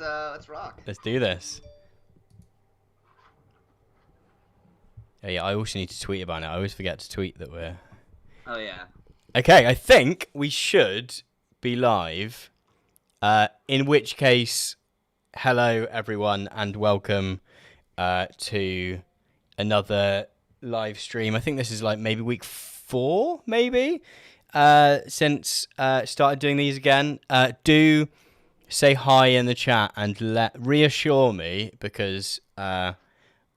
let's rock. Let's do this. Oh, yeah, I also need to tweet about it. I always forget to tweet that we're... Oh yeah. Okay, I think we should be live. In which case, hello everyone and welcome to another live stream. I think this is like maybe week 4, maybe, since started doing these again. Do say hi in the chat and reassure me, because I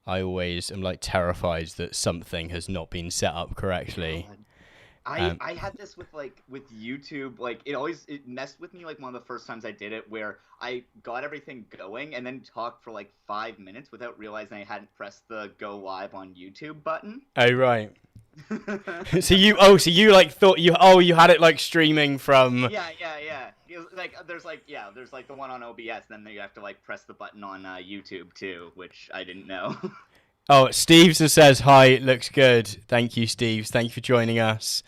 always am like terrified that something has not been set up correctly. I had this with YouTube, it messed with me like one of the first times I did it, where I got everything going and then talked for like 5 minutes without realizing I hadn't pressed the go live on YouTube button. Oh right. so you like thought you had it like streaming from... Yeah. There's the one on OBS, then you have to like press the button on YouTube too, which I didn't know. Oh, Steves says hi. Looks good. Thank you, Steves. Thank you for joining us.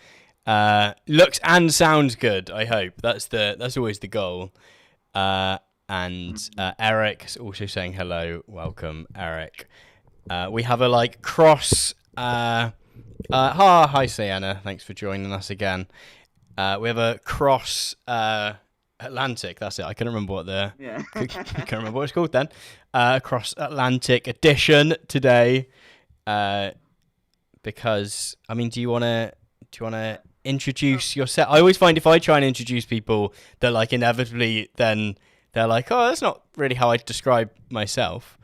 Looks and sounds good. I hope that's always the goal. And Eric's also saying hello. Welcome, Eric. We have a like cross. Hi, Sienna. Thanks for joining us again. We have a cross Atlantic. That's it. I can't remember what can't remember what it's called then. Cross Atlantic edition today. Because I mean, do you wanna introduce yourself? I always find if I try and introduce people, they're like inevitably then they're like, oh, that's not really how I describe myself.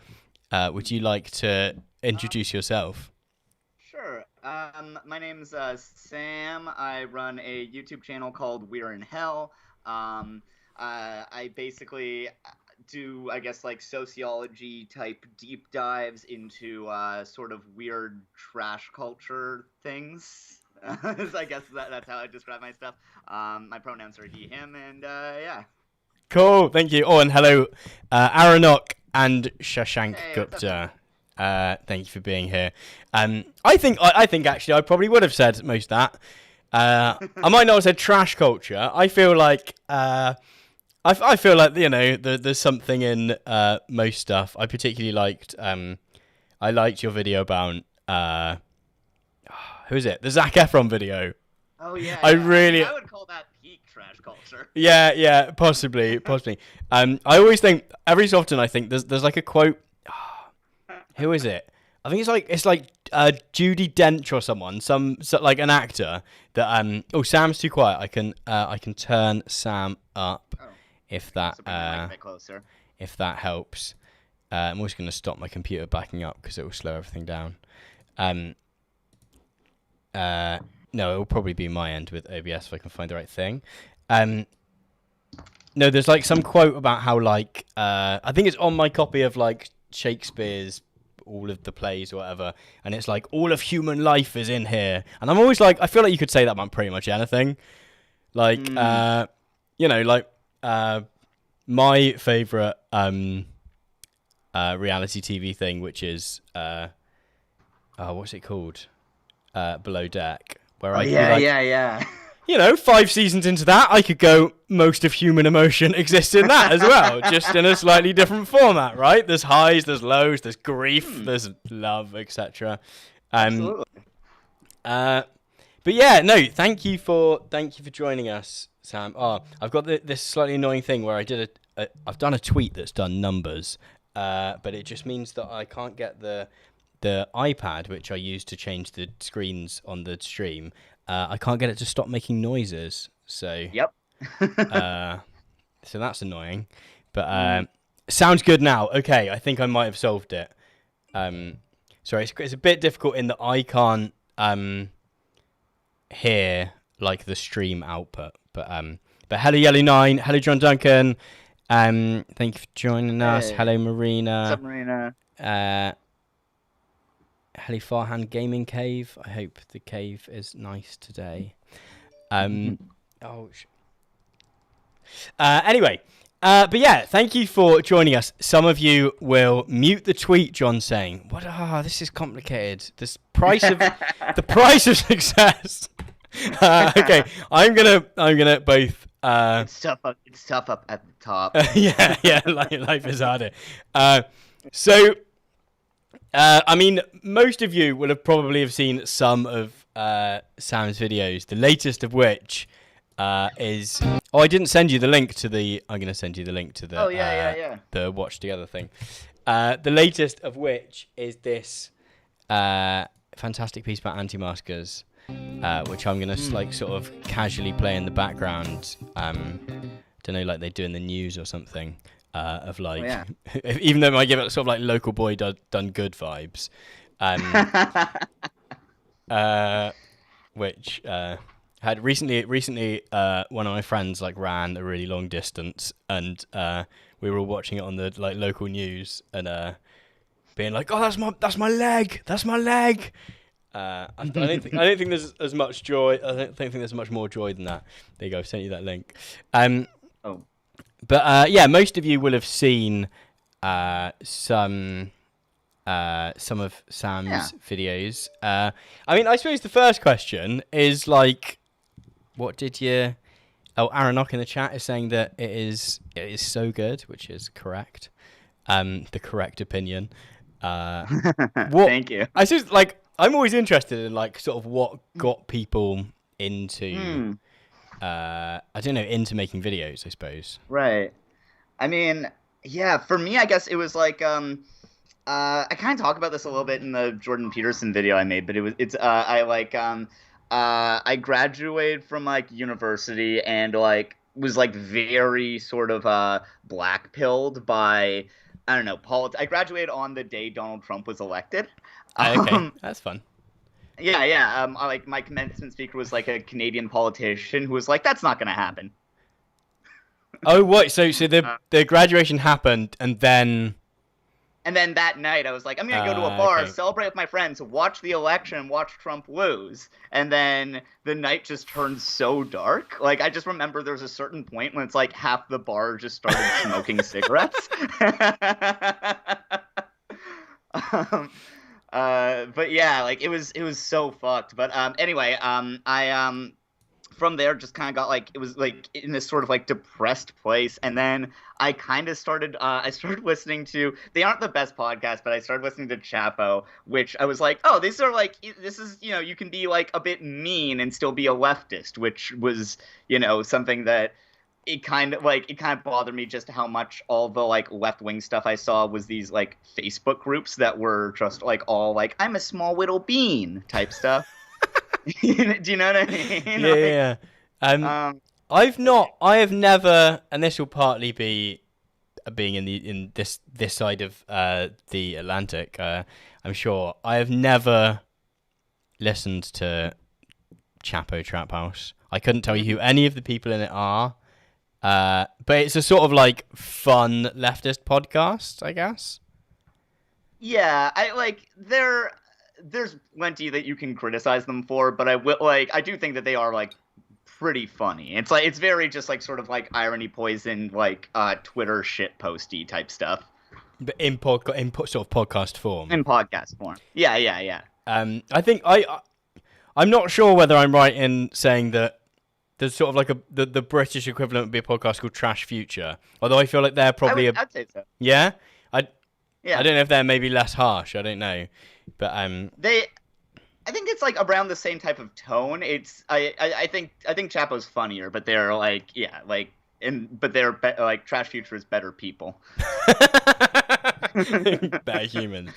Would you like to introduce yourself? Sure. My name's Sam. I run a YouTube channel called We're in Hell. I basically do, I guess, like sociology type deep dives into sort of weird trash culture things. I guess that's how I describe my stuff. My pronouns are he, him, and yeah. Cool, thank you. Oh, and hello, Aranok and Shashank Gupta. Thank you for being here. I think actually I probably would have said most of that. I might not have said trash culture. I feel like I feel like, you know, there's something in most stuff. I particularly liked I liked your video about who is it? The Zac Efron video. Oh yeah. I would call that peak trash culture. Yeah, possibly. I always think every so often I think there's like a quote. Who is it? I think it's like Judi Dench or someone, like an actor that oh, Sam's too quiet. I can turn Sam up if that a bit closer. If that helps. I'm always going to stop my computer backing up because it will slow everything down. No, it will probably be my end with OBS if I can find the right thing. No, there's like some quote about how like I think it's on my copy of like Shakespeare's all of the plays or whatever, and it's like all of human life is in here, and I'm always like, I feel like you could say that about pretty much anything, like you know, like my favorite reality TV thing, which is what's it called, Below Deck, where yeah. You know, 5 seasons into that, I could go, most of human emotion exists in that as well, just in a slightly different format, right? There's highs, there's lows, there's grief, there's love, etc. Absolutely. But yeah, no, thank you for joining us, Sam. Oh, I've got this slightly annoying thing where I've done a tweet that's done numbers, but it just means that I can't get the iPad, which I use to change the screens on the stream. I can't get it to stop making noises, so yep. So that's annoying, but sounds good now. Okay, I think I might have solved it. Sorry, it's a bit difficult in that I can't hear like the stream output, but hello Yellow9, hello John Duncan, thank you for joining us. Hello Marina. What's up, Marina? Hello Farhan Gaming Cave. I hope the cave is nice today. Anyway, but yeah, thank you for joining us. Some of you will mute the tweet, John saying, "What? This is complicated. The price of success." Okay, I'm gonna both It's tough up at the top. Yeah, life is harder. So, I mean, most of you will have probably seen some of Sam's videos. The latest of which is. Oh, I didn't send you the link to the. I'm going to send you the link to the. Oh yeah. The watch together thing. The latest of which is this fantastic piece about anti-maskers, which I'm going to like sort of casually play in the background. Don't know, like they do in the news or something. Of like, even though it might give it sort of like local boy done good vibes, which had recently one of my friends like ran a really long distance, and we were all watching it on the like local news and being like, oh, that's my leg. I don't think there's as much joy. I don't think there's much more joy than that. There you go. I've sent you that link. Oh. But yeah, most of you will have seen some of Sam's videos. I mean, I suppose the first question is like, what did you? Oh, Aranok in the chat is saying that it is so good, which is correct. The correct opinion. Thank you. I suppose like I'm always interested in like sort of what got people into. I don't know, into making videos, I suppose. Right. I mean, yeah, for me, I guess it was like, I kind of talk about this a little bit in the Jordan Peterson video I made, but I graduated from like university and like was like very sort of black-pilled by, I don't know, I graduated on the day Donald Trump was elected. Okay, that's fun. Yeah. Like my commencement speaker was like a Canadian politician who was like, "That's not going to happen." Oh, what? So the graduation happened, and then that night I was like, "I'm going to go to a bar, celebrate with my friends, watch the election, watch Trump lose." And then the night just turned so dark. Like I just remember there was a certain point when it's like half the bar just started smoking cigarettes. But yeah, like it was so fucked. But anyway, I from there just kind of got like, it was like in this sort of like depressed place, and then I kind of started listening to, they aren't the best podcast, but I started listening to Chapo, which I was like, oh, these are like, this is, you know, you can be like a bit mean and still be a leftist, which was, you know, something that it kind of bothered me just how much all the like left wing stuff I saw was these like Facebook groups that were just like all like, I'm a small little bean type stuff. Do you know what I mean? Yeah. I have never, and this will partly be being in this side of the Atlantic. I'm sure I have never listened to Chapo Trap House. I couldn't tell you who any of the people in it are. But it's a sort of like fun leftist podcast, I guess. Yeah, there's plenty that you can criticize them for, but I do think that they are like pretty funny. It's like, it's very just like sort of like irony poisoned, like Twitter shit posty type stuff. But in sort of podcast form. In podcast form. Yeah. I think I'm not sure whether I'm right in saying that there's sort of like the British equivalent would be a podcast called Trash Future. Although I feel like they're probably I'd say so. Yeah? I don't know if they're maybe less harsh. I don't know. But I think it's like around the same type of tone. It's I think Chapo's funnier, but they're like like Trash Future is better people. Better humans.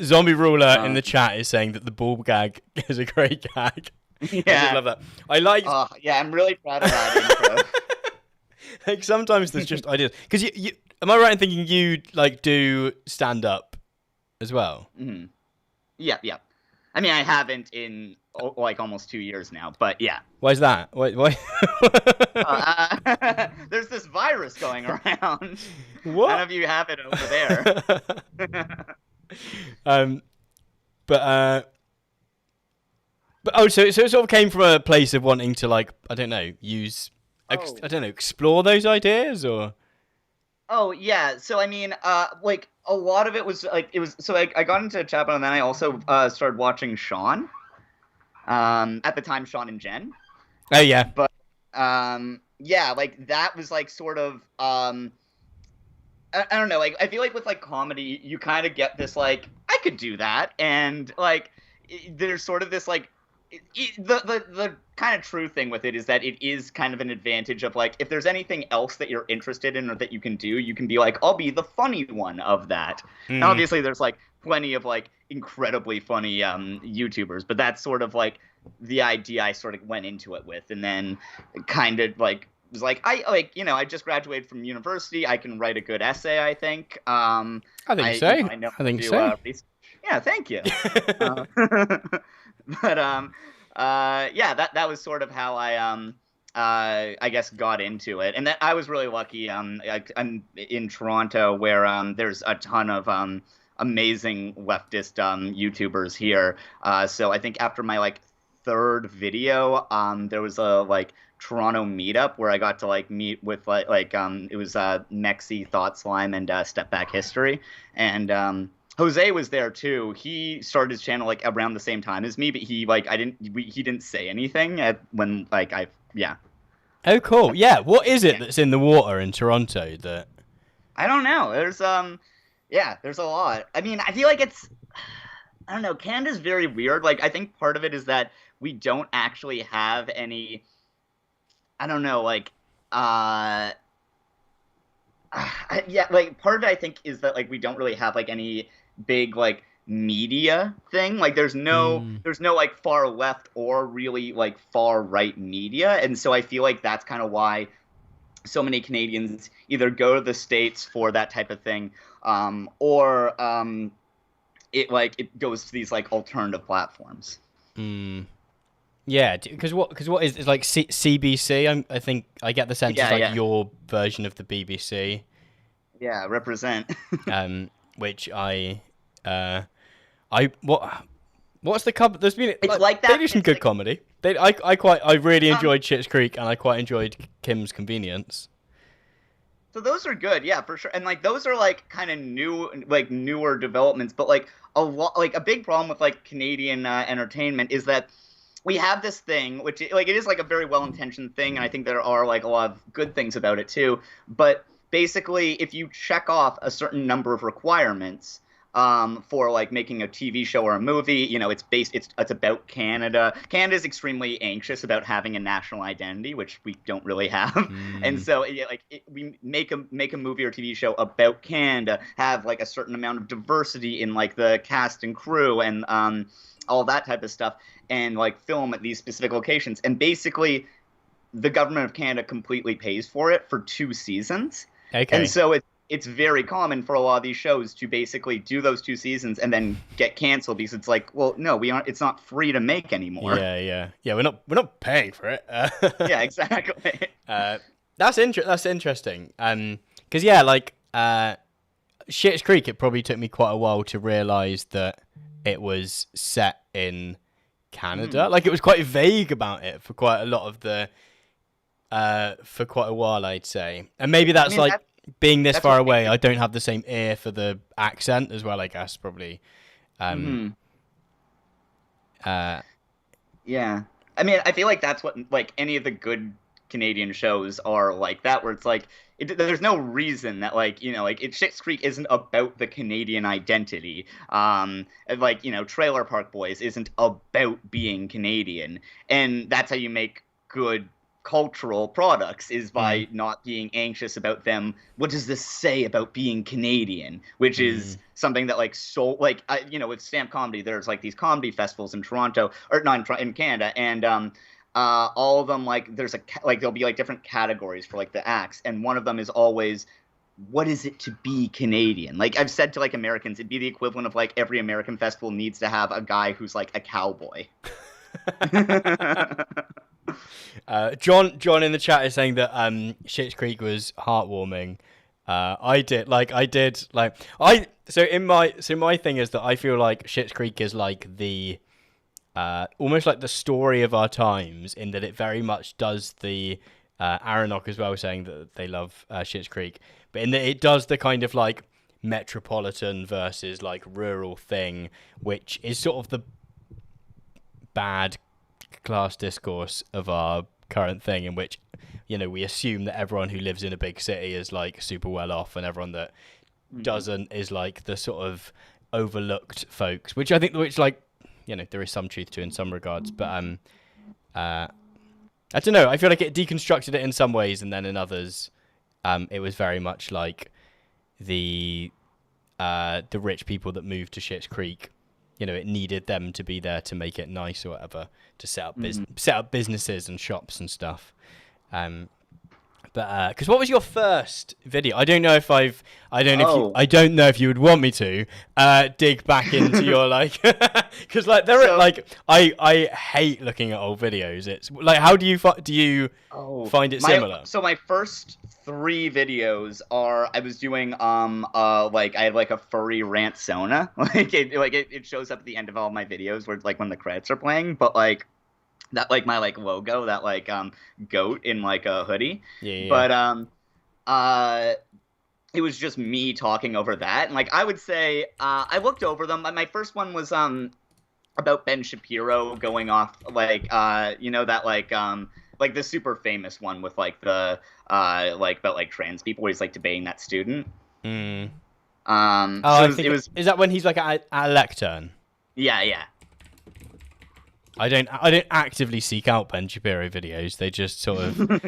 Zombie Ruler in the chat is saying that the Ball Gag is a great gag. Yeah, I love that. I like. Oh, yeah, I'm really proud of that intro. Like sometimes there's just ideas. Because you am I right in thinking you like do stand up as well? Mm-hmm. Yeah. I mean, I haven't in like almost 2 years now, but yeah. Why is that? Why? There's this virus going around. What? None of you have it over there. But so it sort of came from a place of wanting to like, I don't know, explore those ideas, or. Oh yeah, so I mean, like a lot of it was like So I got into Chapo, and then I also started watching Sean. At the time, Sean and Jen. Oh yeah. But yeah, like that was like sort of I don't know, like I feel like with like comedy, you kind of get this like I could do that, and like there's sort of this like the kind of true thing with it is that it is kind of an advantage of like if there's anything else that you're interested in or that you can do, you can be like I'll be the funny one of that. And Mm. obviously, there's like plenty of like incredibly funny YouTubers, but that's sort of like the idea I sort of went into it with, and then kind of like was like I like I just graduated from university. I can write a good essay. I think. I think I so. I know I how to think do so. research. Yeah, thank you. Uh, but yeah, that was sort of how I guess got into it, and that I was really lucky. I'm in Toronto where there's a ton of amazing leftist YouTubers here. So I think after my like third video, there was a like Toronto meetup where I got to like meet with it was Mexi, Thought Slime, and Step Back History, and Jose was there too. He started his channel like around the same time as me, but he didn't say anything when like I yeah. Oh, cool. Yeah. What is it Yeah. that's in the water in Toronto that? I don't know. There's yeah, there's a lot. I mean, I feel like it's I don't know. Canada's very weird. Like I think part of it is that we don't actually have any I don't know, like uh yeah, like part of it I think is that like we don't really have like any big like media thing. Like Mm. there's no like far left or really like far right media. And so I feel like that's kind of why so many Canadians either go to the States for that type of thing, or it goes to these like alternative platforms. Mm. Yeah, because what is like CBC? I think I get the sense it's Yeah, like yeah, your version of the BBC, yeah. Represent. which uh I what's the cover? There's been It's like like they that. do some It's good like comedy. I really um. enjoyed Schitt's Creek and I quite enjoyed Kim's Convenience. So those are good, yeah, for sure. And like those are like kind of newer developments. But like like a big problem with like Canadian entertainment is that we have this thing, which like it is like a very well intentioned thing, and I think there are like a lot of good things about it too. But basically, if you check off a certain number of requirements. For like making a TV show or a movie, it's about Canada. Canada is extremely anxious about having a national identity, which we don't really have. And Mm. so yeah, we make a movie or TV show about Canada, have like a certain amount of diversity in like the cast and crew and all that type of stuff, and like film at these specific locations. And basically, the government of Canada completely pays for it for 2 seasons, and Okay. so it's very common for a lot of these shows to basically do those 2 seasons and then get canceled because it's like, well, no, we aren't. It's not free to make anymore. Yeah, yeah, yeah. We're not paying for it. Yeah, exactly. Uh, that's interesting. Because yeah, like Schitt's Creek, it probably took me quite a while to realize that it was set in Canada. Hmm. Like it was quite vague about it for quite a lot of the for quite a while, I'd say. And maybe I that's mean, like being this that's far what makes away, it. I don't have the same ear for the accent as well, I guess probably. Um Hmm. uh Yeah. I mean, I feel like that's what like any of the good Canadian shows are like that, where it's like there's no reason that like like Schitt's Creek isn't about the Canadian identity. And, like Trailer Park Boys isn't about being Canadian, and that's how you make good cultural products is mm, by not being anxious about them. What does this say about being Canadian? Which is mm, something that like so like with stand comedy, there's like these comedy festivals in Toronto or not in Canada, and all of them like like there'll be like different categories for like the acts, and one of them is always what is it to be Canadian? Like I've said to like Americans, it'd be the equivalent of like every American festival needs to have a guy who's like a cowboy. John in the chat is saying that Schitt's Creek was heartwarming. My thing is that I feel like Schitt's Creek is like the almost like the story of our times in that it very much does the Aronok as well saying that they love Schitt's Creek, but in that it does the kind of like metropolitan versus like rural thing, which is sort of the bad class discourse of our current thing in which, we assume that everyone who lives in a big city is like super well off, and everyone that doesn't is like the sort of overlooked folks, which I think, like, there is some truth to in some regards, but I don't know. I feel like it deconstructed it in some ways, and then in others, it was very much like the rich people that moved to Schitt's Creek. It needed them to be there to make it nice or whatever, to set up businesses and shops and stuff. But because what was your first video? I don't know if I don't know if you would want me to dig back into your like, because like I hate looking at old videos. It's like, how do you find it similar? So my first 3 videos are I was doing like I had like a furry rant Sona, it shows up at the end of all my videos where like when the credits are playing, but like that like my like logo, that like goat in like a hoodie. Yeah. But it was just me talking over that, and like I would say I looked over them. My first one was about Ben Shapiro going off like that like the super famous one with like the like about like trans people where he's like debating that student. So it was is that when he's like at a lectern? Yeah. I don't actively seek out Ben Shapiro videos. They just sort of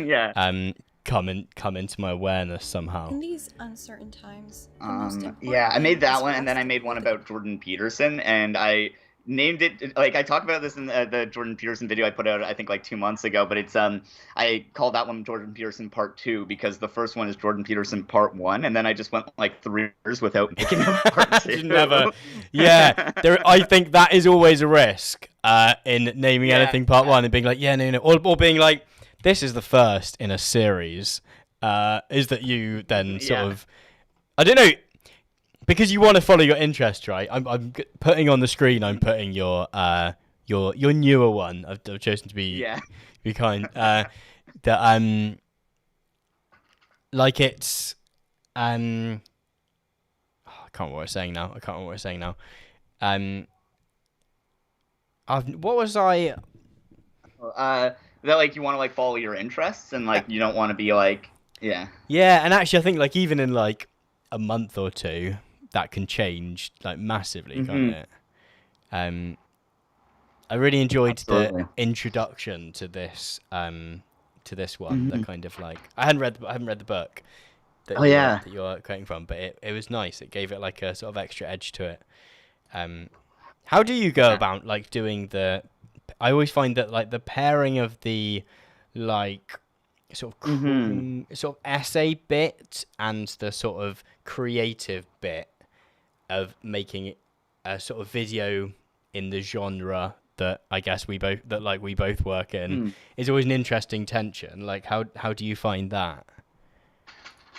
come into my awareness somehow. In these uncertain times, I made that one, and then I made one about Jordan Peterson, and I named it, like I talked about this in the Jordan Peterson video I put out I think like 2 months ago, but it's I called that one Jordan Peterson Part 2 because the first one is Jordan Peterson Part 1, and then I just went like 3 years without making a Part 2. I think that is always a risk in naming anything Part 1 and being like, no, or being like, this is the first in a series, is that you then sort of, I don't know, because you want to follow your interest, right? I'm putting on the screen. I'm putting your newer one. I've chosen to be kind. That like it's I can't remember what I was saying now. What was I? That like you want to like follow your interests and like you don't want to be like yeah. And actually, I think like even in like a month or two, that can change like massively, can't it? I really enjoyed the introduction to this one. The kind of like I haven't read the book that you're quoting from, but it was nice. It gave it like a sort of extra edge to it. How do you go about like doing the? I always find that like the pairing of the like sort of essay bit and the sort of creative bit of making a sort of video in the genre that I guess we both work in is always an interesting tension. Like how do you find that?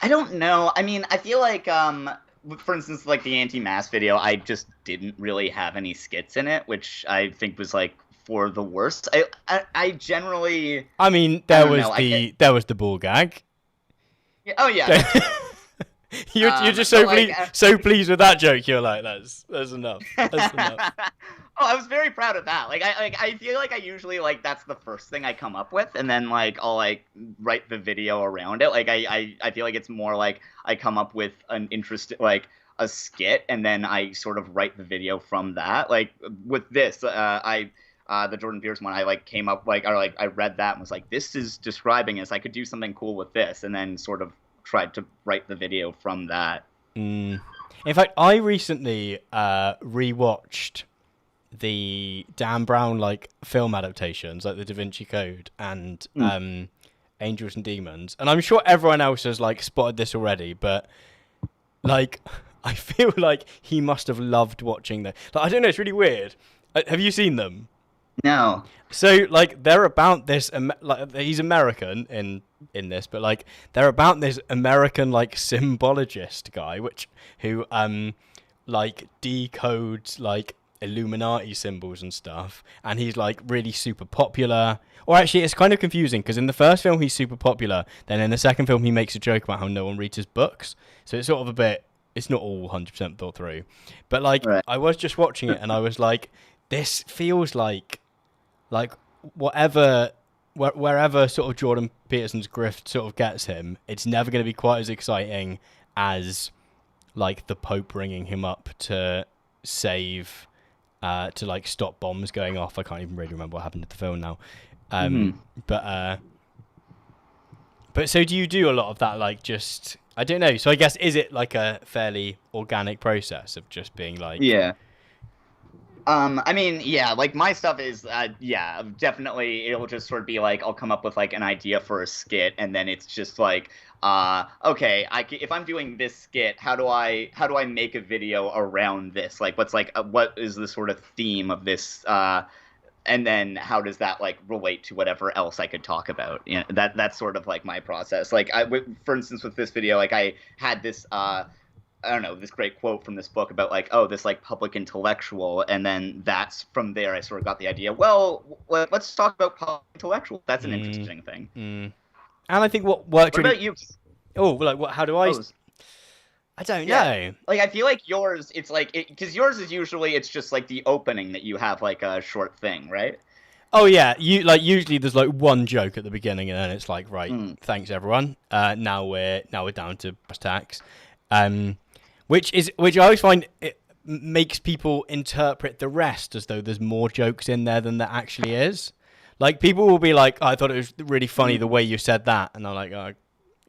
I don't know. I mean, I feel like for instance, like the anti-mask video, I just didn't really have any skits in it, which I think was like for the worst. I generally, I mean, there was the ball gag. Yeah, oh yeah. You're just so pleased with that joke. You're like, that's enough. That's enough. Oh, I was very proud of that. Like I feel like I usually like that's the first thing I come up with, and then like I'll like write the video around it. Like I feel like it's more like I come up with an interest, like a skit, and then I sort of write the video from that. Like with this, the Jordan Peterson one, I like came up like I read that and was like, this is describing this. I could do something cool with this, and then sort of tried to write the video from that. In fact, I recently rewatched the Dan Brown like film adaptations, like the Da Vinci Code and Angels and Demons, and I'm sure everyone else has like spotted this already, but like I feel like he must have loved watching them. Like, I don't know, it's really weird. Have you seen them? No. So like they're about this like he's American in this, but like they're about this American like symbologist guy who like decodes like Illuminati symbols and stuff, and he's like really super popular. Or actually it's kind of confusing because in the first film he's super popular, then in the second film he makes a joke about how no one reads his books, so it's sort of a bit, it's not all 100% thought through, but like I was just watching it and I was like, this feels like whatever wherever sort of Jordan Peterson's grift sort of gets him, it's never going to be quite as exciting as like the Pope ringing him up to save, to like stop bombs going off. I can't even really remember what happened to the film now. But so do you do a lot of that? Like, just, I don't know. So I guess, is it like a fairly organic process of just being like, Yeah. I mean, yeah, like my stuff is, yeah, definitely. It'll just sort of be like I'll come up with like an idea for a skit, and then it's just like, okay, if I'm doing this skit, how do I make a video around this? Like, what is the sort of theme of this? And then how does that like relate to whatever else I could talk about? You know, that's sort of like my process. Like, for instance, with this video, like I had this. I don't know, this great quote from this book about like, oh, this like public intellectual, and then that's from there I sort of got the idea. Well, let's talk about public intellectual. That's an interesting thing. And I think what worked. What about you? Oh, like what? How do I? I don't know. Like I feel like yours, it's like because yours is usually it's just like the opening that you have like a short thing, right? Oh yeah, you like usually there's like one joke at the beginning, and then it's like, right, thanks everyone. Now we're down to brass tacks. Which I always find it makes people interpret the rest as though there's more jokes in there than there actually is. Like, people will be like, oh, I thought it was really funny the way you said that. And I'm like, oh,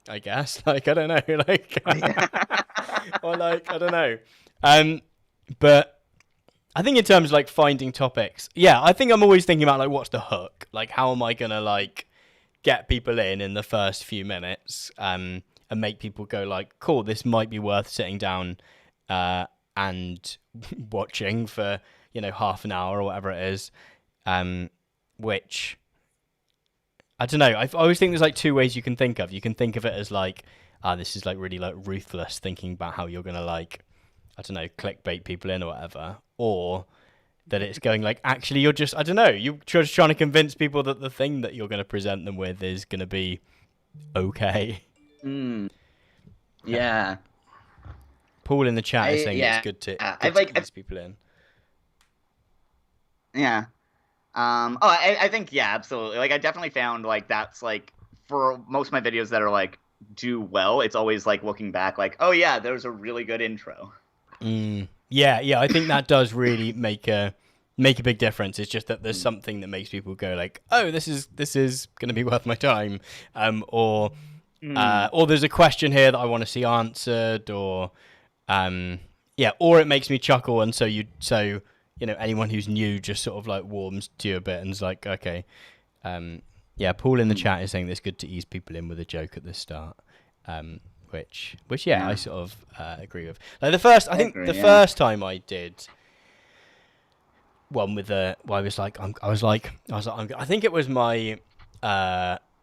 I guess. Like, I don't know. Like, or like, I don't know. But I think in terms of like finding topics, yeah, I think I'm always thinking about like, what's the hook? Like, how am I going to like get people in the first few minutes? And make people go like, cool, this might be worth sitting down and watching for, you know, half an hour or whatever it is. Which, I don't know, I always think there's like two ways you can think of. You can think of it as like, this is like really like ruthless thinking about how you're going to like, I don't know, clickbait people in or whatever. Or that it's going like, actually, you're just, I don't know, you're just trying to convince people that the thing that you're going to present them with is going to be okay. Yeah. Paul in the chat is saying it's good to ease people in. Yeah. I think, yeah, absolutely. Like, I definitely found like that's like for most of my videos that are like do well, it's always like looking back like, oh yeah, there's a really good intro. Yeah, I think that does really make a big difference. It's just that there's something that makes people go like, oh, this is going to be worth my time, or there's a question here that I want to see answered, or or it makes me chuckle, and so you know, anyone who's new just sort of like warms to you a bit and is like, okay, Paul in the chat is saying that it's good to ease people in with a joke at the start, which I sort of agree with. Like the first time I did one with I think it was my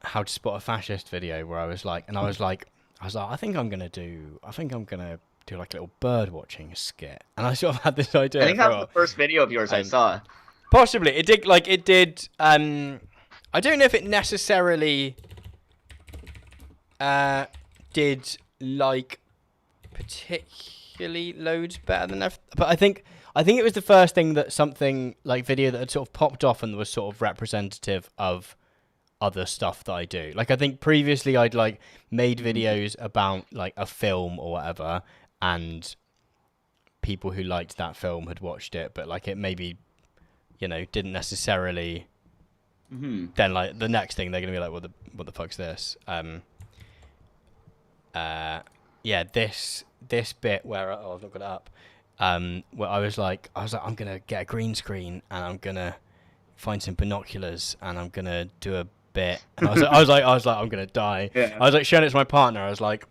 how to spot a fascist video where I was like, I think I'm gonna do like a little bird watching skit, and I sort of had this idea. I think that was the first video of yours I saw. Possibly it did. I don't know if it necessarily did like particularly loads better than that, but I think it was the first thing that something like video that had sort of popped off and was sort of representative of other stuff that I do. Like, I think previously I'd like made videos about like a film or whatever, and people who liked that film had watched it, but like it maybe, you know, didn't necessarily then like the next thing they're gonna be like, what the fuck's this? This bit where I've not got it up, where I was like I'm gonna get a green screen and I'm gonna find some binoculars and I'm gonna do a bit, and I was like I'm gonna die. I was like showing it to my partner. I was like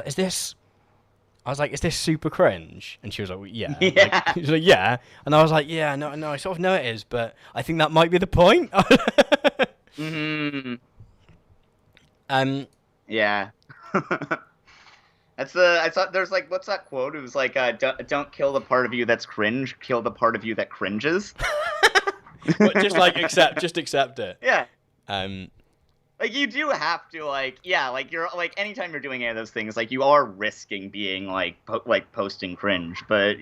is this super cringe? And she was like, well, yeah. Like, she was like, yeah. And I was like, yeah, no, I sort of know it is, but I think that might be the point. Yeah. I thought there's like, what's that quote? It was like, don't kill the part of you that's cringe, kill the part of you that cringes. Just like accept it. Yeah. Like, you do have to, like, like, you're, like, anytime you're doing any of those things, like, you are risking being, like, posting cringe, but,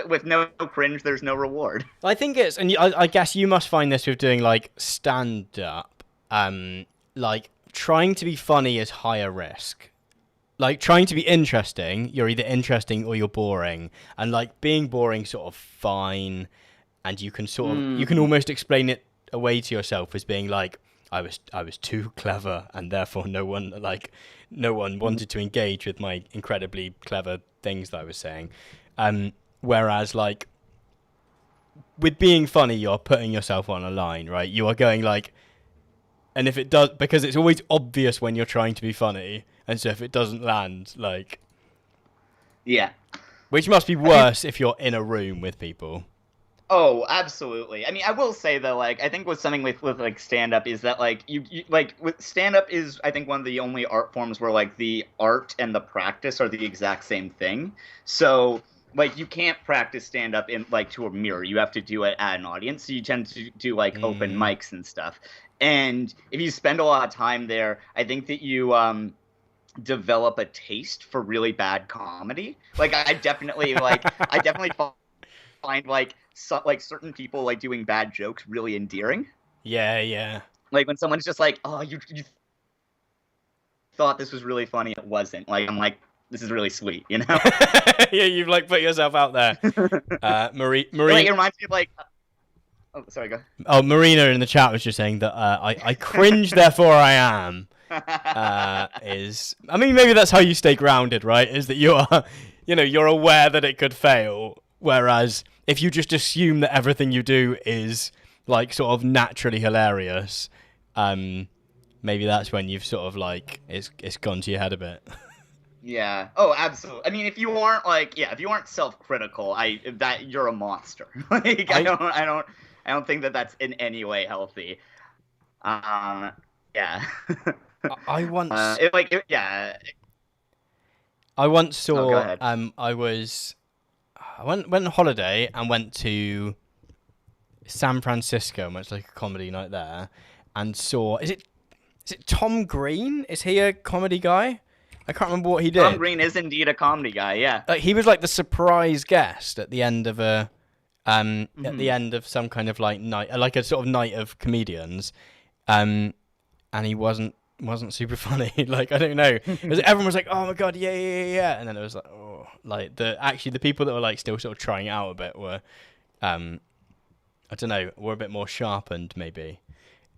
with no cringe, there's no reward. I think it's, and I guess you must find this with doing, like, stand-up, like trying to be funny is higher risk. Like trying to be interesting, you're either interesting or you're boring, and like being boring sort of fine, and you can you can almost explain it away to yourself as being like I was too clever and therefore no one wanted to engage with my incredibly clever things that I was saying. Whereas like with being funny, you're putting yourself on a line, right? You are going like, and if it does, because it's always obvious when you're trying to be funny. And so if it doesn't land, like... Yeah. Which must be worse if you're in a room with people. Oh, absolutely. I mean, I will say, though, like, I think with something with like, stand-up is that, like, you like, with stand-up is, I think, one of the only art forms where, like, the art and the practice are the exact same thing. So, like, you can't practice stand-up in, like, to a mirror. You have to do it at an audience. So you tend to do, like, open mics and stuff. And if you spend a lot of time there, I think that you, develop a taste for really bad comedy. Like I definitely find like certain people like doing bad jokes really endearing. Yeah. Like when someone's just like, "Oh, you thought this was really funny, it wasn't." Like I'm like, "This is really sweet," you know? Yeah, you've like put yourself out there. Marie. Like, it reminds me of like. Oh, sorry, go. Oh, Marina in the chat was just saying that I cringe, therefore I am. I mean, maybe that's how you stay grounded, right? Is that you are, you're aware that it could fail. Whereas if you just assume that everything you do is like sort of naturally hilarious, maybe that's when you've sort of like it's gone to your head a bit. Yeah. Oh, absolutely. I mean, if you aren't self-critical, that you're a monster. Like I don't think that that's in any way healthy. Yeah. I once I once saw go ahead. I went on holiday and went to San Francisco, much like a comedy night there, and saw is it Tom Green? Is he a comedy guy? I can't remember what he did. Tom Green is indeed a comedy guy, yeah. He was like the surprise guest at the end of at the end of some kind of like night, like a sort of night of comedians, and he wasn't super funny. Like I don't know, everyone was like, "Oh my god, yeah," and then it was like, "Oh," like the people that were like still sort of trying it out a bit were, I don't know, were a bit more sharpened maybe.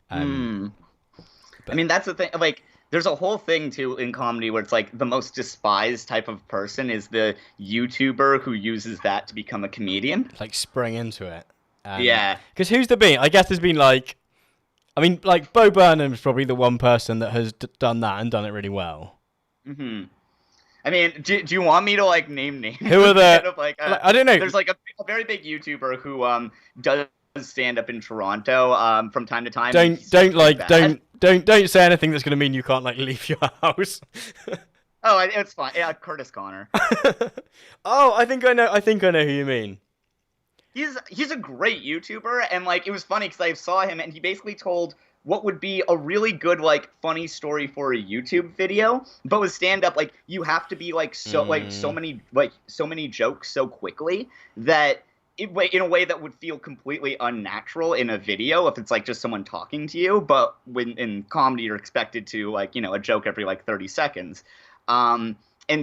But, I mean, that's the thing. Like, there's a whole thing too in comedy where it's like the most despised type of person is the YouTuber who uses that to become a comedian. Like spring into it. Yeah. Because who's there been? I guess there's been like. I mean, like, Bo Burnham's probably the one person that has done that and done it really well. Mm-hmm. I mean, do you want me to, like, name names? Who are the... Kind of like, I don't know. There's, like, a very big YouTuber who does stand up in Toronto from time to time. Don't say anything that's going to mean you can't, like, leave your house. Oh, it's fine. Yeah, Curtis Connor. Oh, I think I know who you mean. He's a great YouTuber, and like it was funny because I saw him and he basically told what would be a really good like funny story for a YouTube video, but with stand up like you have to be like so many jokes so quickly that in a way that would feel completely unnatural in a video if it's like just someone talking to you, but when in comedy you're expected to like a joke every like 30 seconds, and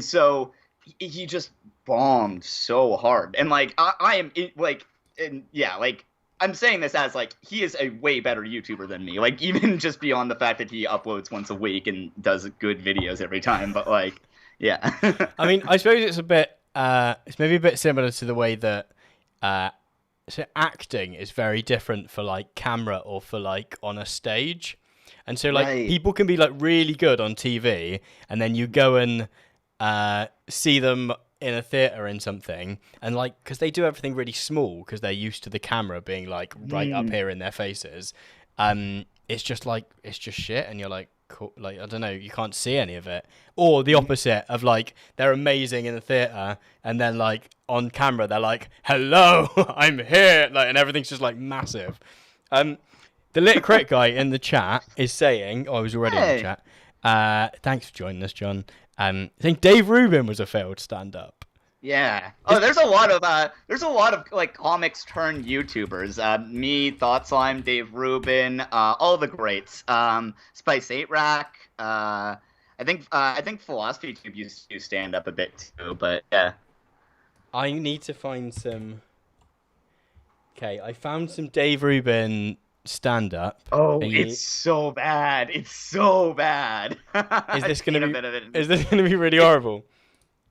so he just bombed so hard, and like I am like, and yeah, like I'm saying this as like he is a way better YouTuber than me, like even just beyond the fact that he uploads once a week and does good videos every time, but like yeah. I mean, I suppose it's a bit it's maybe a bit similar to the way that so acting is very different for like camera or for like on a stage, and so like people can be like really good on TV and then you go and see them in a theater in something, and like because they do everything really small because they're used to the camera being like right up here in their faces, it's just shit, and you're like, cool, like I don't know, you can't see any of it. Or the opposite of like they're amazing in the theater and then like on camera they're like, hello, I'm here, like, and everything's just like massive. The Lit Crit guy in the chat is saying, I was already in the chat, thanks for joining us, John. I think Dave Rubin was a failed stand-up. Yeah. Oh, there's a lot of like comics turned YouTubers. Me, Thought Slime, Dave Rubin, all the greats. Spice 8 Rack. I think Philosophy Tube used to stand up a bit too, but yeah. I need to find some. Okay, I found some Dave Rubin stand up. Oh, it's so bad. It's so bad. Is I've this gonna seen a be? bit of it. Is this gonna be really horrible?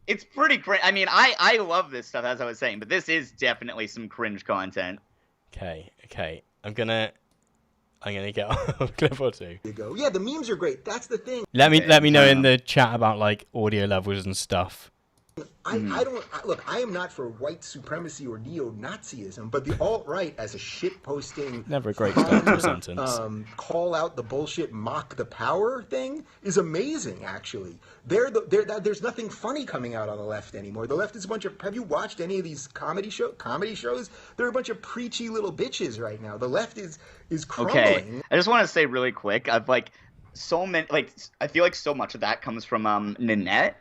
It's pretty cringe. I mean, I love this stuff, as I was saying, but this is definitely some cringe content. Okay. I'm gonna get a clip or two. You go. Yeah, the memes are great. That's the thing. Let me know in the chat about like audio levels and stuff. I look. I am not for white supremacy or neo-Nazism, but the alt-right as a shit-posting, Never a great start to a sentence. Call out the bullshit, mock the power thing is amazing. Actually, there's nothing funny coming out on the left anymore. The left is a bunch of. Have you watched any of these comedy shows? They're a bunch of preachy little bitches right now. The left is crumbling. Okay, I just want to say really quick. I've like so many like I feel like so much of that comes from Nanette.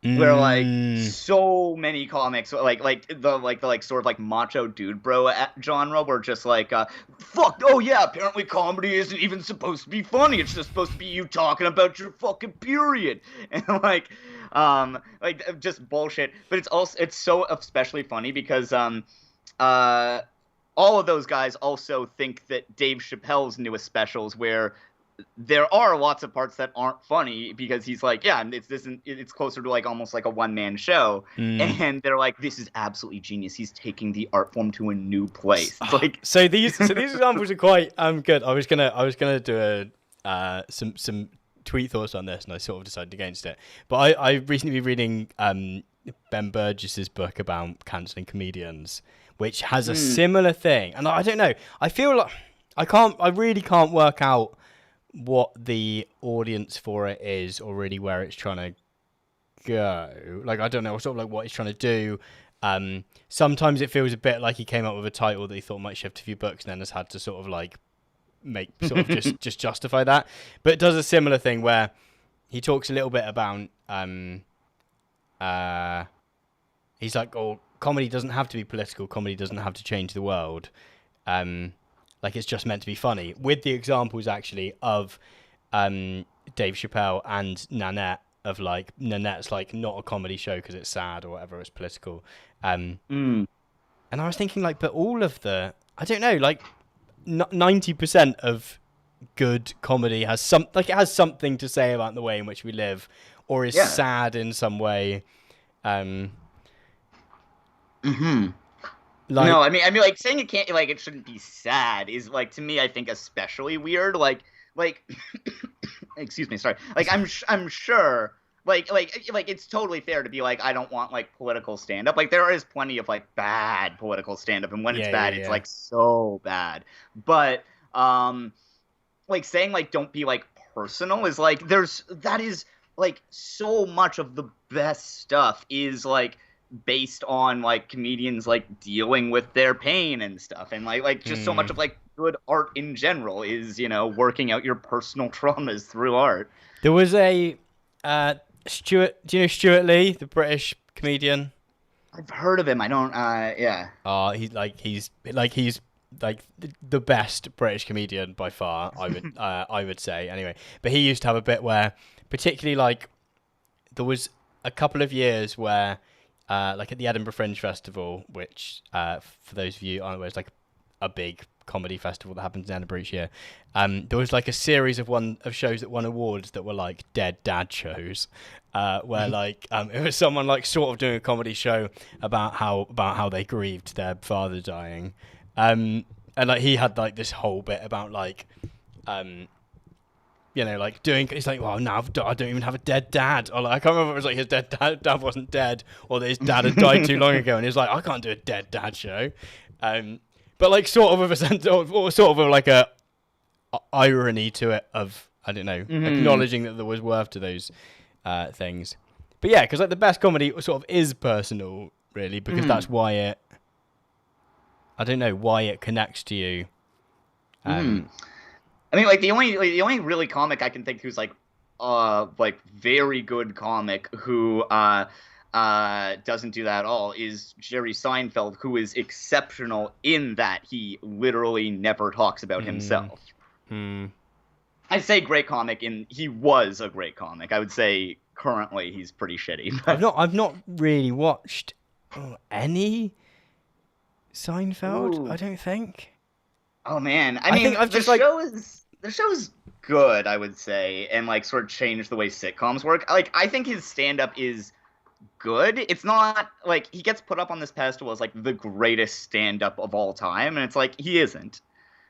Where like so many comics like the sort of like macho dude bro genre were just like fuck, oh yeah, apparently comedy isn't even supposed to be funny, it's just supposed to be you talking about your fucking period, and like just bullshit. But it's so especially funny because all of those guys also think that Dave Chappelle's newest specials, where there are lots of parts that aren't funny because he's like, yeah, it's closer to like almost like a one-man show, and they're like, this is absolutely genius. He's taking the art form to a new place. It's like so these examples are quite good. I was gonna do some tweet thoughts on this, and I sort of decided against it. But I recently been reading Ben Burgess's book about cancelling comedians, which has a similar thing, and I don't know. I feel like I really can't work out what the audience for it is or really where it's trying to go. Like, I don't know, sort of like what he's trying to do. Sometimes it feels a bit like he came up with a title that he thought might shift a few books and then has had to sort of like make sort of just justify that. But it does a similar thing where he talks a little bit about he's like, oh, comedy doesn't have to be political, comedy doesn't have to change the world. Like, it's just meant to be funny. With the examples, actually, of Dave Chappelle and Nanette, of, like, Nanette's, like, not a comedy show because it's sad or whatever, it's political. And I was thinking, like, but all of the... I don't know, like, 90% of good comedy has it has something to say about the way in which we live, or is sad in some way. Like, no, I mean, like saying it can't, like, it shouldn't be sad is, like, to me, I think especially weird. Like, excuse me, sorry. Like, I'm sure, like, it's totally fair to be like, I don't want like political stand up. Like, there is plenty of like bad political stand up, and when it's bad, it's like so bad. But, like saying like don't be like personal is like that is like so much of the best stuff is like based on like comedians like dealing with their pain and stuff, and like just so much of like good art in general is, you know, working out your personal traumas through art. There was a Stuart, do you know Stuart Lee, the British comedian? I've heard of him. I don't he's like the best British comedian by far, I would say, anyway. But he used to have a bit where, particularly, like, there was a couple of years where like at the Edinburgh Fringe Festival, which, for those of you aren't aware, is like a big comedy festival that happens in Edinburgh each year. There was like a series of shows that won awards that were like dead dad shows, where like it was someone like sort of doing a comedy show about how they grieved their father dying, and like he had like this whole bit about like you know, like doing, it's like, well, no, I don't even have a dead dad. Or like, I can't remember if it was like his dad wasn't dead, or that his dad had died too long ago, and he's like, I can't do a dead dad show. But like sort of with a sense, or sort of like a irony to it of, I don't know, acknowledging that there was worth to those things. But yeah, because like the best comedy sort of is personal, really, because that's why it, I don't know, why it connects to you. I mean, like the only really comic I can think who's like very good comic who doesn't do that at all is Jerry Seinfeld, who is exceptional in that he literally never talks about himself. I'd say great comic, and he was a great comic. I would say currently he's pretty shitty. But... I've not really watched any Seinfeld. Ooh. I don't think. Oh man, I mean, think I've just the show's good, I would say, and like sort of changed the way sitcoms work. Like, I think his stand-up is good. It's not like he gets put up on this pedestal as like the greatest stand-up of all time, and it's like he isn't.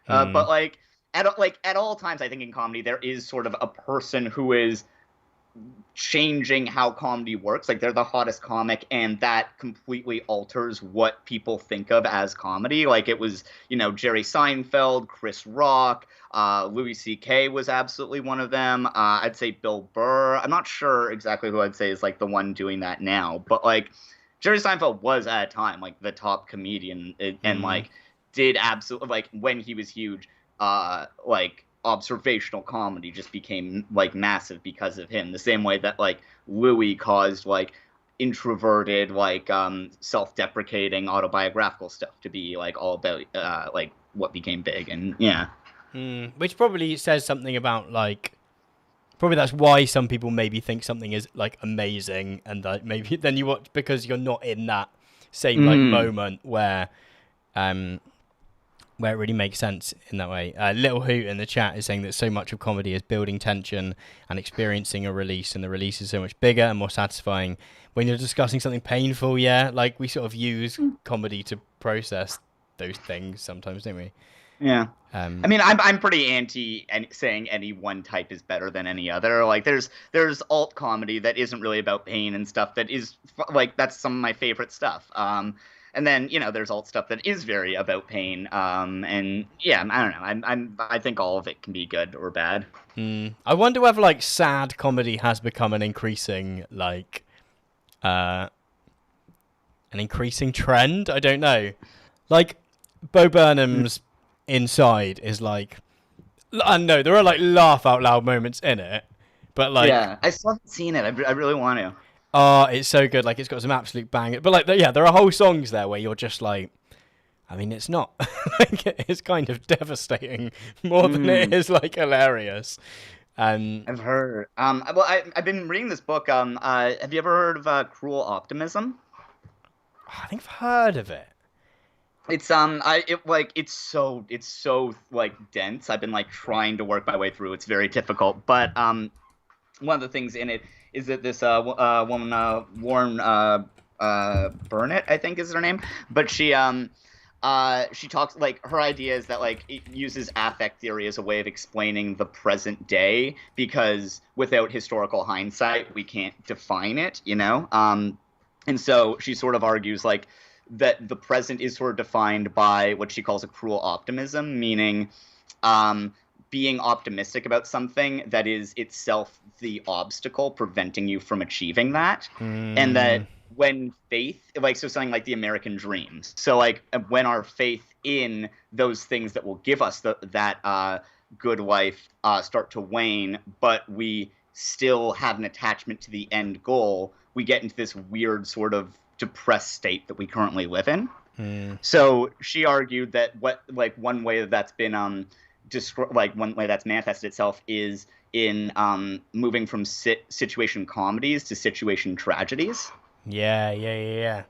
But like at all times, I think in comedy there is sort of a person who is changing how comedy works. Like, they're the hottest comic, and that completely alters what people think of as comedy. Like, it was, Jerry Seinfeld, Chris Rock, Louis C.K. was absolutely one of them. I'd say Bill Burr. I'm not sure exactly who I'd say is like the one doing that now, but like Jerry Seinfeld was at a time like the top comedian, and like did absolutely, like, when he was huge, like observational comedy just became like massive because of him, the same way that like Louis caused like introverted, like self-deprecating autobiographical stuff to be like all about like what became big. And which probably says something about like, probably that's why some people maybe think something is like amazing, and like maybe then you watch because you're not in that same like moment where it really makes sense in that way. Little Hoot in the chat is saying that so much of comedy is building tension and experiencing a release, and the release is so much bigger and more satisfying when you're discussing something painful. Yeah, like we sort of use comedy to process those things sometimes, don't we? Yeah. I mean, I'm pretty anti saying any one type is better than any other. Like, there's alt comedy that isn't really about pain and stuff that is like, that's some of my favorite stuff. And then, there's alt stuff that is very about pain. And yeah, I don't know. I think all of it can be good or bad. I wonder whether like sad comedy has become an increasing like an increasing trend. I don't know. Like Bo Burnham's Inside is like, I know there are like laugh out loud moments in it, but like, yeah, I still haven't seen it. I really want to. Oh, it's so good. Like, it's got some absolute bangers. But, like, yeah, there are whole songs there where you're just like, I mean, it's not. Like, it's kind of devastating more than it is, like, hilarious. I've heard. Well, I've been reading this book. Have you ever heard of Cruel Optimism? I think I've heard of it. It's it's so like dense. I've been like trying to work my way through. It's very difficult. But one of the things in it is that this woman, Warren Burnett, I think is her name, but she talks, like, her idea is that like it uses affect theory as a way of explaining the present day, because without historical hindsight we can't define it, and so she sort of argues like that the present is sort of defined by what she calls a cruel optimism, meaning being optimistic about something that is itself the obstacle preventing you from achieving that. And that when faith, like, so something like the American dream, so like when our faith in those things that will give us that good life start to wane, but we still have an attachment to the end goal, we get into this weird sort of depressed state that we currently live in. So she argued that one way that's been one way that's manifested itself is in moving from situation comedies to situation tragedies. Yeah.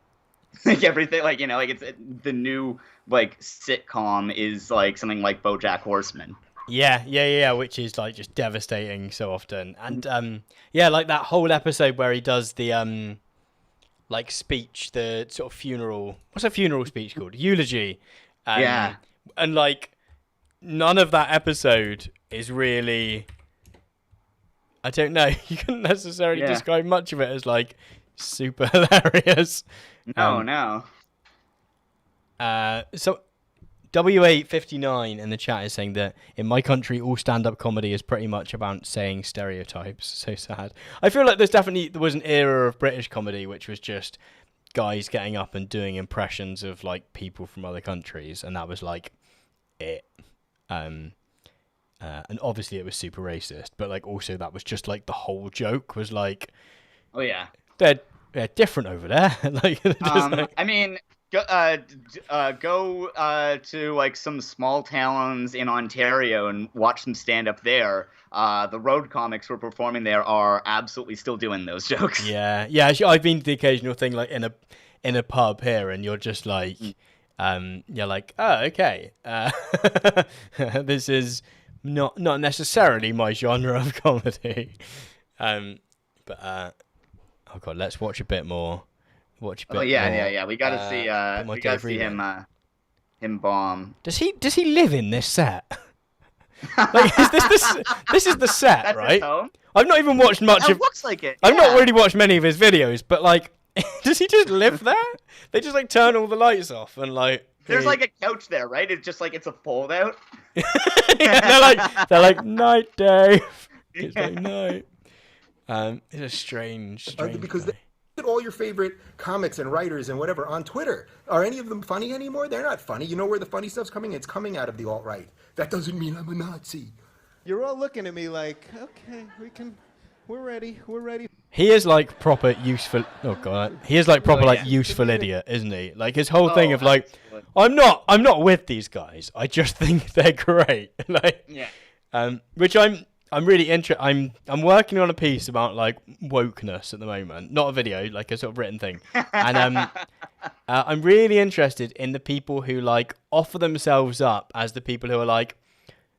Like everything, like, like it's the new like sitcom is like something like BoJack Horseman. Yeah, which is like just devastating so often. And like that whole episode where he does the like speech, the sort of funeral. What's a funeral speech called? Eulogy. Yeah. And like none of that episode is really, I don't know. You couldn't necessarily describe much of it as like super hilarious. No. So W859 in the chat is saying that in my country, all stand-up comedy is pretty much about saying stereotypes. So sad. I feel like there was an era of British comedy which was just guys getting up and doing impressions of like people from other countries, and that was like it. And obviously it was super racist, but like also that was just like the whole joke was like, oh yeah, they're different over there. Like, I mean, go to like some small towns in Ontario and watch them stand up there. The road comics who are performing there are absolutely still doing those jokes. Yeah. I've been to the occasional thing like in a pub here, and you're just like, you're like, oh, okay, this is not necessarily my genre of comedy. But oh god, let's watch a bit more. Watch a bit. Oh more. yeah. We gotta see. We gotta see him bomb. Does he live in this set? Like, this is the set, That's right? his home? I've not even watched much It of. looks like it. I've not yeah. really watched many of his videos, but like, does he just live there? They just like turn all the lights off and like. There's like a couch there, right? It's just like it's a fold out. Yeah, they're like night, Dave. It's like night. It's a strange because guy. they all your favorite comics and writers and whatever on Twitter. Are any of them funny anymore? They're not funny. You know where the funny stuff's coming? It's coming out of the alt-right. That doesn't mean I'm a Nazi. You're all looking at me like, okay, we're ready. He is like proper useful. Oh god, he is like proper like useful idiot, isn't he? Like his whole thing of like, absolutely. I'm not with these guys. I just think they're great. Like, which I'm really interested. I'm working on a piece about like wokeness at the moment, not a video, like a sort of written thing. And I'm really interested in the people who like offer themselves up as the people who are like,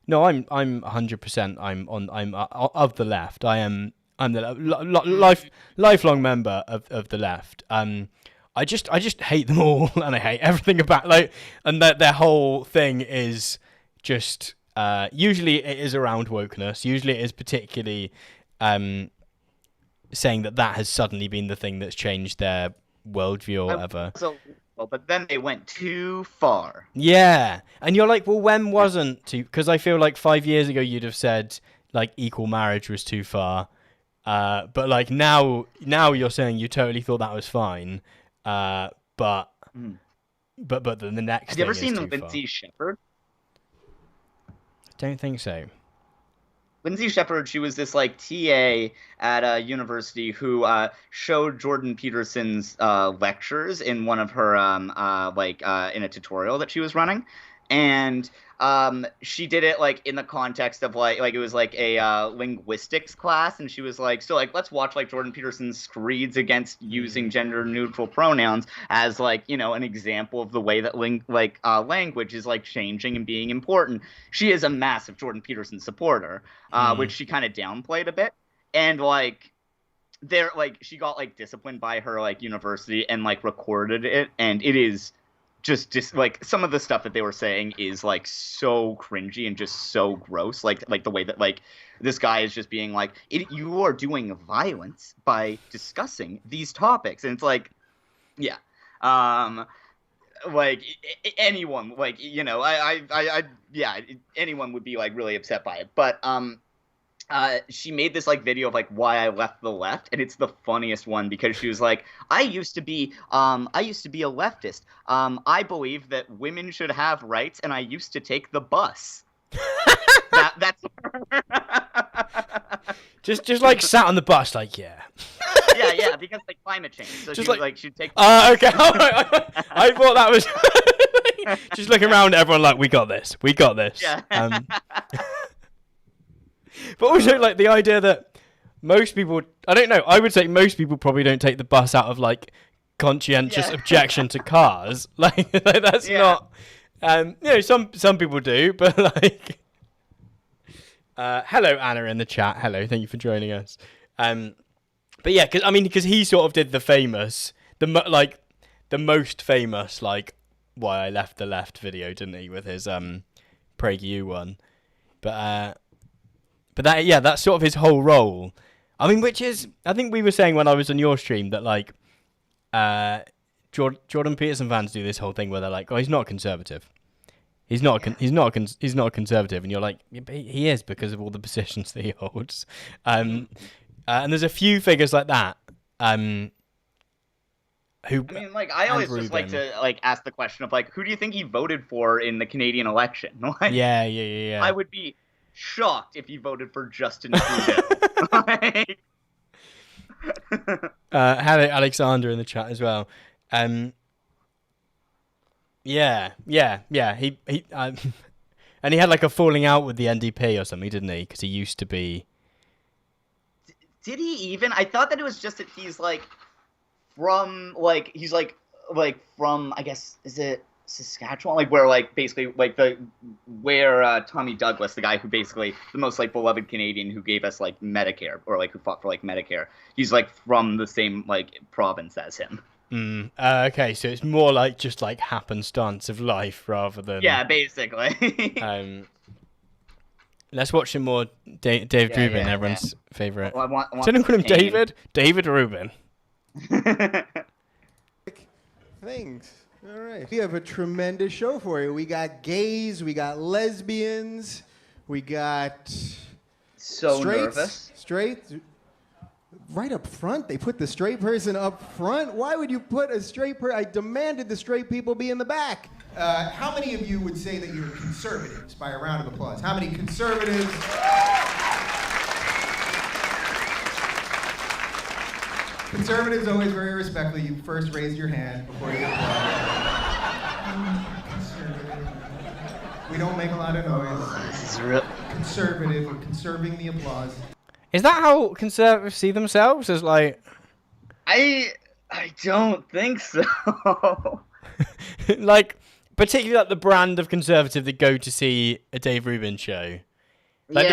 no, I'm 100%. I'm of the left. I'm the lifelong member of the left. I just hate them all, and I hate everything about like, and their whole thing is just. Usually it is around wokeness. Usually it is particularly saying that has suddenly been the thing that's changed their worldview or whatever. Well, but then they went too far. Yeah, and you're like, well, when wasn't too? Because I feel like 5 years ago you'd have said like equal marriage was too far, but like now you're saying you totally thought that was fine, but then the next. Have you ever thing seen is too Lindsay far. Shepherd? Don't think so. Lindsay Shepherd, she was this like TA at a university who showed Jordan Peterson's lectures in one of her in a tutorial that she was running, and she did it like in the context of like it was like a linguistics class, and she was like, so like let's watch like Jordan Peterson's screeds against using gender neutral pronouns as like, you know, an example of the way that language is like changing and being important. She is a massive Jordan Peterson supporter, which she kind of downplayed a bit, and like there like she got like disciplined by her like university and like recorded it, and it is just like some of the stuff that they were saying is like so cringy and just so gross, like the way that like this guy is just being like, you are doing violence by discussing these topics, and it's like, yeah, like anyone, like, you know, anyone would be like really upset by it, but she made this like video of like why I left the left, and it's the funniest one because she was like, I used to be a leftist. I believe that women should have rights, and I used to take the bus. That's just like sat on the bus, like yeah, because like climate change. So just she like she'd take. Okay, I thought that was just looking around at everyone like we got this. Yeah. But also, like, the idea that most people, I don't know, I would say most people probably don't take the bus out of, like, conscientious objection to cars. Like that's not, you know, some people do, but, like, hello, Anna, in the chat. Hello, thank you for joining us. But, yeah, because he sort of did the famous, the most famous, like, why I left the left video, didn't he, with his, PragerU one. But that's sort of his whole role. I mean, which is, I think we were saying when I was on your stream that like, Jordan Peterson fans do this whole thing where they're like, oh, he's not conservative. He's not conservative, and you're like, yeah, but he is because of all the positions that he holds. And there's a few figures like that. Who? I mean, like, I always just like to like ask the question of like, who do you think he voted for in the Canadian election? Like, yeah. I would be shocked if he voted for Justin Trudeau. Hello, Alexander in the chat as well. Yeah. He and he had like a falling out with the NDP or something, didn't he? Because he used to be. Did he even? I thought that it was just that he's like from like he's like from I guess is it Saskatchewan, like where like basically like where Tommy Douglas, the guy who basically the most like beloved Canadian who gave us like Medicare or like who fought for like Medicare, he's like from the same like province as him. Okay, so it's more like just like happenstance of life rather than basically. Let's watch some more David Rubin, everyone's favorite. Well, I want Didn't call him David Rubin. Thanks. All right. We have a tremendous show for you. We got gays, we got lesbians, we got straights. Right up front, they put the straight person up front. Why would you put a straight person? I demanded the straight people be in the back. How many of you would say that you're conservatives? By a round of applause. How many conservatives? Conservatives always very respectfully. You first raise your hand before you applaud. Conservative. We don't make a lot of noise. This is real. Conservative. We're conserving the applause. Is that how conservatives see themselves? As like, I don't think so. like, particularly like the brand of conservative that go to see a Dave Rubin show. Like,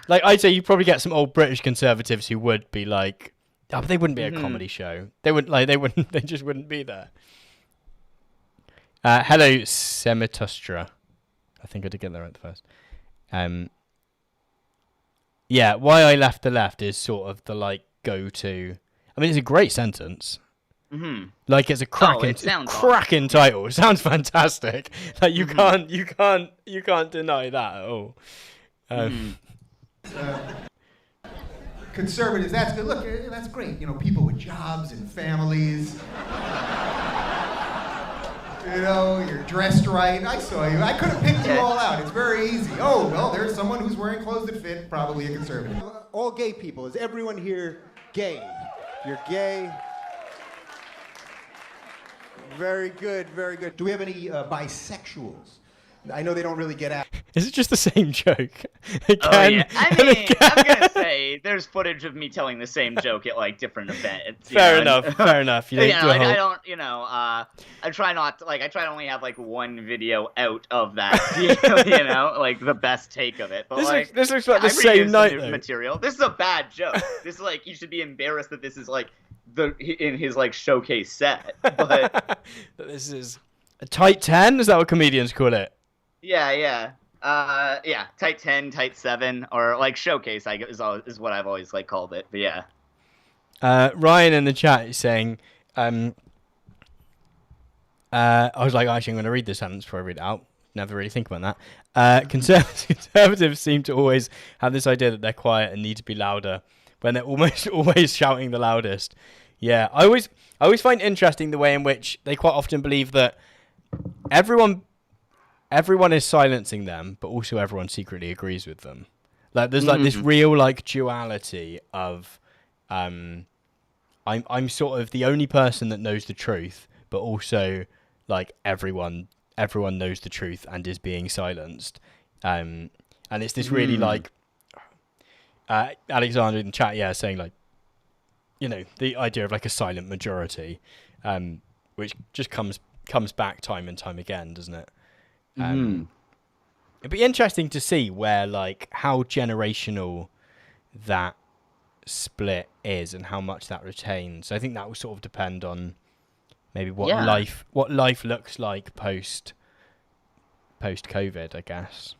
like I'd say you probably get some old British conservatives who would be like, oh, but they wouldn't be a comedy show. They wouldn't. They just wouldn't be there. Hello, Semitustra. I think I did get that right first. Yeah, why I left the left is sort of the like go-to. I mean, it's a great sentence. Like it's a cracking title. It sounds fantastic. Like you can't deny that at all. Conservatives, that's good. Look, that's great. You know, people with jobs and families. You know, you're dressed right. I saw you. I could have picked you all out. It's very easy. Oh, well, there's someone who's wearing clothes that fit, probably a conservative. All gay people. Is everyone here gay? You're gay. Very good, very good. Do we have any bisexuals? I know they don't really get out. Is it just the same joke? Again, yeah. I mean, I'm gonna say there's footage of me telling the same joke at like different events. Fair enough. You don't do like, I don't, I try not to, like, I try to only have like one video out of that, you know, like the best take of it. But this looks like the same night though. Material. This is a bad joke. This is like, you should be embarrassed that this is like in his like showcase set. But this is a tight 10. Is that what comedians call it? Yeah. Tight 10, tight 7, or like showcase, I guess, is what I've always like called it. But yeah. Ryan in the chat is saying, I was like, actually, I'm going to read this sentence before I read it out. Never really think about that. Conservatives seem to always have this idea that they're quiet and need to be louder when they're almost always shouting the loudest. Yeah, I always find interesting the way in which they quite often believe that everyone is silencing them, but also everyone secretly agrees with them. Like there's like this real like duality of I'm sort of the only person that knows the truth, but also like everyone knows the truth and is being silenced. And it's this really like Alexander in the chat, saying like, you know, the idea of like a silent majority, which just comes back time and time again, doesn't it? It'd be interesting to see where like how generational that split is and how much that retains. I think that will sort of depend on maybe what life looks like post COVID, I guess.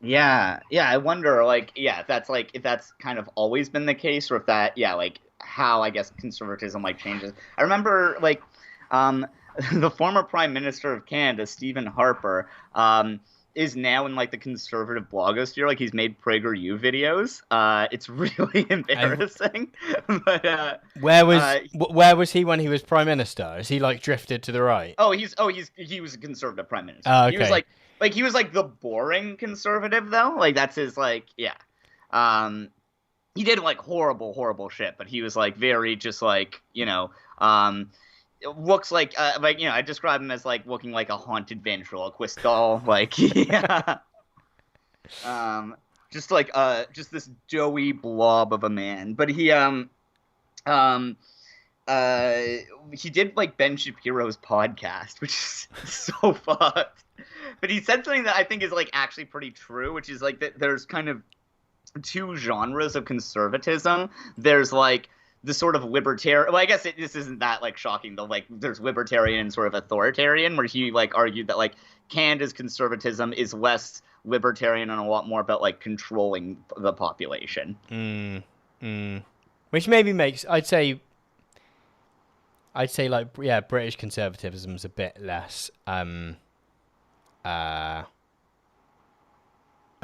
Yeah, I wonder if that's kind of always been the case, or if that like how I guess conservatism like changes. I remember like the former Prime Minister of Canada, Stephen Harper, is now in like the conservative blogosphere. Like he's made PragerU videos. It's really embarrassing. But where was he when he was Prime Minister? Is he like drifted to the right? He was a conservative Prime Minister. Oh, okay. He was like the boring conservative though. Like that's his like. he did like horrible shit, but he was like very just like, you know, it looks like you know, I describe him as like looking like a haunted ventriloquist doll, like yeah. Just like just this doughy blob of a man. But he did like Ben Shapiro's podcast, which is so fucked. But he said something that I think is like actually pretty true, which is like that there's kind of two genres of conservatism. There's like the sort of libertarian. Well, I guess this isn't that like shocking though. Like there's libertarian and sort of authoritarian, where he like argued that like Canada's conservatism is less libertarian and a lot more about like controlling the population. Which maybe makes I'd say like yeah, British conservatism is a bit less a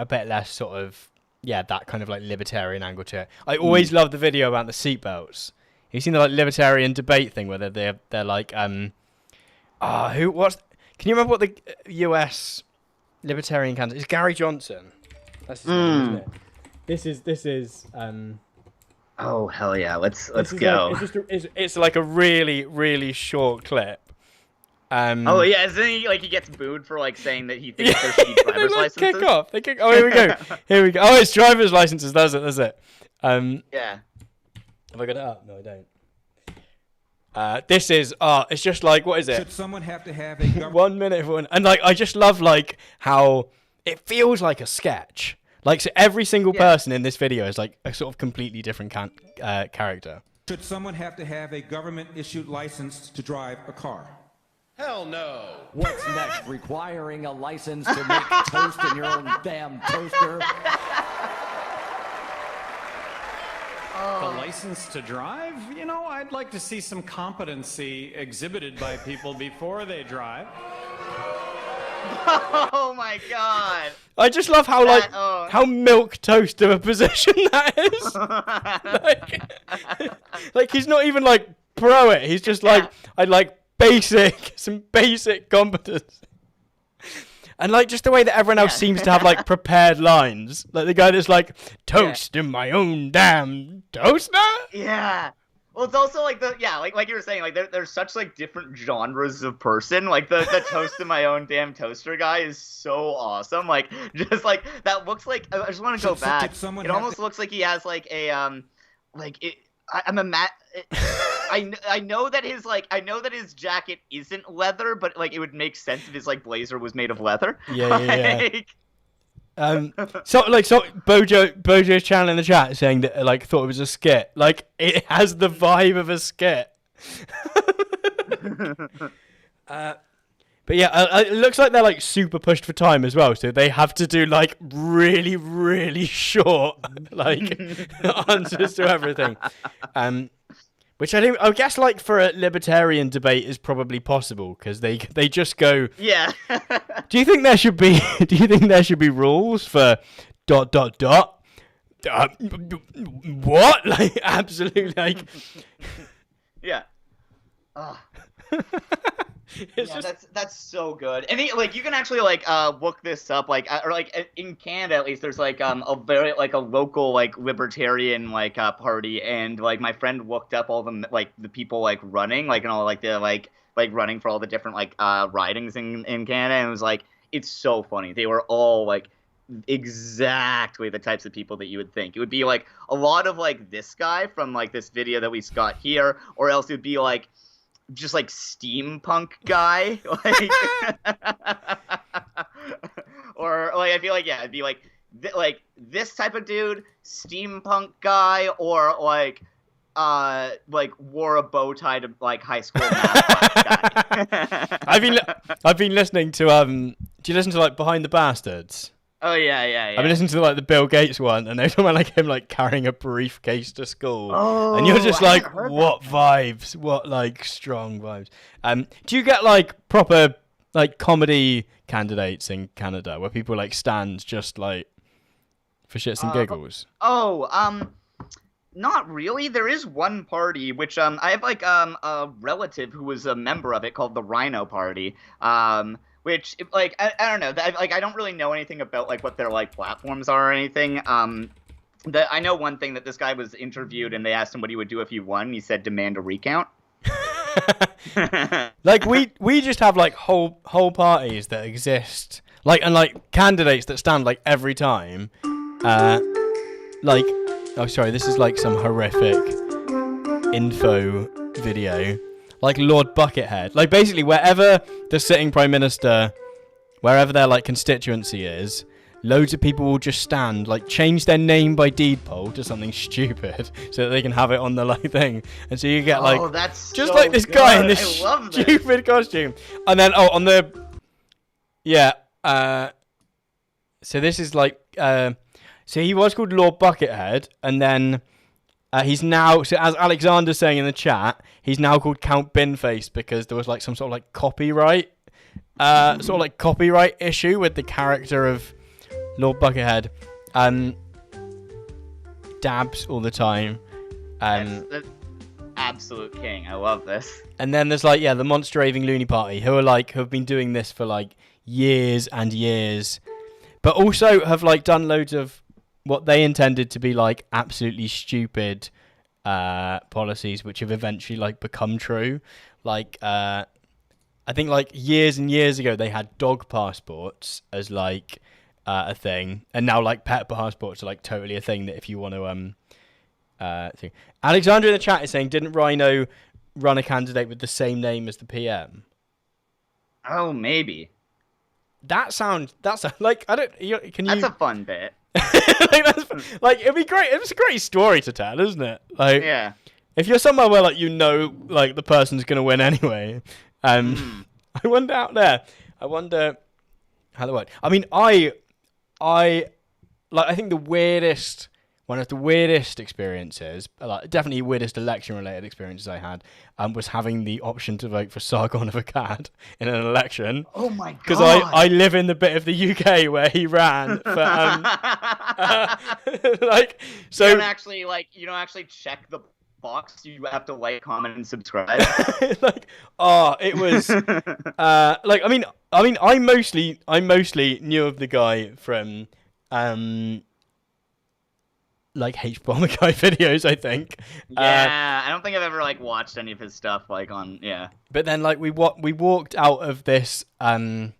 bit less sort of that kind of like libertarian angle to it. I always love the video about the seatbelts. You've seen the like libertarian debate thing where they're like can you remember what the US libertarian candidate is? Gary Johnson. That's his name, isn't it? This is Oh hell yeah! Let's go. Like, it's like a really short clip. Oh yeah, isn't he like he gets booed for like saying that he thinks there should be driver's like, licenses? Kick off. Oh, here we go. Here we go. Oh, it's driver's licenses. That's it. Yeah. Have I got it up? No, I don't. This is it's just like, what is it? Should someone have to have a 1 minute for one, and like I just love like how it feels like a sketch. Like so every single person in this video is like a sort of completely different character. Should someone have to have a government-issued license to drive a car? Hell no. What's next? Requiring a license to make toast in your own damn toaster? The license to drive? You know, I'd like to see some competency exhibited by people before they drive. Oh my god! I just love how how milk toast of a position that is. like he's not even like pro it. He's just like I'd like some basic competence. And like just the way that everyone else seems to have like prepared lines. Like the guy that's like toast in my own damn toaster. Yeah. Well, it's also like like you were saying, like there's such like different genres of person. Like the toast in my own damn toaster guy is so awesome. Like just like that looks like I just want to go back. It almost looks like he has like a I know that his jacket isn't leather, but like it would make sense if his like blazer was made of leather. Yeah. So Bojo's channel in the chat saying that like thought it was a skit. Like it has the vibe of a skit. But yeah, it looks like they're like super pushed for time as well, so they have to do like really short like answers to everything. Which I guess like for a libertarian debate is probably possible because they just go. Yeah. Do you think there should be rules for ... What? Like absolutely like. Yeah. That's so good. And like you can actually like look this up like or like in Canada at least there's like a very like a local like libertarian like party, and like my friend looked up all the like the people like running like and all like the like running for all the different like ridings in Canada, and it was like it's so funny. They were all like exactly the types of people that you would think. It would be like a lot of like this guy from like this video that we got here, or else it would be like just like steampunk guy, like, or like I feel like it'd be like this type of dude, steampunk guy, or like wore a bow tie to like high school math class guy. I've been listening to do you listen to like Behind the Bastards? Oh yeah. I've been listening to like the Bill Gates one, and they're talking about like him like carrying a briefcase to school, and you're just like, what vibes? What like strong vibes? Do you get like proper like comedy candidates in Canada where people like stand just like for shits and giggles? Not really. There is one party which I have like a relative who was a member of it called the Rhino Party. Which, like, I don't know. I don't really know anything about, like, what their, like, platforms are or anything. I know one thing that this guy was interviewed and they asked him what he would do if he won. And he said demand a recount. Like we just have like whole parties that exist, like, and like candidates that stand like every time. Like, oh sorry, this is like some horrific info video. Like Lord Buckethead, like basically wherever the sitting prime minister, wherever their like constituency is, loads of people will just stand, like change their name by deed poll to something stupid so that they can have it on the like thing, and so you get like that's just so like this good. guy in this I love this. stupid costume, and then on the so this is like so he was called Lord Buckethead, and then he's now, so as Alexander's saying in the chat, he's now called Count Binface because there was like some sort of like copyright issue with the character of Lord Buckethead. Dabs all the time. That's absolute king. I love this. And then there's like, the Monster Raving Loony Party, who have been doing this for like years and years, but also have like done loads of what they intended to be like absolutely stupid policies, which have eventually like become true. Like I think like years and years ago they had dog passports as like a thing, and now like pet passports are like totally a thing that if you want to thing. Alexander in the chat is saying, didn't Rhino run a candidate with the same name as the PM? Oh, maybe. That's like, I don't, can you? That's a fun bit. Like it'd be great. It's a great story to tell, isn't it? Like, yeah. If you're somewhere where like like the person's gonna win anyway, I wonder out there. I wonder how that works. I mean, I think one of the weirdest experiences, like definitely weirdest election-related experiences I had, was having the option to vote for Sargon of Akkad in an election. Oh my god! Because I live in the bit of the UK where he ran for like, so you don't actually check the box. You have to like, comment, and subscribe. like, it was like, I mean, I mostly knew of the guy from like H-Bomber Guy videos, I think. Yeah, I don't think I've ever like watched any of his stuff like on, yeah. But then like we walked out of this like,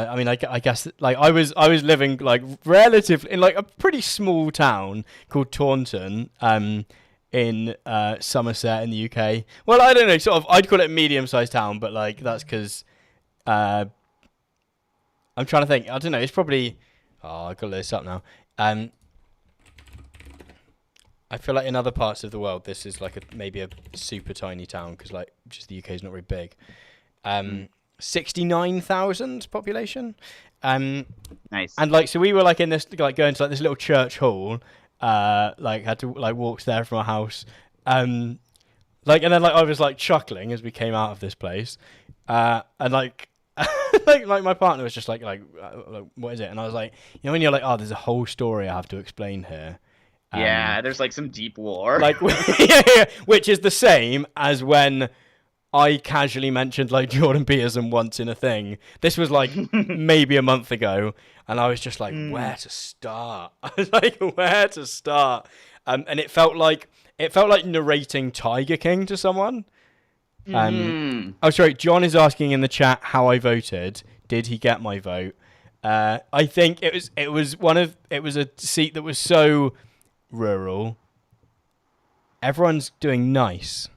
I mean, I guess like I was living like relatively in like a pretty small town called Taunton in Somerset in the UK. Well, I don't know, sort of I'd call it a medium-sized town, but like that's because I'm trying to think. I don't know, it's probably I got this up now. I feel like in other parts of the world, this is like maybe a super tiny town because like just the UK is not very big. 69,000 population. Nice. And like, so we were like in this, like going to like this little church hall. Like had to like walk there from our house. Like, and then like I was like chuckling as we came out of this place. And like. like my partner was just like what is it? And I was like, when you're like, there's a whole story I have to explain here. Yeah, there's like some deep lore. Like, yeah, which is the same as when I casually mentioned like Jordan Peterson once in a thing. This was like maybe a month ago, and I was just like, where to start? I was like, where to start? And it felt like narrating Tiger King to someone. Oh, sorry. John is asking in the chat how I voted. Did he get my vote? I think it was a seat that was so rural. Everyone's doing nice.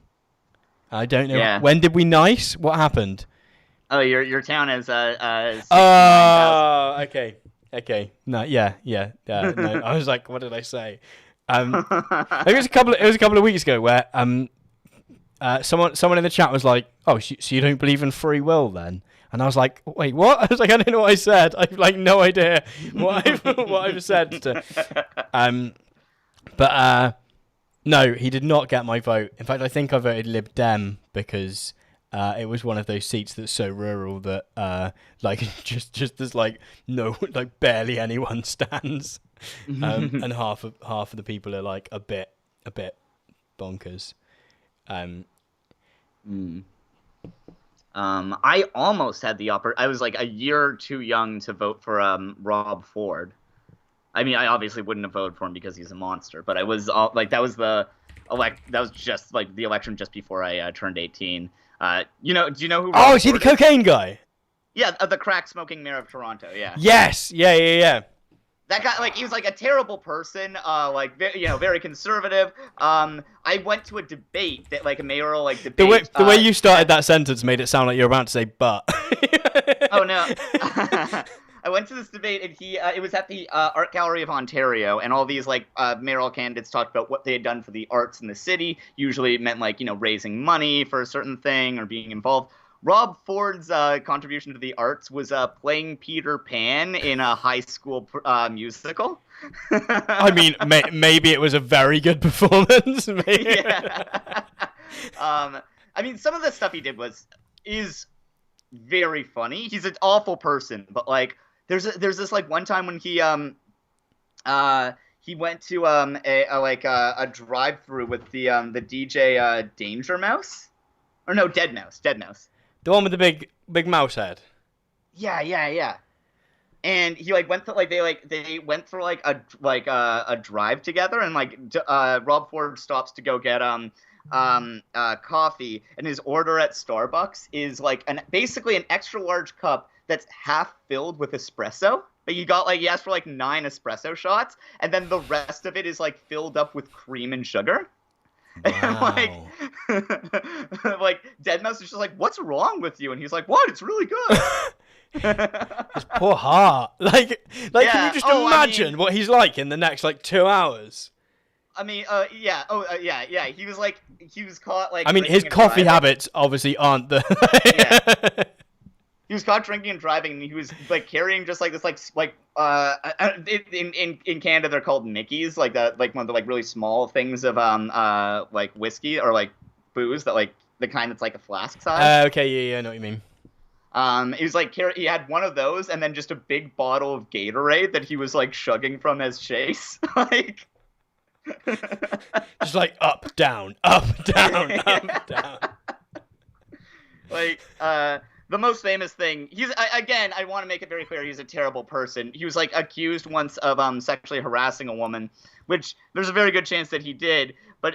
I don't know. Yeah. When did we nice? What happened? Oh, your town is 69,000. Oh, okay. No, yeah. No, I was like, what did I say? I think it was a couple of weeks ago where someone in the chat was like, "Oh, so you don't believe in free will then?" And I was like, "Wait, what?" I was like, "I don't know what I said. I've like no idea what I've said." But no, he did not get my vote. In fact, I think I voted Lib Dem because it was one of those seats that's so rural that like just there's like no, like barely anyone stands, and half of the people are like a bit bonkers. I almost had the I was like a year too young to vote for Rob Ford. I mean, I obviously wouldn't have voted for him because he's a monster, but I was all, like, that was just like the election just before I turned 18. Do you know who? Oh, is he the cocaine guy? Yeah, the crack smoking mayor of Toronto. Yeah. Yes. Yeah. That guy, like, he was like a terrible person, very conservative. I went to a debate, a mayoral debate. The way you started that sentence made it sound like you're about to say "but." Oh no. I went to this debate, and it was at the Art Gallery of Ontario, and all these mayoral candidates talked about what they had done for the arts in the city. Usually it meant raising money for a certain thing or being involved. Rob Ford's contribution to the arts was playing Peter Pan in a high school musical. I mean, maybe it was a very good performance. Yeah. I mean, some of the stuff he did is very funny. He's an awful person, but there's this one time when he went to a drive-through with the DJ Danger Mouse, or no, Dead Mouse. The one with the big mouse head. Yeah. And he went to they went for a drive together, and Rob Ford stops to go get coffee, and his order at Starbucks is basically an extra large cup that's half filled with espresso. He asked for 9 espresso shots, and then the rest of it is filled up with cream and sugar. Wow. And Deadmau5 is just what's wrong with you? And he's like, what? It's really good. His poor heart. Can you just imagine what he's like in the next 2 hours? I mean, yeah. Oh, yeah. He was caught I mean, his coffee habits obviously aren't the. Yeah. He was caught drinking and driving, and he was carrying just this in Canada they're called Mickeys, one of the really small things of whiskey or booze that the kind that's a flask size. Okay, yeah, I know what you mean. He was he had one of those, and then just a big bottle of Gatorade that he was chugging from as chase, Just up, down, up, down, up, down. The most famous thing, I want to make it very clear, he's a terrible person. He was accused once of sexually harassing a woman, which there's a very good chance that he did, but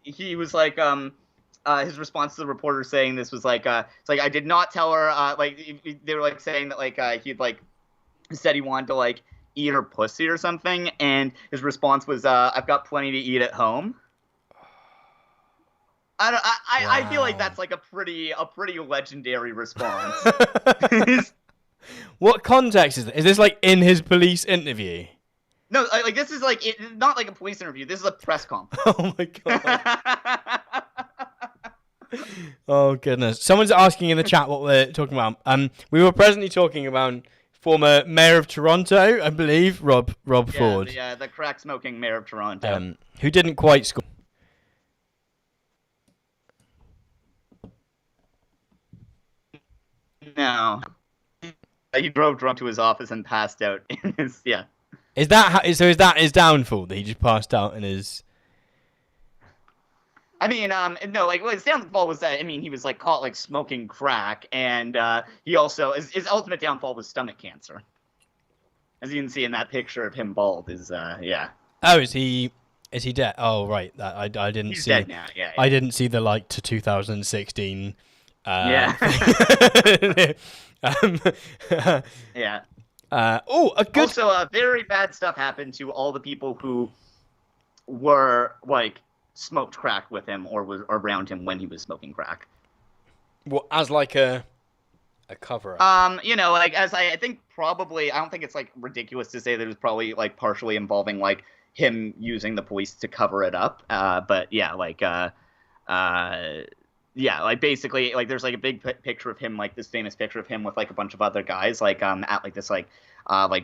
he was his response to the reporter saying this was I did not tell her, they were saying that he'd said he wanted to eat her pussy or something, and his response was I've got plenty to eat at home. I feel like that's a pretty legendary response. What context is this? Is this in his police interview? No, this is not a police interview. This is a press conference. Oh my god. Oh goodness. Someone's asking in the chat what we're talking about. We were presently talking about former mayor of Toronto, I believe, Rob Ford. Yeah, the crack smoking mayor of Toronto. Who didn't quite score. No. He drove drunk to his office and passed out in his, yeah. Is that his downfall, that he just passed out in his... I mean, no, his downfall was that, he was, caught, smoking crack, and, he also, his ultimate downfall was stomach cancer. As you can see in that picture of him bald, yeah. Oh, is he dead? Oh, right, I didn't He's see... dead now, yeah. I didn't see the, to 2016... yeah. Yeah. Also, very bad stuff happened to all the people who were smoked crack with him or was around him when he was smoking crack. Well, as a cover-up. As I think probably, I don't think it's ridiculous to say that it was probably partially involving him using the police to cover it up. But yeah, yeah, basically, there's a big picture of him, this famous picture of him with a bunch of other guys, at this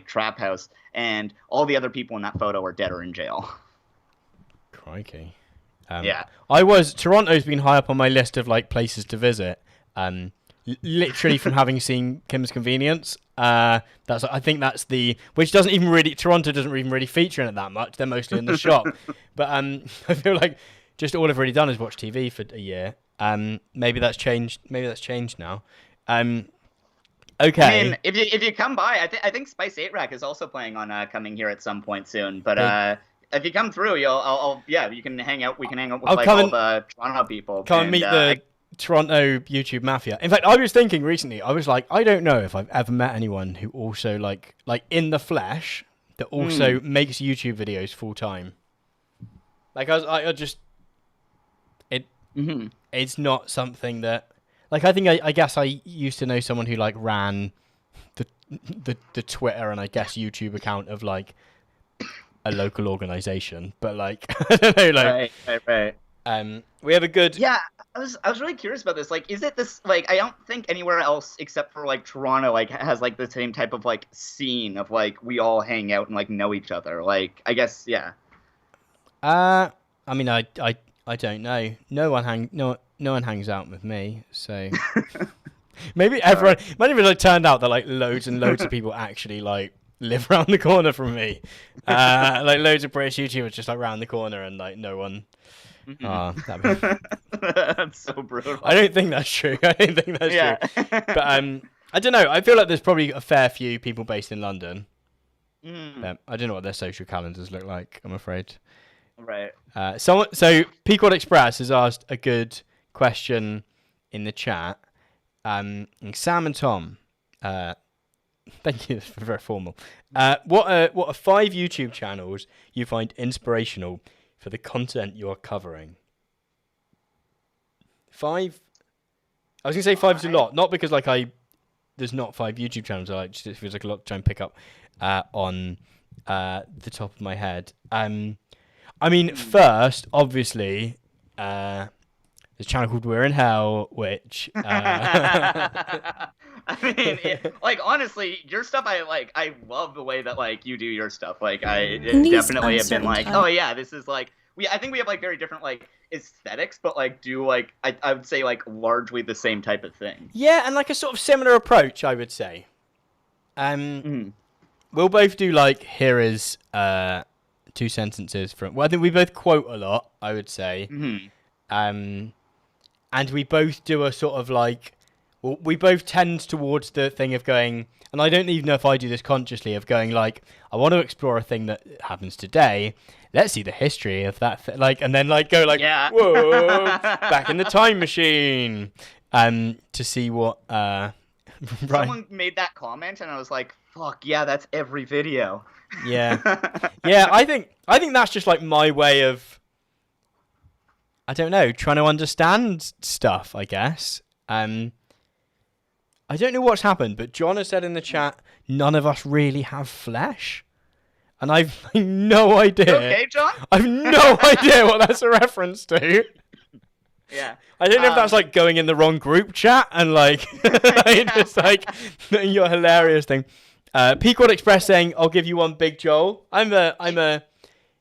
trap house, and all the other people in that photo are dead or in jail. Crikey. Yeah. Toronto's been high up on my list of places to visit. Literally from having seen Kim's Convenience. I think that's which doesn't even really, Toronto doesn't even really feature in it that much. They're mostly in the shop. But I feel just all I've really done is watch TV for a year. Maybe that's changed now. Okay. I mean, if you come by, I think Spice 8 Rack is also playing on coming here at some point soon. But if you come through, you can hang out. We can hang out with I'll like come all and- the Toronto people. Come and meet the Toronto YouTube mafia. In fact, I was thinking recently, I was like, I don't know if I've ever met anyone who also like in the flesh that also makes YouTube videos full time. Like I just it's not something that like I guess I used to know someone who like ran the Twitter and I guess YouTube account of like a local organization, but like I don't know, like right. We have a good Yeah, I was really curious about this. Like, is it this like I don't think anywhere else except for like Toronto like has like the same type of like scene of like we all hang out and like know each other. Like, I guess I mean I don't know. No one hangs out with me, so maybe everyone might even like turned out that like loads and loads of people actually like live around the corner from me. Like loads of British YouTubers just like round the corner and like no one. That's so brutal. I don't think that's true. I don't think that's true. But I don't know. I feel like there's probably a fair few people based in London. I don't know what their social calendars look like, I'm afraid. Right. So Pequod Express has asked a good question in the chat. And Sam and Tom, thank you, that's very formal. What are 5 YouTube channels you find inspirational for the content you're covering? 5? I was gonna say 5's a lot, not because like there's not 5 YouTube channels. I just it feels like a lot to try and pick up on the top of my head. I mean, first, obviously, there's a channel called We're in Hell, which I mean, like honestly, your stuff I love the way that like you do your stuff. Like I definitely have been like, oh yeah, this is like I think we have like very different like aesthetics, but like do like I would say like largely the same type of thing. Yeah, and like a sort of similar approach, I would say. We'll both do like here is 2 sentences from. Well, I think we both quote a lot, I would say. And we both do a sort of like. Well, we both tend towards the thing of going, and I don't even know if I do this consciously, of going like, I want to explore a thing that happens today. Let's see the history of that, like, and then like go like, whoa, back in the time machine, to see what. Someone made that comment, and I was like, fuck yeah, that's every video. Yeah, yeah. I think that's just like my way of. I don't know, trying to understand stuff, I guess. I don't know what's happened, but John has said in the chat, none of us really have flesh. And I've no idea. You okay, John? I've no idea what that's a reference to. Yeah. I don't know if that's like going in the wrong group chat and like, just like your hilarious thing. Pequod Express saying, I'll give you one Big Joel. I'm a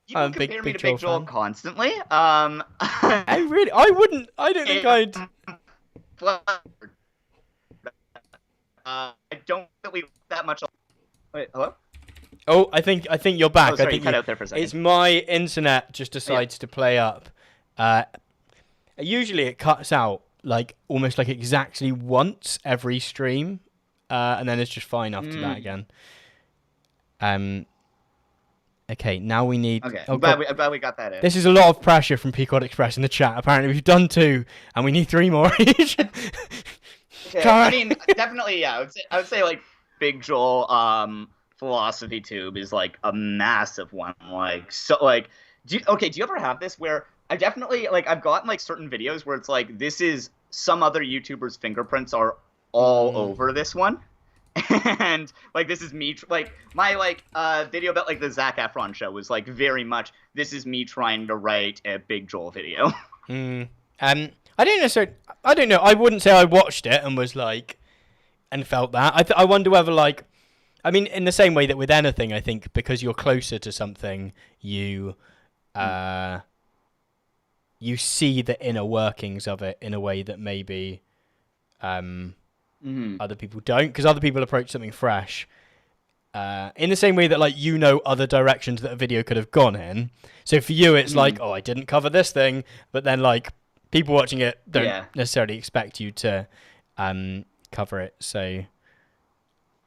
You can compare me to Big Joel constantly. I don't think I'd. I don't really that much. Wait, hello? Oh, I think you're back. Oh, sorry, I think you cut out there for a second. It's my internet just decides to play up. Usually it cuts out like almost like exactly once every stream, and then it's just fine after that again. Okay, now we need. Okay, I'm glad we got that in. This is a lot of pressure from Pequod Express in the chat. Apparently, we've done 2, and we need 3 more each. Okay, I mean, definitely, yeah. I would say like Big Joel, Philosophy Tube is like a massive one. Like, so, like, do you ever have this where I definitely like I've gotten like certain videos where it's like this is some other YouTuber's fingerprints are all over this one. And like this is me like my like video about like the Zac Efron show was like very much this is me trying to write a Big Joel video. I don't know. I wouldn't say I watched it and was like and felt that. I wonder whether like I mean in the same way that with anything I think because you're closer to something you you see the inner workings of it in a way that maybe other people don't, because other people approach something fresh in the same way that like you know other directions that a video could have gone in. So for you it's like, oh, I didn't cover this thing, but then like people watching it don't necessarily expect you to cover it. So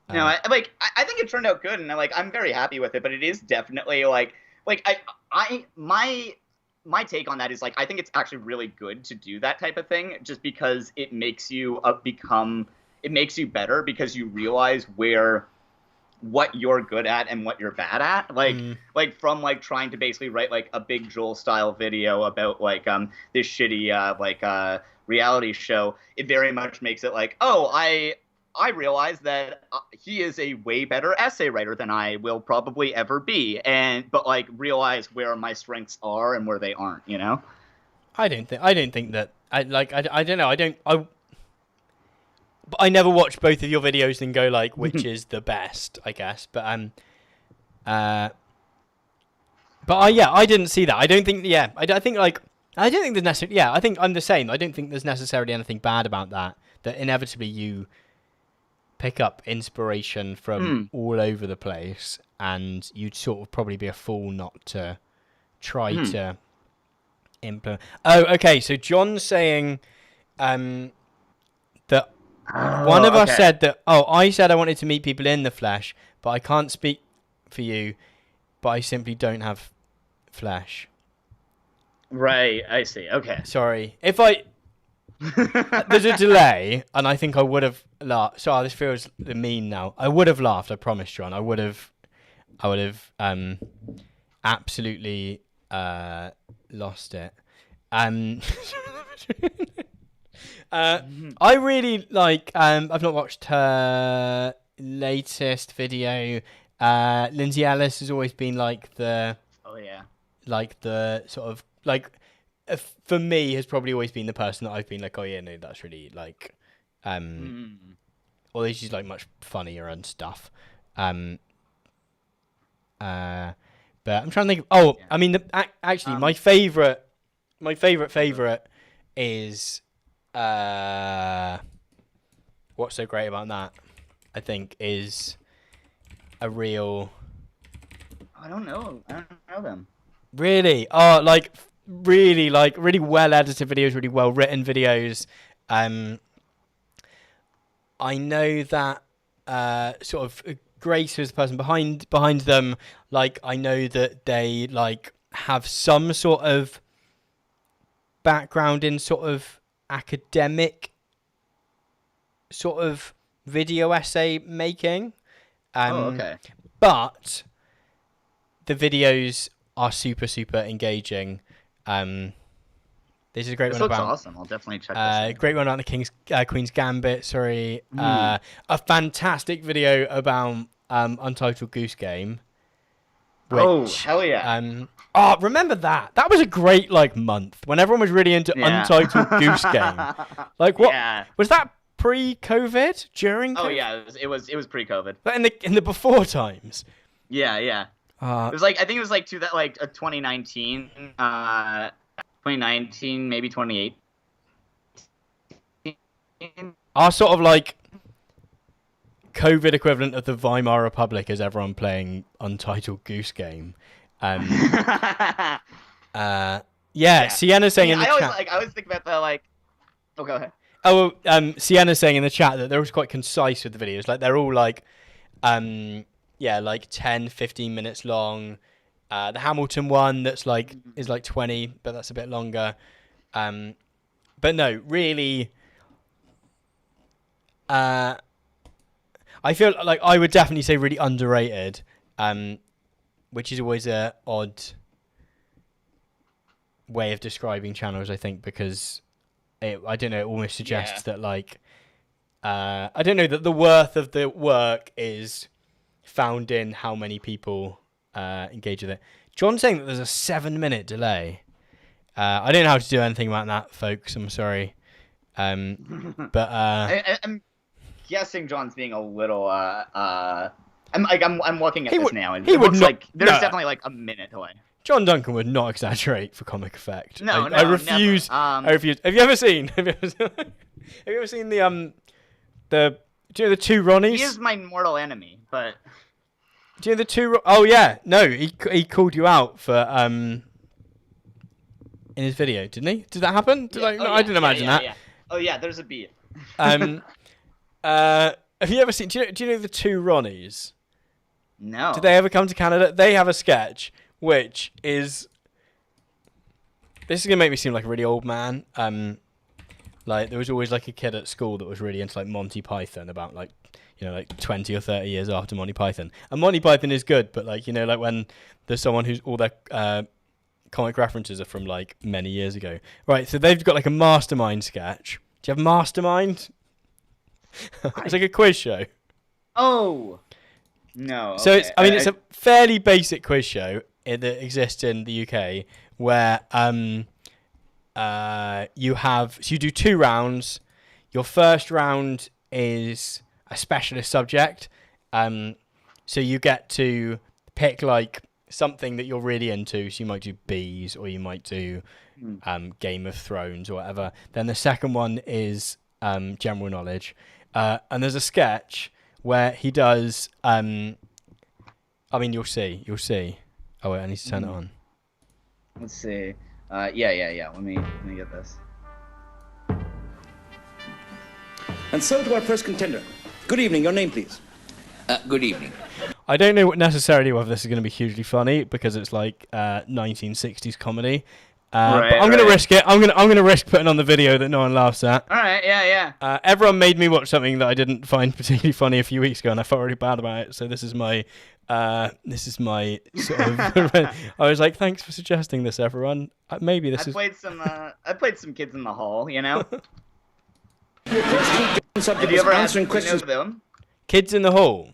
No, I think it turned out good, and I'm very happy with it. But it is definitely my take on that is I think it's actually really good to do that type of thing, just because it makes you it makes you better, because you realize what you're good at and what you're bad at. From trying to basically write a Big Joel style video about this shitty reality show, it very much makes it I realize that he is a way better essay writer than I will probably ever be, but realize where my strengths are and where they aren't. I don't think that I don't know. But I never watch both of your videos and go which is the best, I guess. But I didn't see that. I don't think. Yeah, I don't think there's necessarily. Yeah, I think I'm the same. I don't think there's necessarily anything bad about that. That inevitably you pick up inspiration from all over the place, and you'd sort of probably be a fool not to try to implement. Oh, okay. So John's saying that one of us said that. Oh, I said I wanted to meet people in the flesh, but I can't speak for you. But I simply don't have flesh. Right. I see. Okay. Sorry. If I there's a delay, and I think I would have laughed. Sorry, this feels mean now. I would have laughed. I promise, John. I would have absolutely lost it. I really like. I've not watched her latest video. Lindsay Ellis has always been the. Oh yeah. The sort of for me has probably always been the person that I've been oh yeah, no, that's really although she's much funnier and stuff. But I'm trying to think. Oh, yeah. I mean, actually, my favorite is what's so great about that? I think is a real. I don't know them. Really? Oh, really well edited videos, really well written videos. I know that sort of Grace was the person behind them. I know that they have some sort of background in sort of academic sort of video essay making. Okay. But the videos are super engaging. This is a great one about. Looks awesome. I'll definitely check this out. Great one about the Queen's Gambit. Sorry, a fantastic video about Untitled Goose Game. Which, hell yeah! Remember that? That was a great month when everyone was really into Untitled Goose Game. What? Yeah. Was that pre-COVID? During? Oh COVID? yeah, it was pre-COVID. But in the before times. Yeah. It was I think it was 2019. 2019, maybe 2018. Our sort of COVID equivalent of the Weimar Republic is everyone playing Untitled Goose Game. Yeah. Sienna's saying in the chat. I always think about the Oh, go ahead. Oh, Sienna's saying in the chat that they're always quite concise with the videos. They're all 10, 15 minutes long. The Hamilton one that's is 20, but that's a bit longer. But no, really, I feel I would definitely say really underrated, which is always a odd way of describing channels, I think, because I don't know, it almost suggests that I don't know, that the worth of the work is found in how many people engage with it. John's saying that there's a 7-minute delay. I don't know how to do anything about that, folks. I'm sorry. But I'm guessing John's being a little I'm looking at this now, and it looks there's definitely a minute delay. John Duncan would not exaggerate for comic effect. No, I refuse. Never. I refuse. Have you ever seen? Have you ever seen the do you know the two Ronnies? He is my mortal enemy, but. Do you know the two? Oh yeah, no, he called you out for in his video, didn't he? Did that happen? I didn't imagine that. Yeah. Oh yeah, there's a beat. Have you ever seen? Do you know the two Ronnies? No. Did they ever come to Canada? They have a sketch which is. This is gonna make me seem like a really old man. Like there was always like a kid at school that was really into like Monty Python about like, you know, like 20 or 30 years after Monty Python. And Monty Python is good, but like, you know, like when there's someone who's all their comic references are from like many years ago. Right, so they've got like a Mastermind sketch. Do you have Mastermind? It's like a quiz show. Oh. No. So okay. it's a fairly basic quiz show that exists in the UK where you do 2 rounds. Your first round is a specialist subject. So you get to pick like something that you're really into. So you might do bees or you might do Game of Thrones or whatever. Then the second one is general knowledge. And there's a sketch where he does I mean you'll see. Oh wait, I need to turn it on. Let's see. Yeah. Let me get this. And so to our first contender. Good evening. Your name, please. Good evening. I don't know necessarily whether this is going to be hugely funny because it's like 1960s comedy. But I'm going to risk it. I'm going to risk putting on the video that no one laughs at. All right. Yeah. Everyone made me watch something that I didn't find particularly funny a few weeks ago, and I felt really bad about it. So this is my sort of. I was like, thanks for suggesting this, everyone. Maybe this is. I played some Kids in the Hall. You know. Did you ever answering questions? You know them? Kids in the Hall.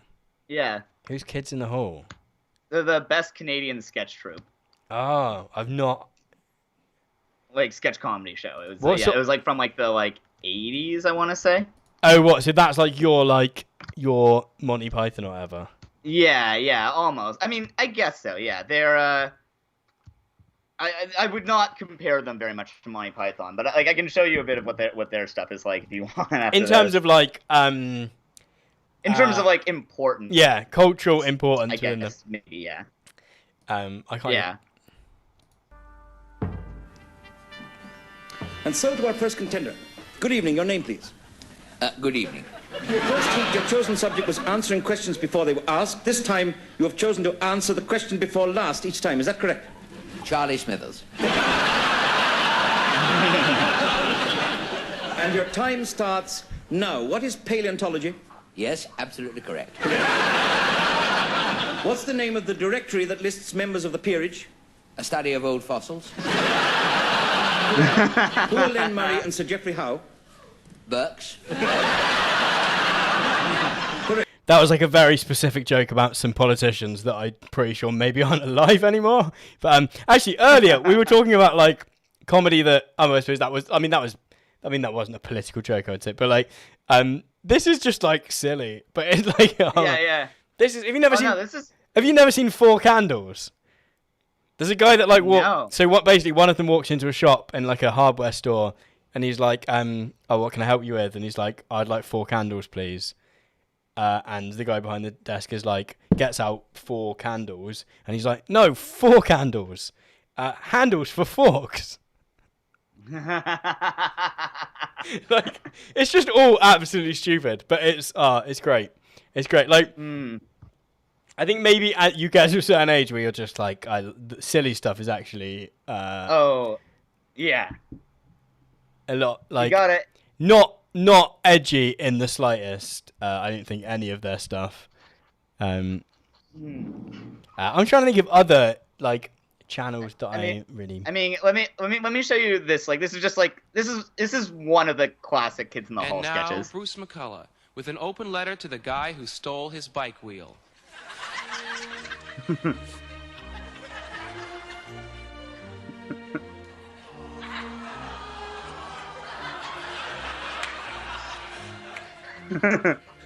Yeah. Who's Kids in the Hall? They're the best Canadian sketch troupe. Oh, I've not. Like sketch comedy show. It was it was like from like the 80s, I want to say. Oh, what? So that's like your Monty Python or whatever. Yeah, almost. I mean, I guess so. Yeah, they're. I would not compare them very much to Monty Python, but like I can show you a bit of what their stuff is like if you want. In terms of like In terms of like importance. Yeah, cultural importance. I guess maybe yeah. I can't. Yeah. And so to our first contender. Good evening. Your name, please. Good evening. First week, your chosen subject was answering questions before they were asked. This time, you have chosen to answer the question before last each time. Is that correct? Charlie Smithers. And your time starts now. What is paleontology? Yes, absolutely correct. What's the name of the directory that lists members of the peerage? A study of old fossils. Who are Len Murray and Sir Geoffrey Howe? Burks. That was like a very specific joke about some politicians that I'm pretty sure maybe aren't alive anymore. But actually, earlier we were talking about like comedy that I suppose that wasn't a political joke, I'd say. But like, this is just like silly. But it's like, yeah. This is. Have you never seen? No, this is. Have you never seen Four Candles? There's a guy that like No. So what? Basically, one of them walks into a shop in like a hardware store, and he's like, "Oh, what can I help you with?" And he's like, "I'd like 4 candles, please." And the guy behind the desk is like, gets out 4 candles, and he's like, "No, 4 candles, handles for forks." Like, it's just all absolutely stupid, but it's great. It's great. Like, I think maybe you get to a certain age where you're just like, the silly stuff is actually Oh, yeah. a lot like You got it. Not edgy in the slightest. I don't think any of their stuff. I'm trying to think of other like channels that I really. I mean, let me show you this. Like, this is just like this is one of the classic Kids in the Hall And now, sketches. Bruce McCullough with an open letter to the guy who stole his bike wheel.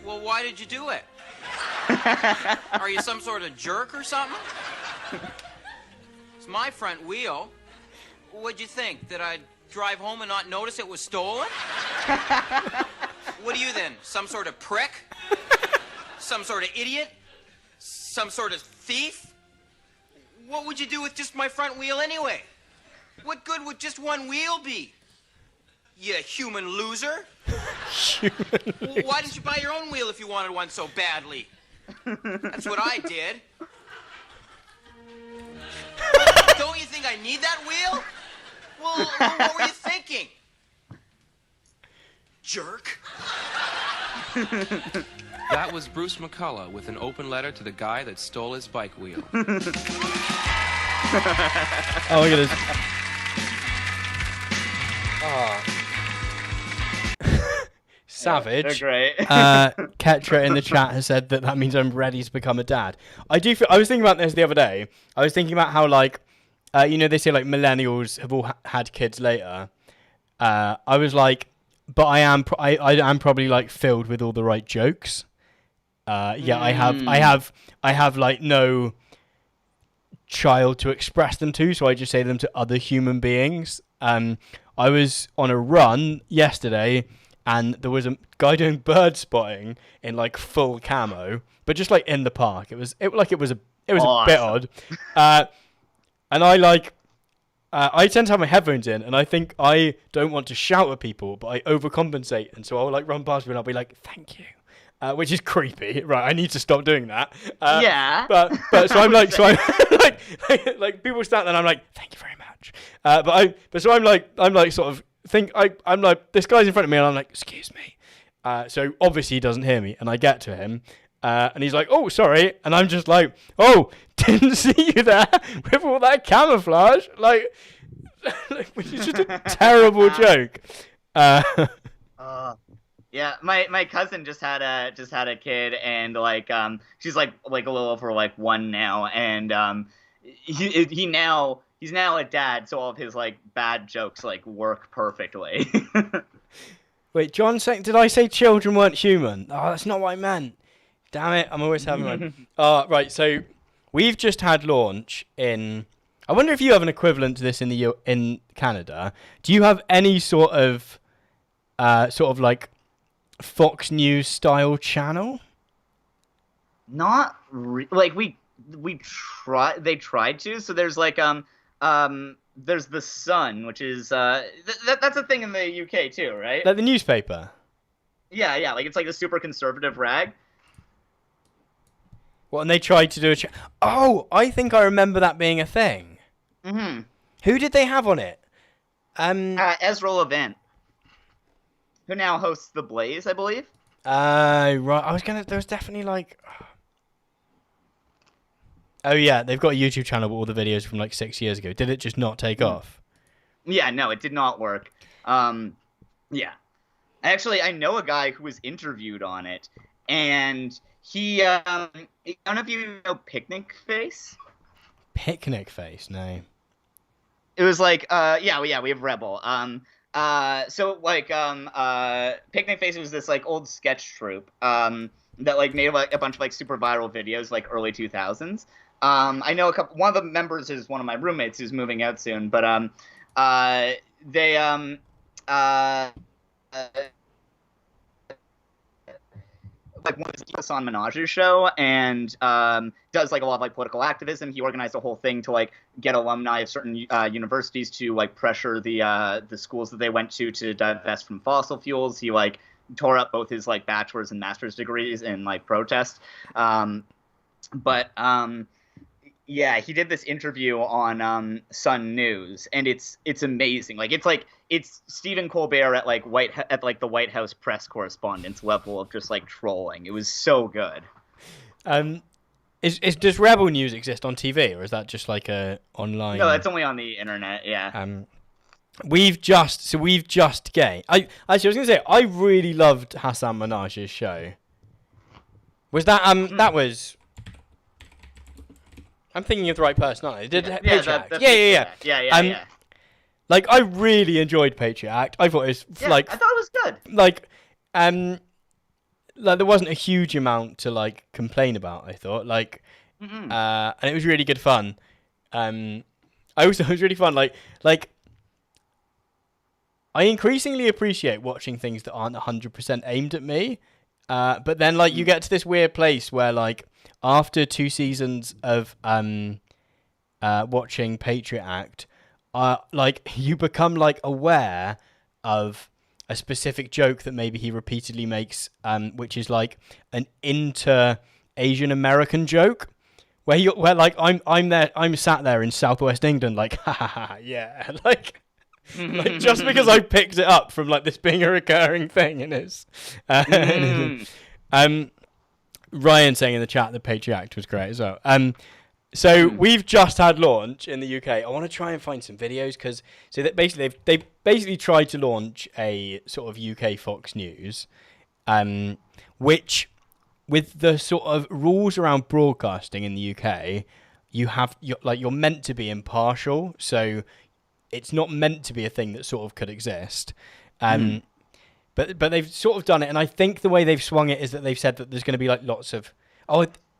Well, why did you do it? Are you some sort of jerk or something? It's my front wheel. What'd you think? That I'd drive home and not notice it was stolen? What are you then? Some sort of prick? Some sort of idiot? Some sort of thief? What would you do with just my front wheel anyway? What good would just one wheel be? You human loser. Well, why didn't you buy your own wheel if you wanted one so badly? That's what I did. Don't you think I need that wheel? Well, what were you thinking? Jerk. That was Bruce McCullough with an open letter to the guy that stole his bike wheel. Oh, look at this. Oh. Savage. They're great. Ketra in the chat has said that means I'm ready to become a dad. I was thinking about this the other day. I was thinking about how, like, they say, like, millennials have all had kids later. I was like, but I am probably, like, filled with all the right jokes. I have like no child to express them to, so I just say them to other human beings. I was on a run yesterday, and there was a guy doing bird spotting in like full camo, but just like in the park. It was awesome. A bit odd. And I tend to have my headphones in, and I think I don't want to shout at people, but I overcompensate, and so I'll like run past people and I'll be like, "Thank you." Which is creepy, right? I need to stop doing that. Yeah. But so I'm like, like people stand there and I'm like, thank you very much. So I'm like sort of I'm like, this guy's in front of me and I'm like, excuse me. So obviously he doesn't hear me, and I get to him and he's like, oh, sorry. And I'm just like, oh, didn't see you there with all that camouflage. Like which is just a terrible joke. Yeah, my cousin just had a kid, and like she's like a little over like 1 now, and he's now a dad, so all of his like bad jokes like work perfectly. Wait, John, did I say children weren't human? Oh, that's not what I meant. Damn it, I'm always having one. Right, so we've just had launch in. I wonder if you have an equivalent to this in Canada. Do you have any sort of like Fox News style channel? Not like we try. They tried to. So there's like there's The Sun, which is that's a thing in the UK too, right? Like the newspaper. Yeah. Like it's like a super conservative rag. Well, and they tried to do a. Oh, I think I remember that being a thing. Mm-hmm. Who did they have on it? Ezra Levant, who now hosts The Blaze, I believe. Right. There was definitely like. Oh yeah, they've got a YouTube channel with all the videos from like 6 years ago. Did it just not take off? Yeah, no, it did not work. Yeah. Actually, I know a guy who was interviewed on it, and he, I don't know if you know Picnic Face? Picnic Face? No. It was like, we have Rebel. So like, Picnic Face was this like old sketch troupe, that like made like a bunch of like super viral videos like early 2000s. I know one of the members is one of my roommates who's moving out soon, but they like one of on Minaj's show, and does like a lot of like political activism. He organized a whole thing to like get alumni of certain universities to like pressure the schools that they went to divest from fossil fuels. He like tore up both his like bachelor's and master's degrees in like protest. Yeah, he did this interview on Sun News, and it's amazing. Like it's Stephen Colbert at like the White House press correspondence level of just like trolling. It was so good. Does Rebel News exist on TV, or is that just like a online? No, it's only on the internet. Yeah. We've just gained. I was gonna say I really loved Hassan Minaj's show. Was that that was? I'm thinking of the right person, aren't I? Yeah. Like I really enjoyed Patriot Act. I thought it was I thought it was good. Like there wasn't a huge amount to like complain about. I thought and it was really good fun. It was really fun. Like I increasingly appreciate watching things that aren't 100% aimed at me. But then like you get to this weird place where like after 2 seasons of watching Patriot Act, like you become like aware of a specific joke that maybe he repeatedly makes, which is like an inter-Asian American joke, where like I'm sat there in Southwest England, like ha ha ha, yeah, like just because I picked it up from like this being a recurring thing in his. Ryan saying in the chat that Patriot was great as well. So we've just had launch in the UK. I want to try and find some videos because they've basically tried to launch a sort of UK Fox News, which with the sort of rules around broadcasting in the UK, you're meant to be impartial. So it's not meant to be a thing that sort of could exist. But they've sort of done it, and I think the way they've swung it is that they've said that there's going to be like lots of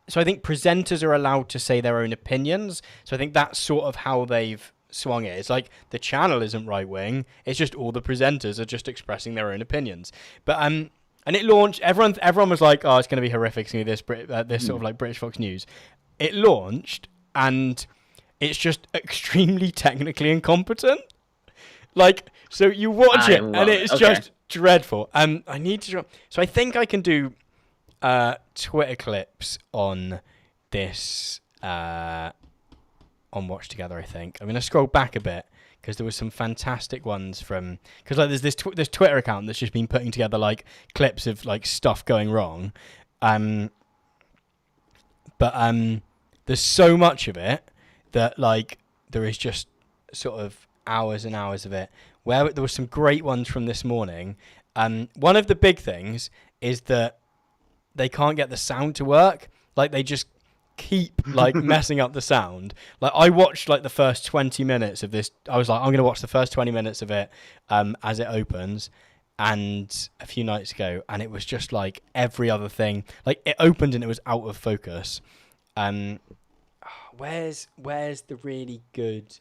so I think presenters are allowed to say their own opinions. So I think that's sort of how they've swung it. It's like the channel isn't right wing; it's just all the presenters are just expressing their own opinions. But and it launched. Everyone was like, "Oh, it's going to be horrific. It's going to be this sort of like British Fox News." It launched, and it's just extremely technically incompetent. Like, so you watch it, and it's just dreadful. I need to. So I think I can do Twitter clips on this on Watch Together. I think I'm going to scroll back a bit because there was some fantastic ones from like there's this Twitter account that's just been putting together like clips of like stuff going wrong. But there's so much of it that like there is just sort of hours and hours of it. Where there were some great ones from this morning. One of the big things is that they can't get the sound to work. Like they just keep like messing up the sound. Like I watched like the first 20 minutes of this. I was like, I'm going to watch the first 20 minutes of it as it opens. And a few nights ago, and it was just like every other thing. Like it opened and it was out of focus. Where's the really good?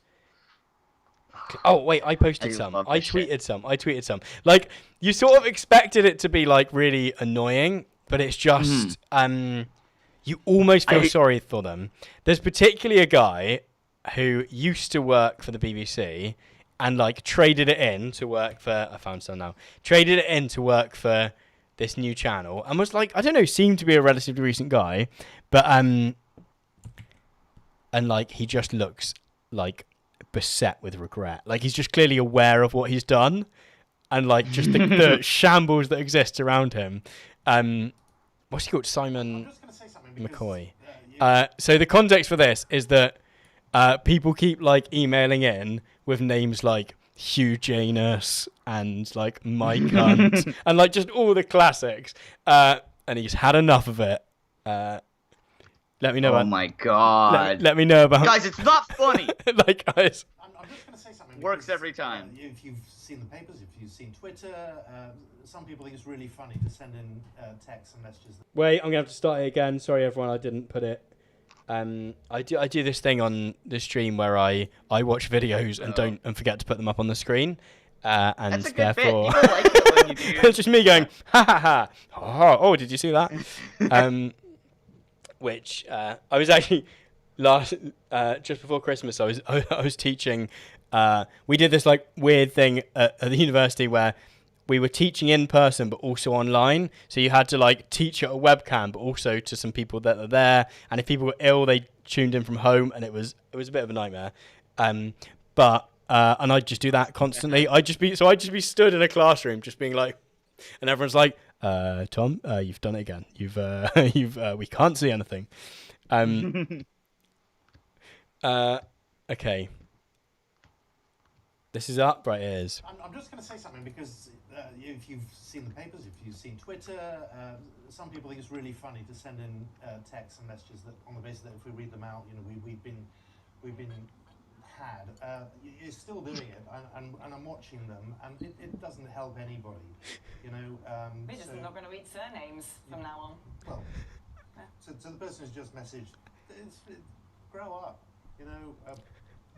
Oh wait, I posted some. I tweeted some. Like you sort of expected it to be like really annoying, but it's just you almost feel sorry for them. There's particularly a guy who used to work for the BBC and like traded it in to work for. I found some now. Traded it in to work for this new channel and was like, I don't know, seemed to be a relatively recent guy, but and like he just looks like beset with regret. Like he's just clearly aware of what he's done and like just the shambles that exist around him. What's he called? Simon McCoy. So the context for this is that people keep like emailing in with names like Hugh Janus and like Mike Hunt and like just all the classics. And he's had enough of it. Let me know. Oh my god! Let me know about. Guys, it's not funny. Like guys. I'm just going to say something. Works every time. If you've seen the papers, if you've seen Twitter, some people think it's really funny to send in texts and messages. Wait, I'm gonna have to start it again. Sorry, everyone, I didn't put it. I do this thing on the stream where I watch videos and forget to put them up on the screen, and That's a good therefore bit. Like it when you do. it's just me going ha ha ha. Oh, did you see that? Which I was actually just before Christmas. I was teaching. We did this like weird thing at the university where we were teaching in person but also online. So you had to like teach at a webcam but also to some people that are there. And if people were ill, they tuned in from home, and it was a bit of a nightmare. But I'd just do that constantly. I'd just be stood in a classroom just being like, and everyone's like, Tom, you've done it again. We can't see anything. Okay. This is up, right? It is. I'm just going to say something because if you've seen the papers, if you've seen Twitter, some people think it's really funny to send in texts and messages that, on the basis that if we read them out, you know, we've been had. You're still doing it, and I'm watching them, and it doesn't help anybody, you know. We're just not going to read surnames from now on. Well, so the person who's just messaged, grow up, you know.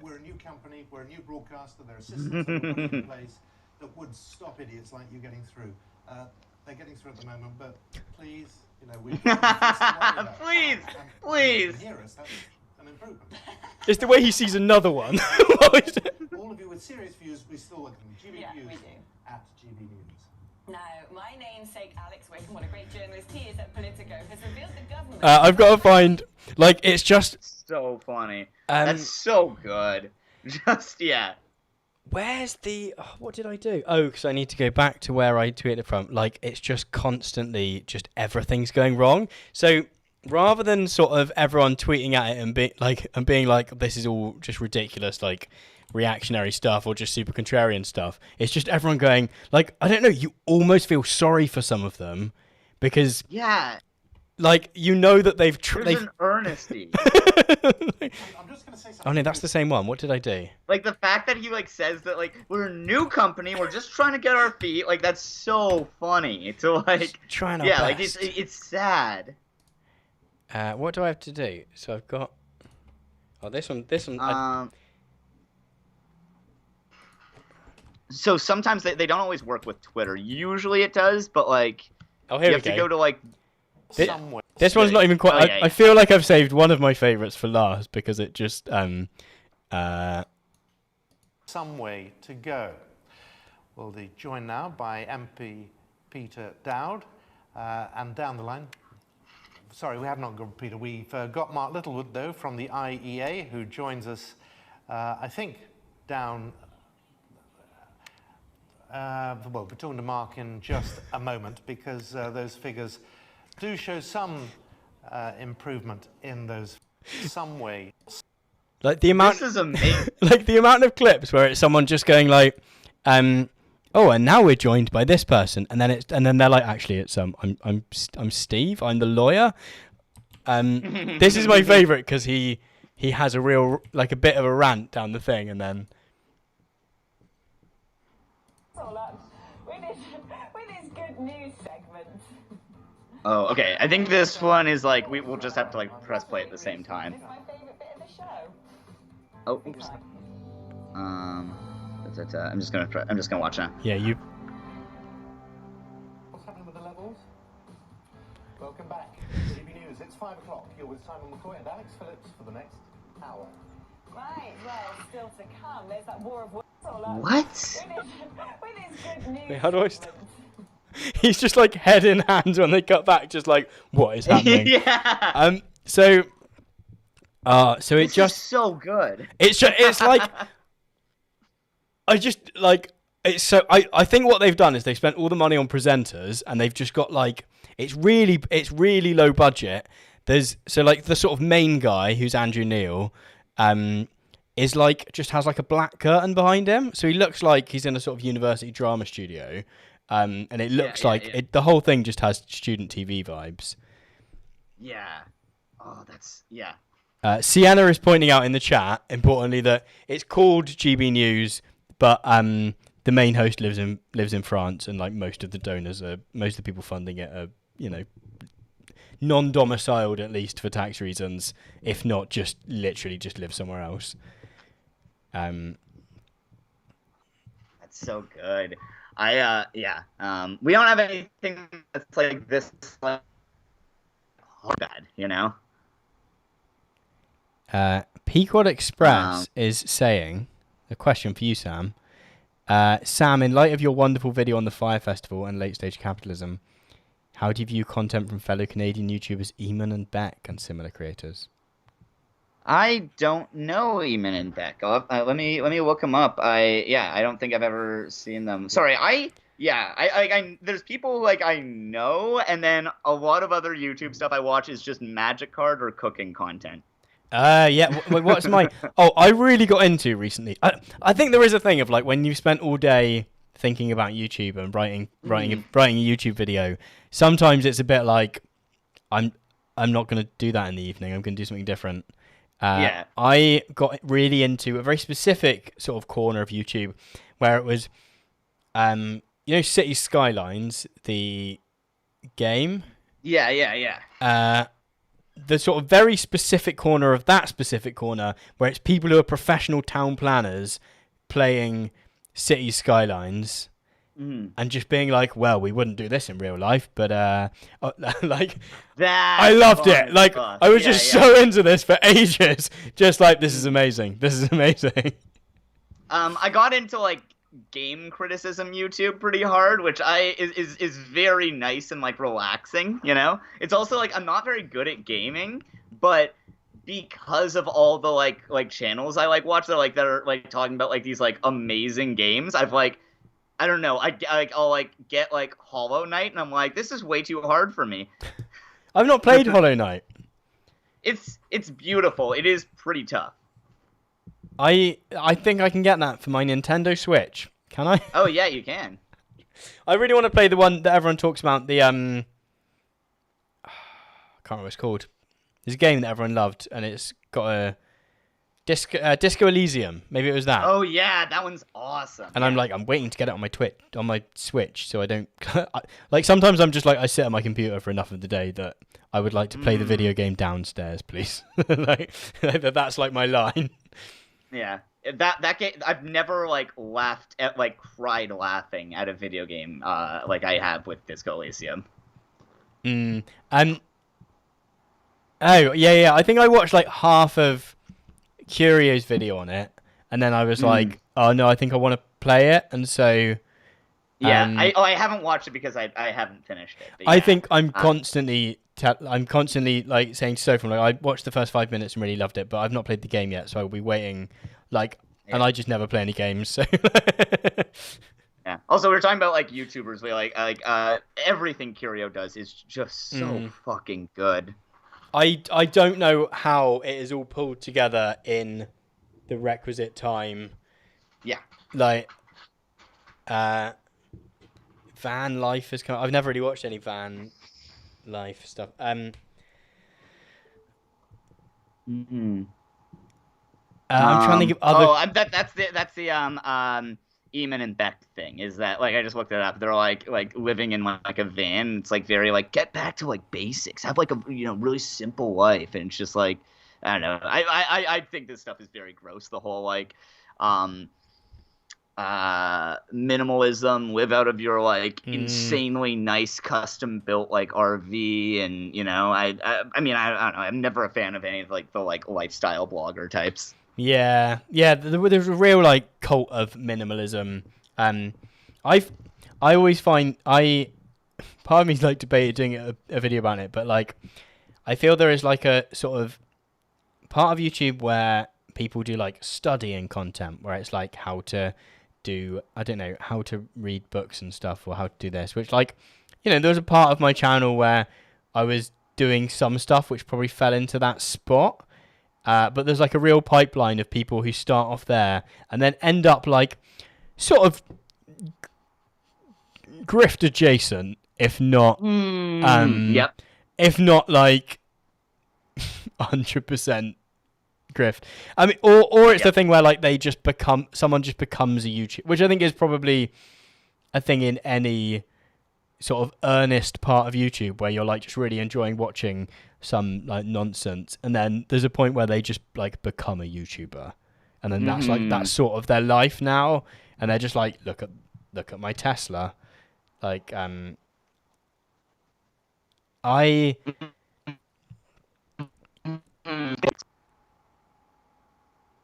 We're a new company, we're a new broadcaster, there are systems that are put in place that would stop idiots like you getting through. They're getting through at the moment, but please, you know, please. Hear us, that's an improvement. It's the way he sees another one. All of you with serious views, we still look at GB Yeah, News we do. at GB News. Now, my namesake Alex Wickham, what a great journalist he is at Politico, has revealed the government... I've got to find, like, it's just... So funny. That's so good. Just, yeah. Where's the... Oh, what did I do? Oh, because I need to go back to where I tweeted from. Like, it's just constantly, just everything's going wrong. So, rather than sort of everyone tweeting at it and being like, this is all just ridiculous, like, reactionary stuff or just super contrarian stuff, it's just everyone going, like, I don't know, you almost feel sorry for some of them because... Yeah. Like, you know that they've... There's an earnesty. I'm just going to say something. Oh, no, that's the same one. What did I do? Like, the fact that he, like, says that, like, we're a new company, we're just trying to get our feet, like, that's so funny. To, like... Just trying our yeah, best. like, it's sad. What do I have to do? So I've got... Oh, this one... So sometimes they don't always work with Twitter. Usually it does, but, like... Oh, here you we have to go to, like... This one's not even quite... Oh, yeah. I feel like I've saved one of my favourites for last because it just... Some way to go. We'll be joined now by MP Peter Dowd, and down the line... Sorry, we have not got Peter. We've got Mark Littlewood, though, from the IEA, who joins us, I think, down... well, we're talking to Mark in just a moment because those figures do show some improvement in those some way. Like the amount, This is amazing. like the amount of clips where it's someone just going like, oh, and now we're joined by this person, and then they're like, actually, it's I'm Steve, I'm the lawyer. This is my favourite because he has a real like a bit of a rant down the thing, and then. With his good news segment. Oh, okay. I think this one is like we'll just have to like press play at the same time. It's my favourite bit of the show. Oh, oops. I'm just gonna watch now. Yeah, you. What's happening with the levels? Welcome back. GB News. It's 5 o'clock. You're with Simon McCoy and Alex Phillips for the next hour. Right, well, still to come. There's that war of words all up. What? With his good news. Wait, how do I start? He's just like head in hands when they cut back, just like what is happening? Yeah. So it This just is so good. it's like I think what they've done is they've spent all the money on presenters and they've just got like it's really low budget. There's like the sort of main guy who's Andrew Neil, is like just has like a black curtain behind him, so he looks like he's in a sort of university drama studio, and it looks the whole thing just has student TV vibes. Yeah. Oh, that's yeah. Sienna is pointing out in the chat, importantly, that it's called GB News, but the main host lives in France, and like most of the people funding it are, you know, non-domiciled at least for tax reasons, if not just literally just live somewhere else. That's so good. We don't have anything that's like this like bad, you know. Pequod Express is saying, a question for you, Sam. Sam, in light of your wonderful video on the Fire Festival and late stage capitalism, how do you view content from fellow Canadian YouTubers Eamon and Beck and similar creators? I don't know Eamon and Beck. Let me look them up. I don't think I've ever seen them. Sorry, I there's people like I know, and then a lot of other YouTube stuff I watch is just Magic Card or cooking content. What's my... Oh, I really got into recently. I think there is a thing of like when you've spent all day thinking about YouTube and writing a YouTube video, sometimes it's a bit like I'm not going to do that in the evening. I'm going to do something different. I got really into a very specific sort of corner of YouTube where it was, you know, City Skylines, the game. Yeah. The sort of very specific corner of that specific corner where it's people who are professional town planners playing City Skylines. and just being like, well, we wouldn't do this in real life, but like That's I loved fun it. Like stuff. I was just so into this for ages. Just like, this is amazing. This is amazing. I got into like game criticism YouTube pretty hard, which is very nice and like relaxing, you know? It's also like I'm not very good at gaming, but because of all the like channels I like watch that are like talking about like these like amazing games, I've like, I don't know, I'll like get like Hollow Knight and I'm like, this is way too hard for me. I've not played Hollow Knight. It's beautiful. It is pretty tough. I think I can get that for my Nintendo Switch. Can I? Oh yeah, you can. I really want to play the one that everyone talks about. The I can't remember what it's called. There's a game that everyone loved, and it's got a Disco Elysium. Maybe it was that. Oh yeah, that one's awesome. And I'm waiting to get it on my Switch, so I don't like. Sometimes I'm just like, I sit at my computer for enough of the day that I would like to play the video game downstairs, please. like that's like my line. Yeah, that game, I've never like laughed at cried laughing at a video game like I have with Disco Elysium. Oh yeah. I think I watched like half of Curio's video on it, and then I was like, oh no, I think I want to play it, and so. Yeah, I haven't watched it because I haven't finished it. But I think I'm constantly like saying to Sophie, like, I watched the first 5 minutes and really loved it, but I've not played the game yet, so I'll be waiting. And I just never play any games. So. Yeah. Also, we were talking about like YouTubers. We like everything Curio does is just so fucking good. I don't know how it is all pulled together in the requisite time. Yeah. Like, van life has come. I've never really watched any van life stuff. I'm trying to think of other. Oh, that's the Eamon and Beck thing. Is that like I just looked it up? They're like living in like a van. It's like very like get back to like basics. Have like a really simple life, and it's just like I don't know. I think this stuff is very gross. The whole like minimalism, live out of your like insanely nice custom built like RV, and I mean I don't know, I'm never a fan of any of like the like lifestyle blogger types. Yeah, there's a real like cult of minimalism. I always find part of me's like debated doing a video about it, but like I feel there is like a sort of part of YouTube where people do like studying content, where it's like how to do, I don't know, how to read books and stuff, or how to do this, which like, there was a part of my channel where I was doing some stuff which probably fell into that spot. But there's like a real pipeline of people who start off there and then end up like sort of grift adjacent, if not, if not like 100% grift. I mean, or it's the thing where like someone just becomes a YouTuber, which I think is probably a thing in any sort of earnest part of YouTube where you're like just really enjoying watching some like nonsense, and then there's a point where they just like become a YouTuber, and then that's sort of their life now, and they're just like, look at my Tesla, like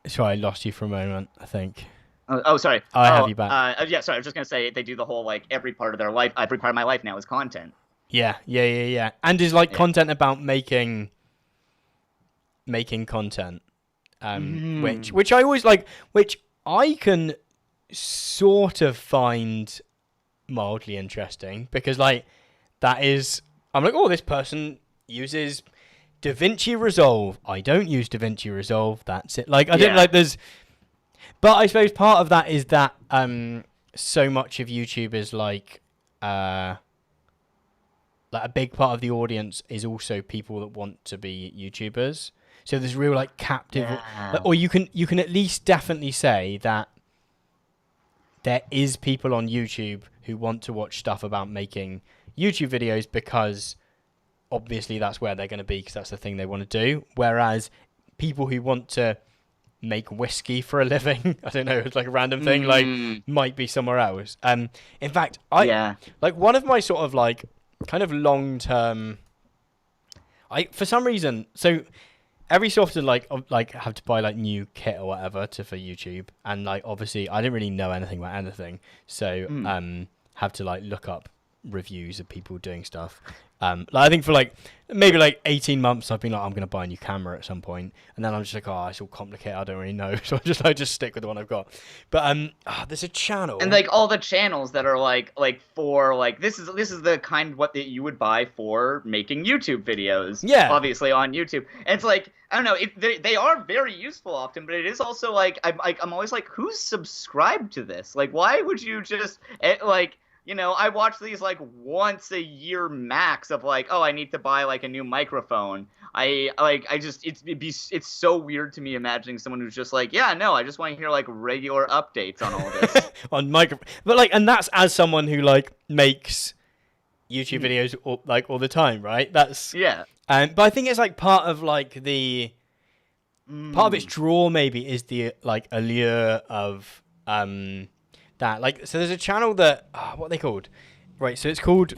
Sorry, I lost you for a moment, I think. Oh, sorry. I have you back. Yeah, sorry. I was just gonna say they do the whole like every part of their life. Every part of my life now is content. Yeah. And is like content about making content, which I always like, which I can sort of find mildly interesting, because like that is, I'm like, oh, this person uses DaVinci Resolve. I don't use DaVinci Resolve. That's it. Like I don't like there's. But I suppose part of that is that so much of YouTube is like a big part of the audience is also people that want to be YouTubers. So there's real like captive, or you can at least definitely say that there is people on YouTube who want to watch stuff about making YouTube videos because obviously that's where they're going to be, because that's the thing they want to do. Whereas people who want to make whiskey for a living. I don't know, it's like a random thing, like might be somewhere else. In fact, like one of my sort of like kind of long-term, for some reason, so every so often like have to buy like new kit or whatever for YouTube, and like obviously I didn't really know anything about anything, so have to like look up reviews of people doing stuff. Like I think for like maybe like 18 months I've been like, I'm gonna buy a new camera at some point, and then I'm just like, oh, it's all complicated, I don't really know, so I just stick with the one I've got. But there's a channel, and like all the channels that are like for like this is the kind what that you would buy for making YouTube videos. Yeah, obviously on YouTube, and it's like I don't know, they are very useful often, but it is also like I'm always like, who's subscribed to this? Like, why would you just like. You know, I watch these like once a year max of like, oh, I need to buy like a new microphone. It's so weird to me imagining someone who's just like, yeah, no, I just want to hear like regular updates on all this. On micro, but like, and that's as someone who like makes YouTube videos all the time, right? That's but I think it's like part of like the part of its draw maybe is the like allure of that. Like, so there's a channel that what are they called? Right, so it's called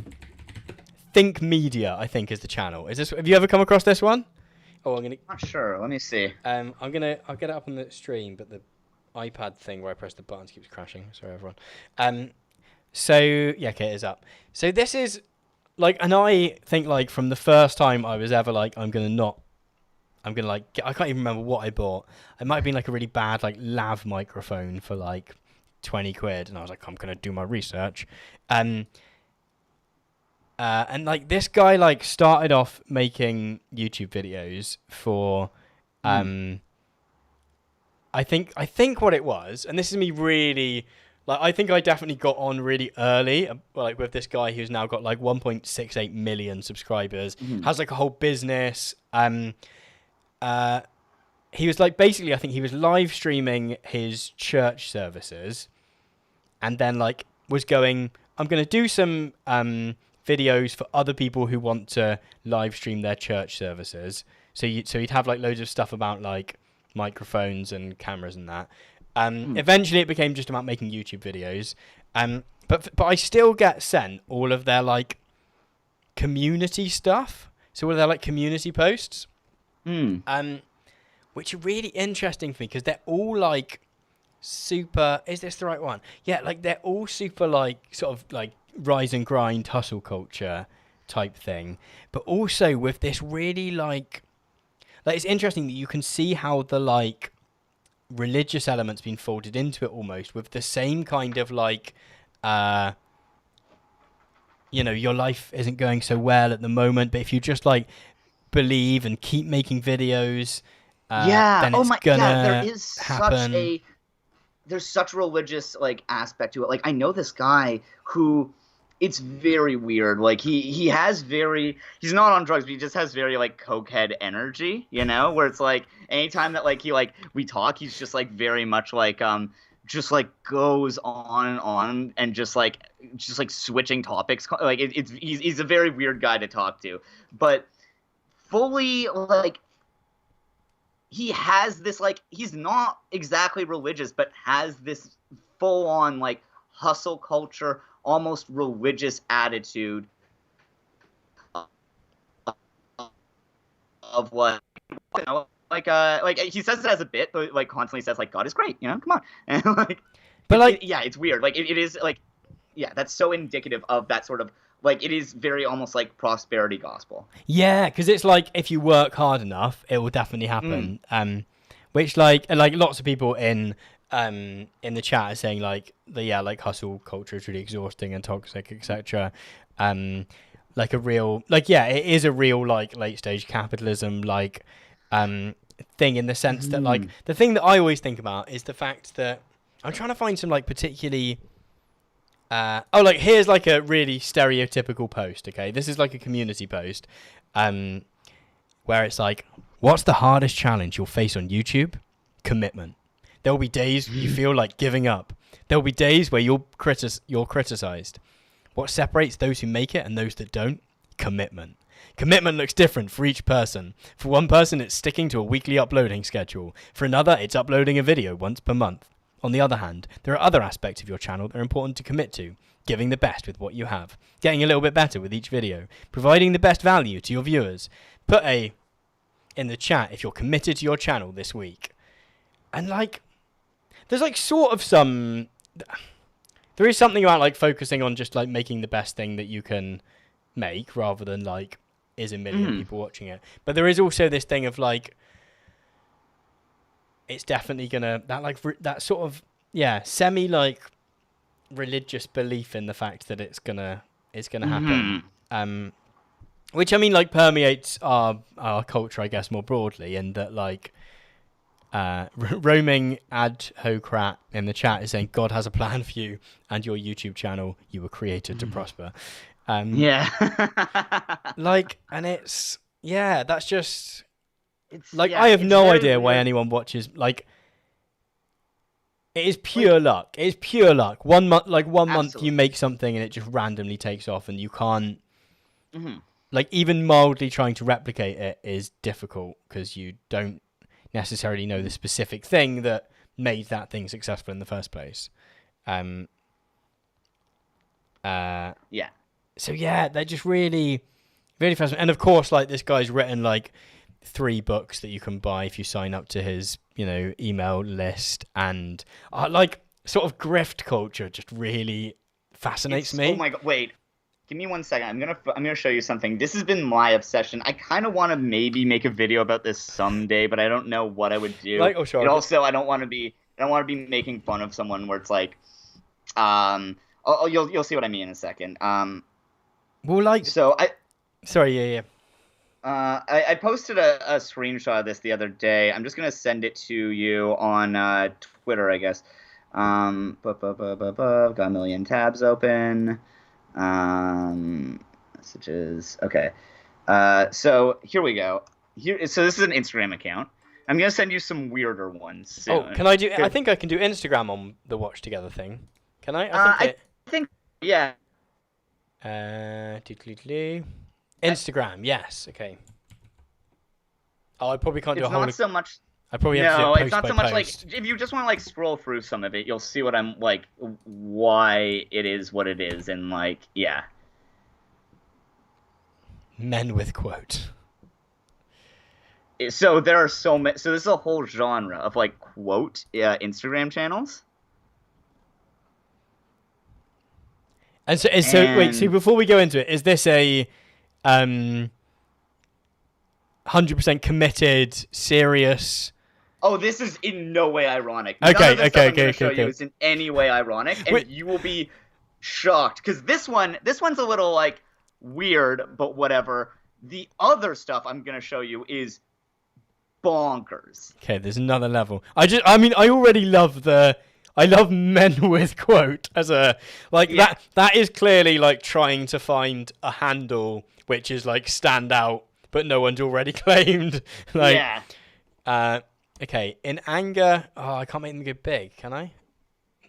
Think Media, I think is the channel. Have you ever come across this one? Oh, not sure. Let me see. I'll get it up on the stream, but the iPad thing where I press the buttons keeps crashing. Sorry, everyone. So yeah, okay, it is up. So this is like, and I think like from the first time I was ever like, I can't even remember what I bought. It might have been like a really bad like lav microphone for like 20 quid, and I was like, I'm gonna do my research, and like this guy like started off making YouTube videos for I think what it was, and this is me really like, I think I definitely got on really early like with this guy who's now got like 1.68 million subscribers, has like a whole business. He was like, basically I think he was live streaming his church services, and then like was going, I'm going to do some videos for other people who want to live stream their church services. So he'd have like loads of stuff about like microphones and cameras and that. Eventually it became just about making YouTube videos. But I still get sent all of their like community stuff. So all of their like community posts. Which are really interesting for me because they're all like super, is this the right one? Yeah, like they're all super like sort of like rise and grind hustle culture type thing, but also with this really like it's interesting that you can see how the like religious elements been folded into it almost with the same kind of like you know, your life isn't going so well at the moment, but if you just like believe and keep making videos, then it's gonna there is happen. There's such religious like aspect to it. Like I know this guy who, it's very weird. Like he's not on drugs, but he just has very like cokehead energy, you know, where it's like anytime that like we talk, he's just like very much like just like goes on and just like switching topics. Like he's a very weird guy to talk to, but fully like he has this like, he's not exactly religious, but has this full on like hustle culture, almost religious attitude of what, you know, like he says it as a bit, but like constantly says like God is great, you know, come on, and like, but like it's weird, like it is like, yeah, that's so indicative of that sort of like, it is very almost like prosperity gospel. Yeah, because it's like if you work hard enough, it will definitely happen. Which like lots of people in the chat are saying like like hustle culture is really exhausting and toxic, etc. Like a real it is a real like late stage capitalism like thing, in the sense that like the thing that I always think about is the fact that I'm trying to find some like particularly like here's like a really stereotypical post. Okay, this is like a community post where it's like, what's the hardest challenge you'll face on YouTube? Commitment. There will be days you feel like giving up. There will be days where you're criticized. What separates those who make it and those that don't? Commitment. Commitment looks different for each person. For one person, it's sticking to a weekly uploading schedule. For another, it's uploading a video once per month. On the other hand, there are other aspects of your channel that are important to commit to. Giving the best with what you have. Getting a little bit better with each video. Providing the best value to your viewers. Put a in the chat if you're committed to your channel this week. And like, there's like sort of some... There is something about like focusing on just like making the best thing that you can make rather than like, is a million people watching it. But there is also this thing of like, it's definitely gonna, that like, that sort of, yeah, semi like religious belief in the fact that it's gonna happen. Which I mean like permeates our culture, I guess, more broadly, and that like, roaming adhocrat in the chat is saying God has a plan for you and your YouTube channel. You were created to prosper. Yeah. Like, and it's, yeah, that's just, it's like, yeah, I have it's no very idea why weird. anyone watches, like, it is pure luck. It is pure luck. One month you make something and it just randomly takes off and you can't, like, even mildly trying to replicate it is difficult because you don't necessarily know the specific thing that made that thing successful in the first place. Yeah. So yeah, they're just really, really fascinating. And of course, like, this guy's written like 3 books that you can buy if you sign up to his, you know, email list, and like sort of grift culture just really fascinates me. Oh my god! Wait, give me 1 second. I'm gonna show you something. This has been my obsession. I kind of want to maybe make a video about this someday, but I don't know what I would do. Like, oh sure. And also, I don't want to be making fun of someone where it's like, you'll see what I mean in a second. Well, like, so sorry, yeah. I posted a screenshot of this the other day. I'm just gonna send it to you on Twitter, I guess. Got a million tabs open. Messages. Okay. So here we go. So this is an Instagram account. I'm gonna send you some weirder ones soon. Oh, can I do? I think I can do Instagram on the Watch Together thing. Can I? I think yeah. Instagram, yes. Okay. Oh, I probably can't do It's a whole. not so much. I probably have to do it it's not post so by much post. like, if you just want to like scroll through some of it, you'll see what I'm like, why it is what it is, and like, yeah. Men with quote. So there are so many. So this is a whole genre of like quote Instagram channels. And so wait. So before we go into it, is this a 100% committed, serious? Oh, this is in no way ironic. Okay, None of the stuff I'm gonna okay. show you is in any way ironic, and you will be shocked because this one's a little like weird, but whatever. The other stuff I'm gonna show you is bonkers. Okay, there's another level. I already love I love men with quote as a like that is clearly like trying to find a handle which is like stand out, but no one's already claimed. Like, yeah. Okay. In anger, I can't make them go big, can I?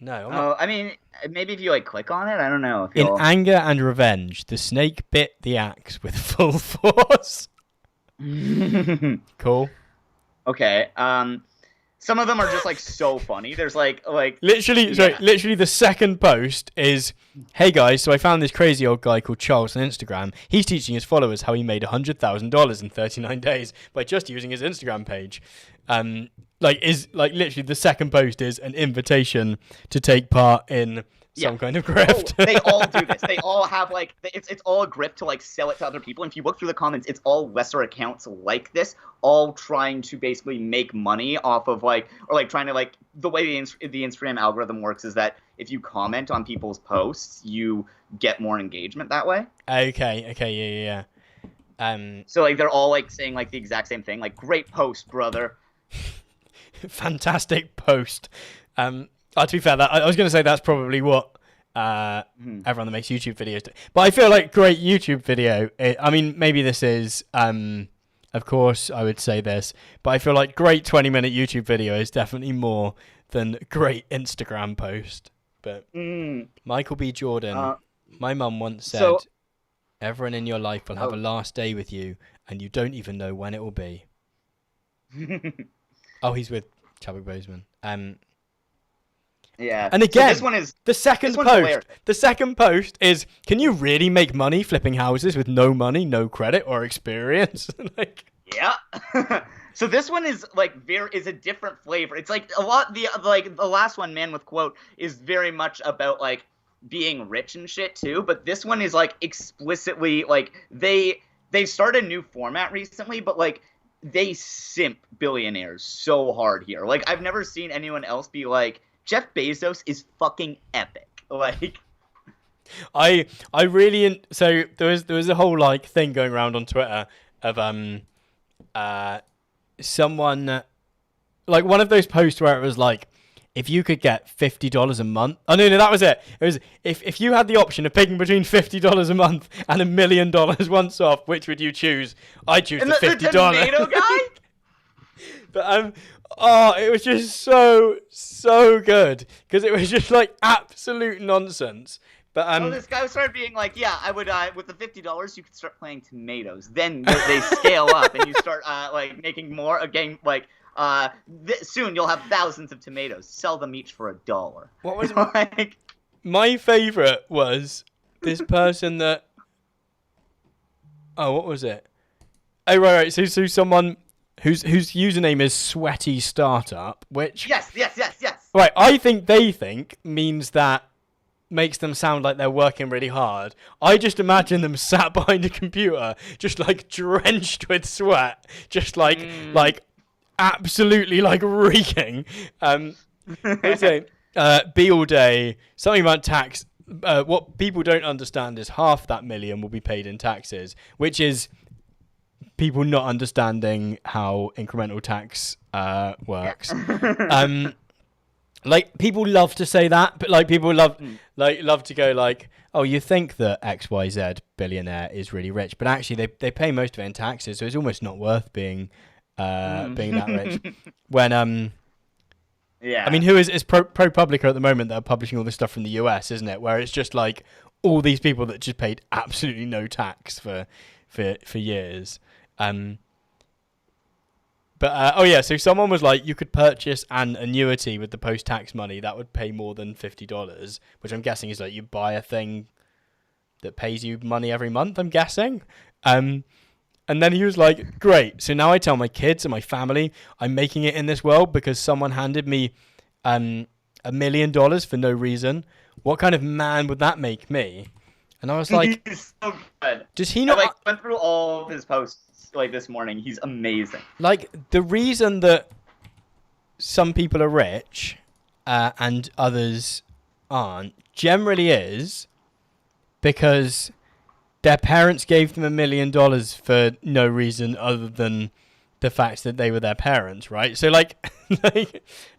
No. I mean, maybe if you like click on it, I don't know. In anger and revenge, the snake bit the axe with full force. Cool. Okay. Some of them are just like so funny. There's like literally the second post is, hey guys, so I found this crazy old guy called Charles on Instagram. He's teaching his followers how he made $100,000 in 39 days by just using his Instagram page. Literally the second post is an invitation to take part in some kind of grift. Oh, they all do this. They all have like it's all a grift to like sell it to other people. And if you look through the comments, it's all lesser accounts like this, all trying to basically make money off of like, or like trying to like, the way the Instagram algorithm works is that if you comment on people's posts, you get more engagement that way. Okay, yeah. So like they're all like saying like the exact same thing, like great post, brother. Fantastic post. To be fair, I was going to say that's probably what everyone that makes YouTube videos do. But I feel like great YouTube video, I mean, maybe this is, of course, I would say this, but I feel like great 20-minute YouTube video is definitely more than great Instagram post. But Michael B. Jordan, my mum once said, Everyone in your life will have a last day with you, and you don't even know when it will be. Oh, he's with Chadwick Boseman. Yeah. And again, so this one is the second post. hilarious. The second post is, can you really make money flipping houses with no money, no credit, or experience? Like, yeah. So this one is like is a different flavor. It's like a lot the last one, Man with Quote, is very much about like being rich and shit too, but this one is like explicitly like they started a new format recently, but like they simp billionaires so hard here. Like I've never seen anyone else be like, Jeff Bezos is fucking epic. Like I really so there was a whole like thing going around on Twitter of someone like one of those posts where it was like, if you could get $50 a month. Oh no, that was it. It was if you had the option of picking between $50 a month and $1 million once off, which would you choose? I choose the $50. The tomato guy? But oh, it was just so good because it was just like absolute nonsense. But this guy started being like, yeah, I would with the $50 you could start playing tomatoes. Then they scale up and you start like making more again like. Soon you'll have thousands of tomatoes. Sell them each for $1. What was like? My favorite was this person that. Oh, what was it? Oh, right. So someone whose username is Sweaty Startup, which yes. Right, I think they think means that makes them sound like they're working really hard. I just imagine them sat behind a computer, just like drenched with sweat, just like absolutely like reeking. Be all day. Something about tax. What people don't understand is half that million will be paid in taxes, which is people not understanding how incremental tax works. Like people love to say that, but like people love to go like, oh, you think that XYZ billionaire is really rich, but actually they pay most of it in taxes, so it's almost not worth being that rich. When yeah, I mean, who is ProPublica at the moment that are publishing all this stuff from the US, isn't it? Where it's just like all these people that just paid absolutely no tax for years. So someone was like, you could purchase an annuity with the post-tax money that would pay more than $50, which I'm guessing is like you buy a thing that pays you money every month, I'm guessing. And then he was like, great, so now I tell my kids and my family I'm making it in this world because someone handed me $1 million for no reason. What kind of man would that make me? And I was like, he's so good. Does he not... I went through all of his posts like this morning. He's amazing. Like, the reason that some people are rich and others aren't generally is because their parents gave them $1 million for no reason other than the fact that they were their parents, right? So like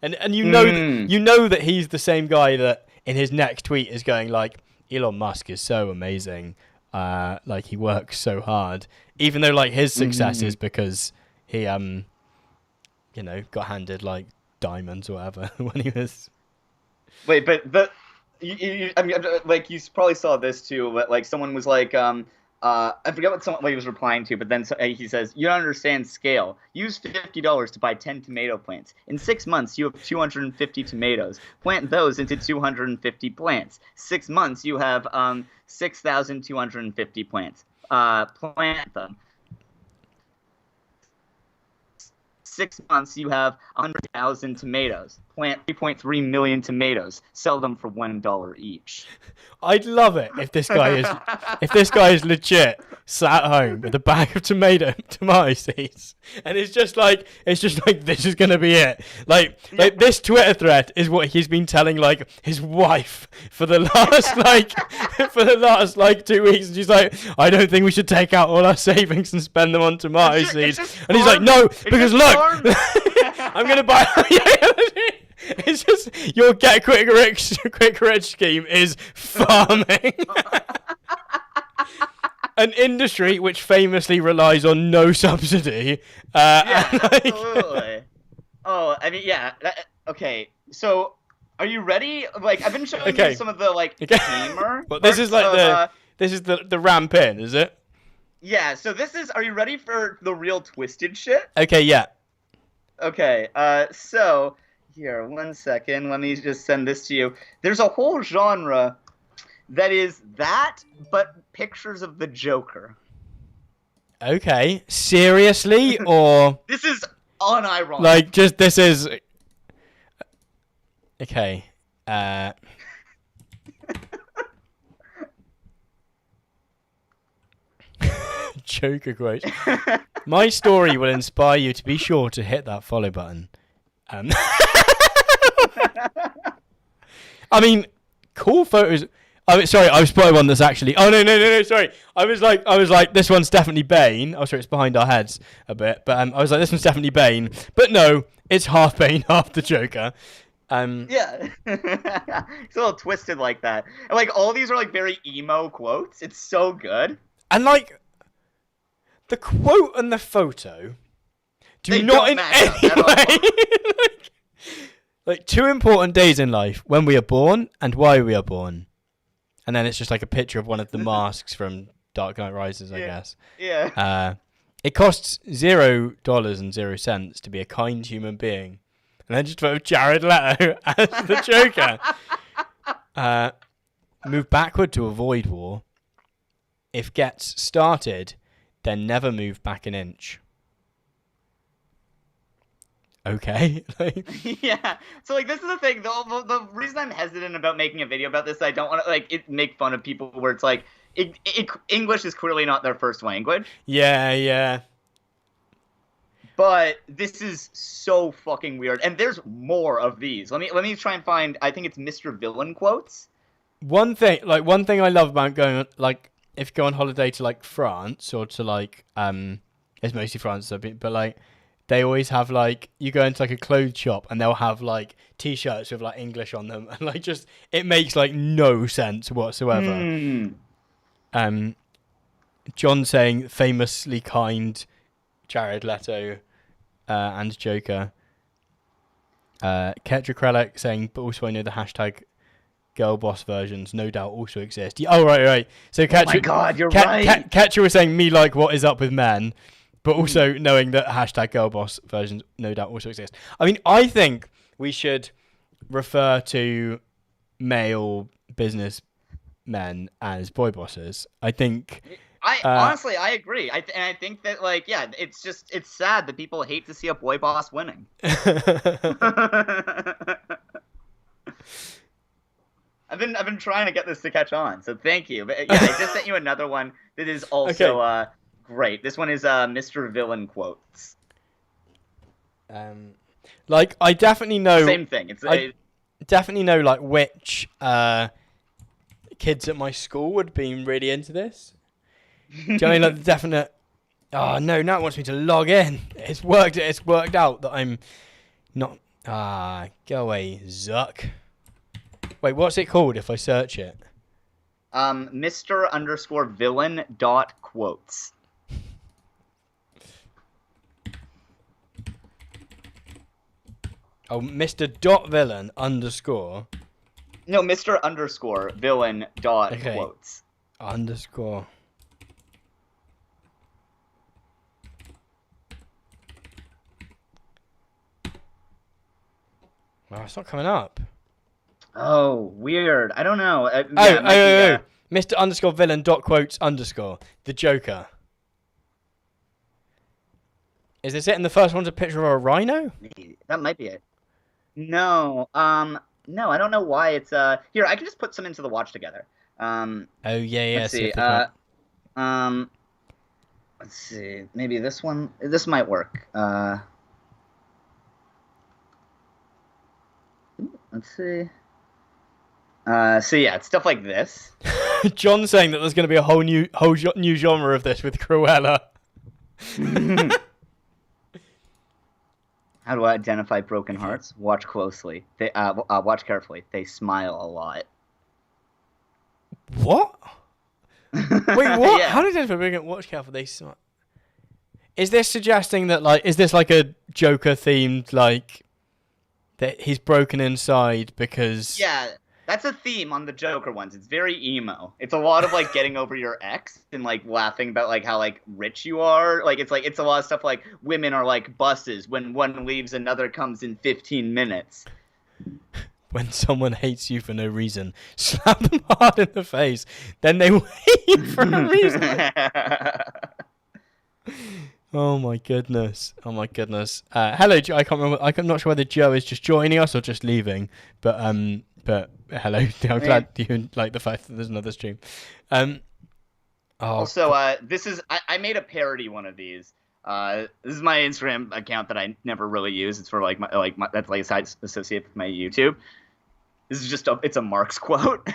and you know that he's the same guy that in his next tweet is going like, Elon Musk is so amazing, like he works so hard, even though like his success is because he got handed like diamonds or whatever when he was. Wait, but I mean, like you probably saw this too, but like someone was like, I forget what he was replying to, but then he says, "You don't understand scale. Use $50 to buy 10 tomato plants. In 6 months, you have 250 tomatoes. Plant those into 250 plants. 6 months, you have 6,250 plants. Plant them. 6 months, you have 100,000 tomatoes. Plant 3.3 million tomatoes. Sell them for $1 each." I'd love it if this guy is legit sat at home with a bag of tomato seeds, and it's just like this is gonna be it. Like this Twitter thread is what he's been telling like his wife for the last 2 weeks, and she's like, I don't think we should take out all our savings and spend them on tomato seeds, and he's like, no, because look, I'm gonna buy. It's just your get quick rich scheme is farming. An industry which famously relies on no subsidy. Absolutely. Oh, I mean, yeah. Okay, so are you ready? Like, I've been showing you some of the like gamer. Well, this is like This is the ramp in, is it? Yeah, so this is... Are you ready for the real twisted shit? Okay, yeah. Okay, so... Here, 1 second. Let me just send this to you. There's a whole genre that is that, but pictures of the Joker. Okay. Seriously, or... This is unironic. Like, just, this is... Okay. Joker quote. My story will inspire you to be sure to hit that follow button. I mean, cool photos. Oh, sorry, I was spotting one that's actually. Oh no, sorry. I was like, this one's definitely Bane. Oh, sorry, it's behind our heads a bit, but I was like, this one's definitely Bane. But no, it's half Bane, half the Joker. Yeah, it's a little twisted like that. And like all these are like very emo quotes. It's so good. And like, the quote and the photo do They not don't in match any up at all. way. like 2 important days in life: when we are born and why we are born. And then it's just like a picture of one of the masks from Dark Knight Rises, I guess. Yeah. It costs $0.00 to be a kind human being. And then just put Jared Leto as the Joker. Move backward to avoid war. If gets started, then never move back an inch. Okay. Yeah. So like this is the thing. The reason I'm hesitant about making a video about this, I don't want to make fun of people where it's like English is clearly not their first language. Yeah. But this is so fucking weird, and there's more of these. Let me try and find. I think it's Mr. Villain quotes. One thing I love about going like if you go on holiday to like France or to like it's mostly France, but like they always have like you go into like a clothes shop and they'll have like t-shirts with like English on them and like just it makes like no sense whatsoever. John saying famously kind Jared Leto and Joker. Ketra Krelek saying, but also I know the hashtag girl boss versions no doubt also exist. Oh, right. So Ketra, oh my God, you're right. Ketra was saying me like what is up with men, but also knowing that hashtag girl boss versions no doubt also exist. I mean, I think we should refer to male business men as boy bosses. I think... honestly, I agree. And I think that, like, yeah, it's sad that people hate to see a boy boss winning. I've been trying to get this to catch on, so thank you. But yeah, I just sent you another one that is also great. This one is Mr. Villain quotes. Like I definitely know. Same thing. I definitely know like which kids at my school would be really into this. Do you know what I mean? Like the definite. Oh no! Now it wants me to log in. It's worked out that I'm not. Go away, Zuck. Wait, what's it called if I search it? Mr_Villain.quotes. Oh, Mr.Villain_. No, Mr_Villain.quotes. Underscore. Well, it's not coming up. Oh, weird. I don't know. Mr_Villain.quotes_. The Joker. Is this it? And the first one's a picture of a rhino? That might be it. No. No, I don't know why it's here, I can just put some into the watch together. Let's see. Let's see. Maybe this one. This might work. Let's see. So yeah, it's stuff like this. John saying that there's going to be a whole new genre of this with Cruella. How do I identify broken hearts? Watch closely. They watch carefully. They smile a lot. What? Wait, what? Yeah. How did I identify watch carefully? They smile. Is this suggesting that like is this like a Joker themed like that he's broken inside because yeah. That's a theme on the Joker ones. It's very emo. It's a lot of like getting over your ex and like laughing about like how like rich you are. Like it's a lot of stuff like women are like buses. When one leaves, another comes in 15 minutes. When someone hates you for no reason, slap them hard in the face. Then they wait for a reason. Oh my goodness. Hello, Joe. I can't remember. I'm not sure whether Joe is just joining us or just leaving. But hello. I'm glad you like the fact that there's another stream. Also, this is I made a parody one of these. This is my Instagram account that I never really use. It's for my that's like a side associated with my YouTube. This is just it's a Marx quote.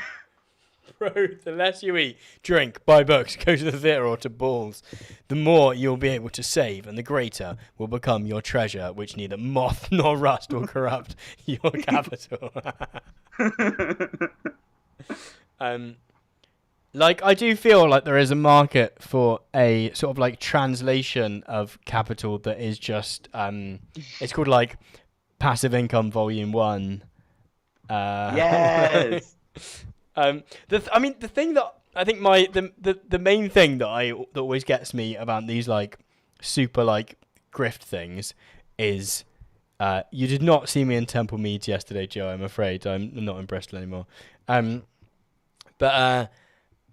Bro, the less you eat, drink, buy books, go to the theatre or to balls, the more you'll be able to save, and the greater will become your treasure, which neither moth nor rust will corrupt your capital. Like, I do feel like there is a market for a sort of like translation of capital that is just it's called like Passive Income Volume 1. Yes. The thing that I think the main thing that always gets me about these like super like grift things is you did not see me in Temple Meads yesterday, Joe. I'm afraid I'm not in Bristol anymore. But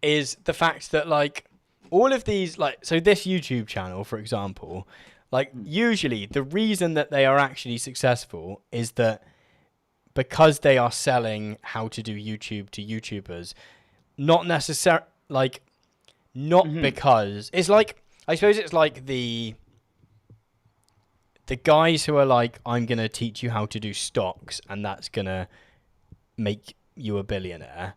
is the fact that like all of these like so this YouTube channel, for example, like usually the reason that they are actually successful is that because they are selling how to do YouTube to YouTubers, not necessarily like, not because it's like, I suppose it's like the guys who are like, I'm going to teach you how to do stocks and that's going to make you a billionaire.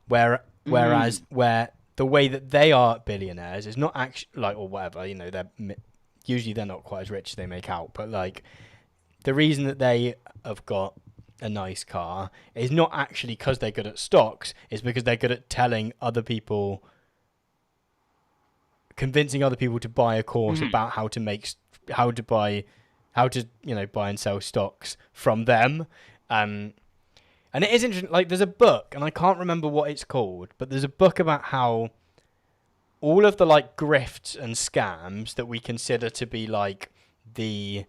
Whereas where the way that they are billionaires is not actually like, or whatever, you know, they're not quite as rich as they make out, but like the reason that they have got a nice car is not actually because they're good at stocks, it's because they're good at telling other people, convincing other people to buy a course about how to buy and sell stocks from them. And it is interesting, like there's a book, and I can't remember what it's called, but there's a book about how all of the like grifts and scams that we consider to be like the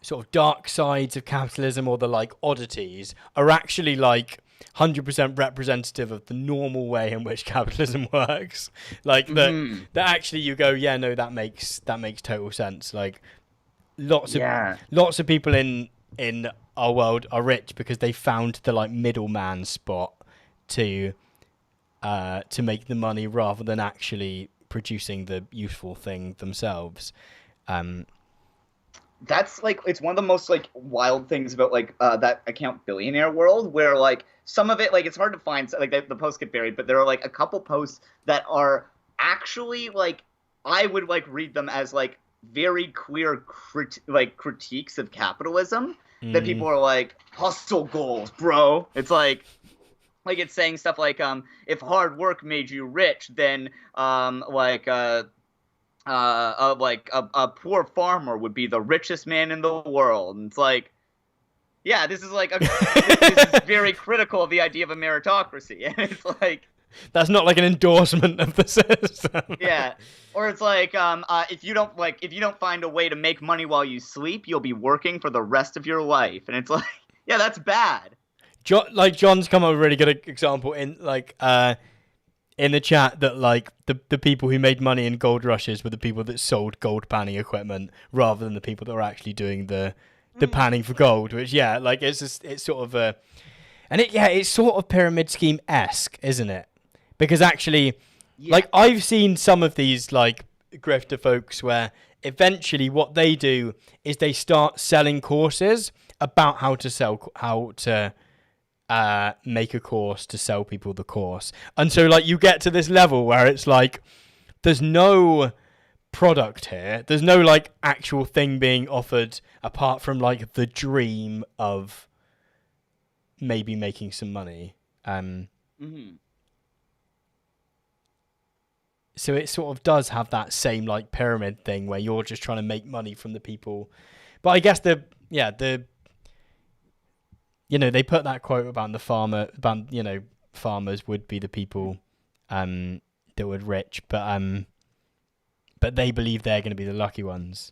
sort of dark sides of capitalism or the like oddities are actually like 100% representative of the normal way in which capitalism works. Like that actually you go, yeah, no, that makes total sense. Like lots of people in our world are rich because they found the like middleman spot to make the money rather than actually producing the useful thing themselves. That's like, it's one of the most like wild things about like that account Billionaire World, where like some of it, like it's hard to find, like the posts get buried, but there are like a couple posts that are actually like, I would like read them as like very clear critiques of capitalism that people are like, hustle goals, bro. It's like it's saying stuff like if hard work made you rich, then a poor farmer would be the richest man in the world. And it's like, yeah, this is like this is very critical of the idea of a meritocracy. And it's like, that's not like an endorsement of the system. Yeah, or it's like if you don't find a way to make money while you sleep, you'll be working for the rest of your life. And it's like, yeah, that's bad. John's come up with a really good example in like in the chat that like the people who made money in gold rushes were the people that sold gold panning equipment rather than the people that were actually doing the panning for gold, which like it's sort of a, and it's sort of pyramid scheme-esque, isn't it? Because actually like I've seen some of these like grifter folks where eventually what they do is they start selling courses about how to make a course to sell people the course. And so like you get to this level where it's like there's no product here, there's no like actual thing being offered apart from like the dream of maybe making some money. So it sort of does have that same like pyramid thing where you're just trying to make money from the people. But I guess the you know, they put that quote about the farmer, about, you know, farmers would be the people that were rich, but they believe they're going to be the lucky ones.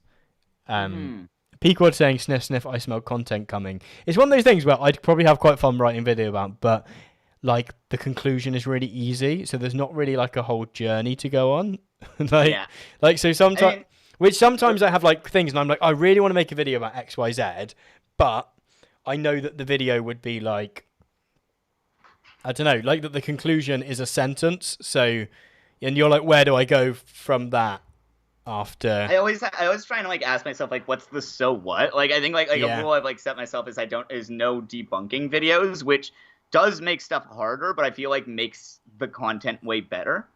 Pequod saying, sniff, sniff, I smell content coming. It's one of those things where I'd probably have quite fun writing a video about, but like the conclusion is really easy, so there's not really like a whole journey to go on. So sometimes, sometimes I have like things and I'm like, I really want to make a video about XYZ, but I know that the video would be like, I don't know, like that the conclusion is a sentence. So, and you're like, where do I go from that after? I always try and like ask myself like, what's the so what? Like I think like a rule I've like set myself is no debunking videos, which does make stuff harder, but I feel like makes the content way better.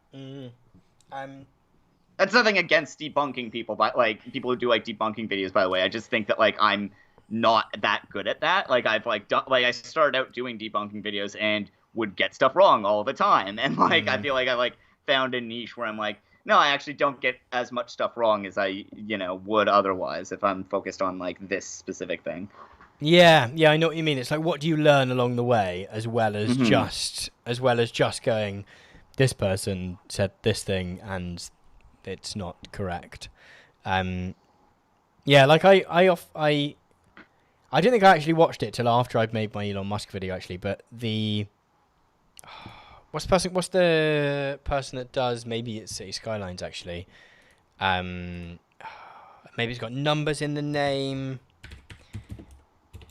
That's nothing against debunking people, but like people who do like debunking videos, by the way. I just think that like I'm not that good at that. Like I've like done, like I started out doing debunking videos and would get stuff wrong all the time, and like I feel like I like found a niche where I'm like, no, I actually don't get as much stuff wrong as I, you know, would otherwise if I'm focused on like this specific thing. Yeah, I know what you mean. It's like, what do you learn along the way, as well as just going, this person said this thing and it's not correct. Yeah, like I don't think I actually watched it till after I'd made my Elon Musk video actually, but what's the person that does, maybe it's City Skylines actually. Maybe it's got numbers in the name.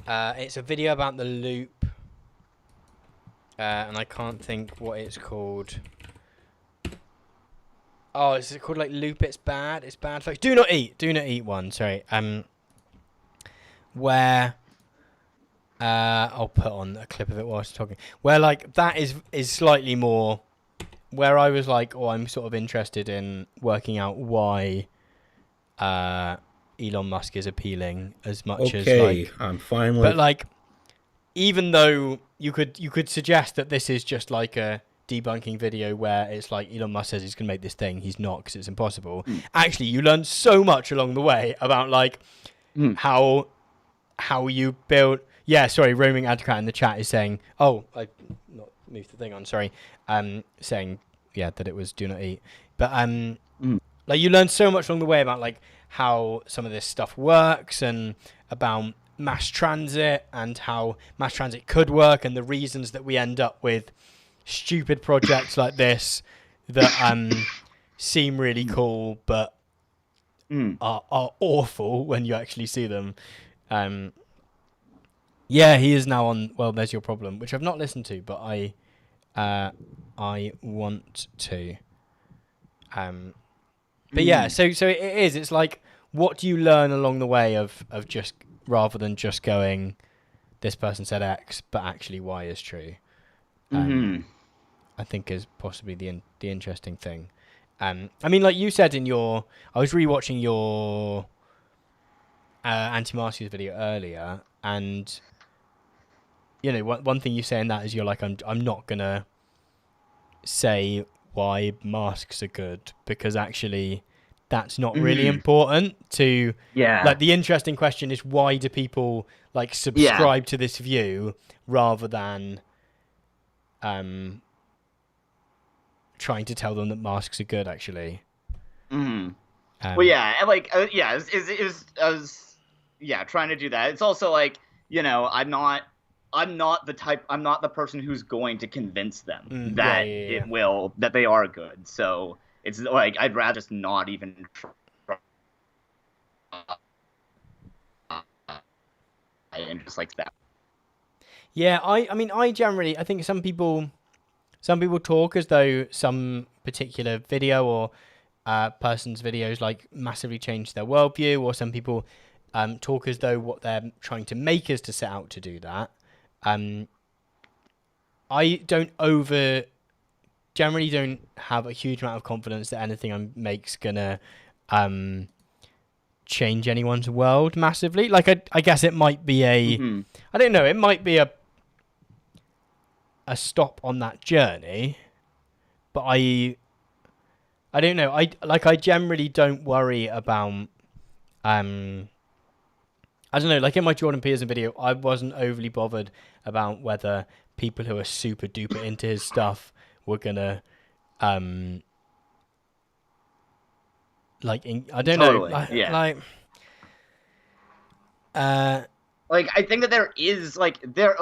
It's a video about the loop, and I can't think what it's called. Oh, is it called like Loop? It's bad. It's bad. Folks. Do not eat one. Sorry. Where I'll put on a clip of it while I was talking. Where like that is slightly more. Where I was like, oh, I'm sort of interested in working out why Elon Musk is appealing as much as like. I'm fine with. But like, even though you could suggest that this is just like a debunking video where it's like Elon Musk says he's going to make this thing, he's not because it's impossible. Actually, you learn so much along the way about like how you build. Yeah, sorry, roaming adcat in the chat is saying, oh, I not moved the thing on. Sorry, saying that it was do not eat. But like you learn so much along the way about like how some of this stuff works and about mass transit and how mass transit could work and the reasons that we end up with stupid projects like this that seem really cool but are awful when you actually see them. Yeah, he is now on Well, There's Your Problem, which I've not listened to, but I want to. But yeah, so it is. It's like, what do you learn along the way of just, rather than just going, this person said X, but actually Y is true. I think is possibly the interesting thing. I mean, like you said in your, I was rewatching your Anti-Marcius video earlier, and you know, one thing you say in that is you're like, I'm not gonna say why masks are good because actually that's not really important to. Like the interesting question is, why do people like subscribe to this view rather than trying to tell them that masks are good actually. Well, yeah, like I was trying to do that. It's also like, you know, I'm not the person who's going to convince them that that they are good. So it's like I'd rather just not even try and just like that. Yeah, I mean I think some people talk as though some particular video or person's videos like massively change their worldview, or some people talk as though what they're trying to make is to set out to do that. I generally don't have a huge amount of confidence that anything I make's gonna change anyone's world massively. Like I guess it might be I don't know, it might be a stop on that journey, but I don't know. I generally don't worry about I don't know, like in my Jordan Peterson video, I wasn't overly bothered about whether people who are super duper into his stuff were gonna, I don't know, like I think that there is there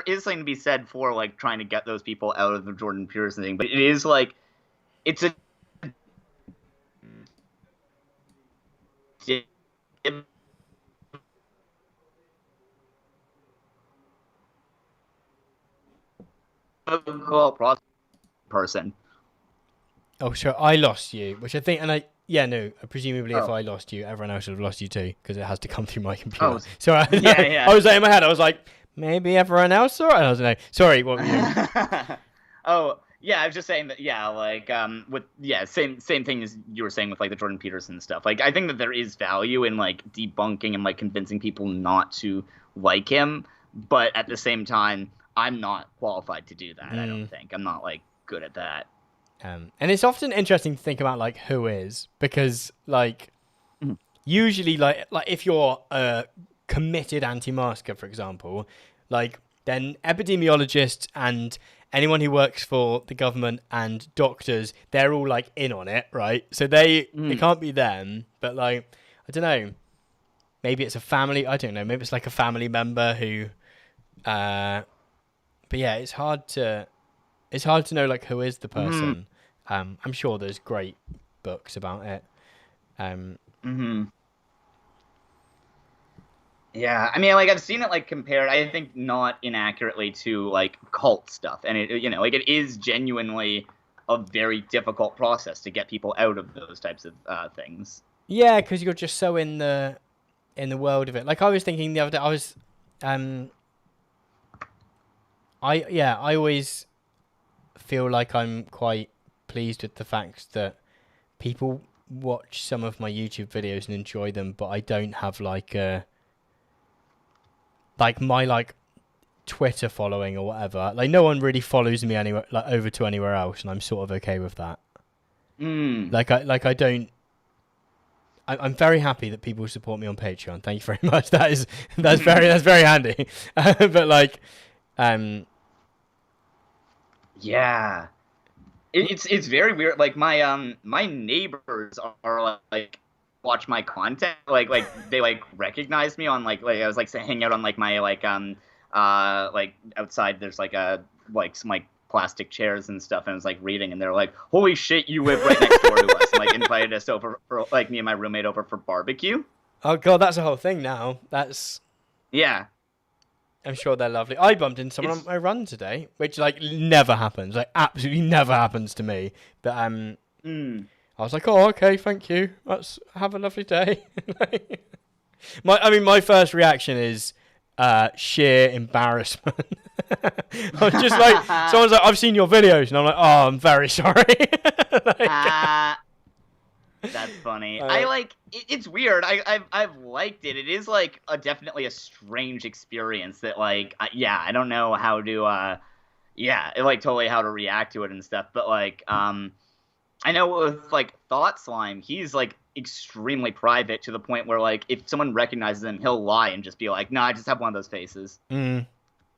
is something to be said for like trying to get those people out of the Jordan Peterson thing, but it is like it's a difficult person. Oh, sure. I lost you, which I think, presumably if I lost you, everyone else would have lost you too, because it has to come through my computer. Oh, so I was like, in my head, I was like, maybe everyone else saw it. I don't know. Sorry, what were you? Oh, yeah, I was just saying that, same thing as you were saying with like the Jordan Peterson stuff. Like, I think that there is value in like debunking and like convincing people not to like him, but at the same time, I'm not qualified to do that. I don't think I'm not like good at that. And it's often interesting to think about like who is, because like usually like if you're a committed anti-masker, for example, like then epidemiologists and anyone who works for the government and doctors, they're all like in on it, right? So it can't be them, but like I don't know, maybe it's a family. I don't know, maybe it's like a family member who. But yeah, it's hard to know like who is the person. I'm sure there's great books about it. Yeah, I mean, like I've seen it like compared, I think not inaccurately to like cult stuff, and it is genuinely a very difficult process to get people out of those types of things. Yeah, because you're just so in the world of it. Like I was thinking the other day, I was I always feel like I'm quite pleased with the fact that people watch some of my YouTube videos and enjoy them, but I don't have like my Twitter following or whatever. Like no one really follows me anywhere, like over to anywhere else, and I'm sort of okay with that. I don't. I'm very happy that people support me on Patreon. Thank you very much. That's very handy. But like, yeah, it's very weird. Like my my neighbors are like watch my content. Like they like recognize me on like I was like hanging out on like my like outside. There's like some like plastic chairs and stuff, and I was like reading, and they're like, "Holy shit, you live right next door to us!" And like invited us over for like me and my roommate over for barbecue. Oh god, that's a whole thing now. Yeah. I'm sure they're lovely. I bumped into someone on my run today, which like never happens. Like absolutely never happens to me. But I was like, oh, okay, thank you. Have a lovely day. My first reaction is sheer embarrassment. I was just like, someone's like, I've seen your videos, and I'm like, oh, I'm very sorry. That's funny. I like it's weird. I've liked it. It is like definitely a strange experience that like I don't know how to totally how to react to it and stuff. But like I know with like Thought Slime, he's like extremely private to the point where like if someone recognizes him, he'll lie and just be like, "No, I just have one of those faces."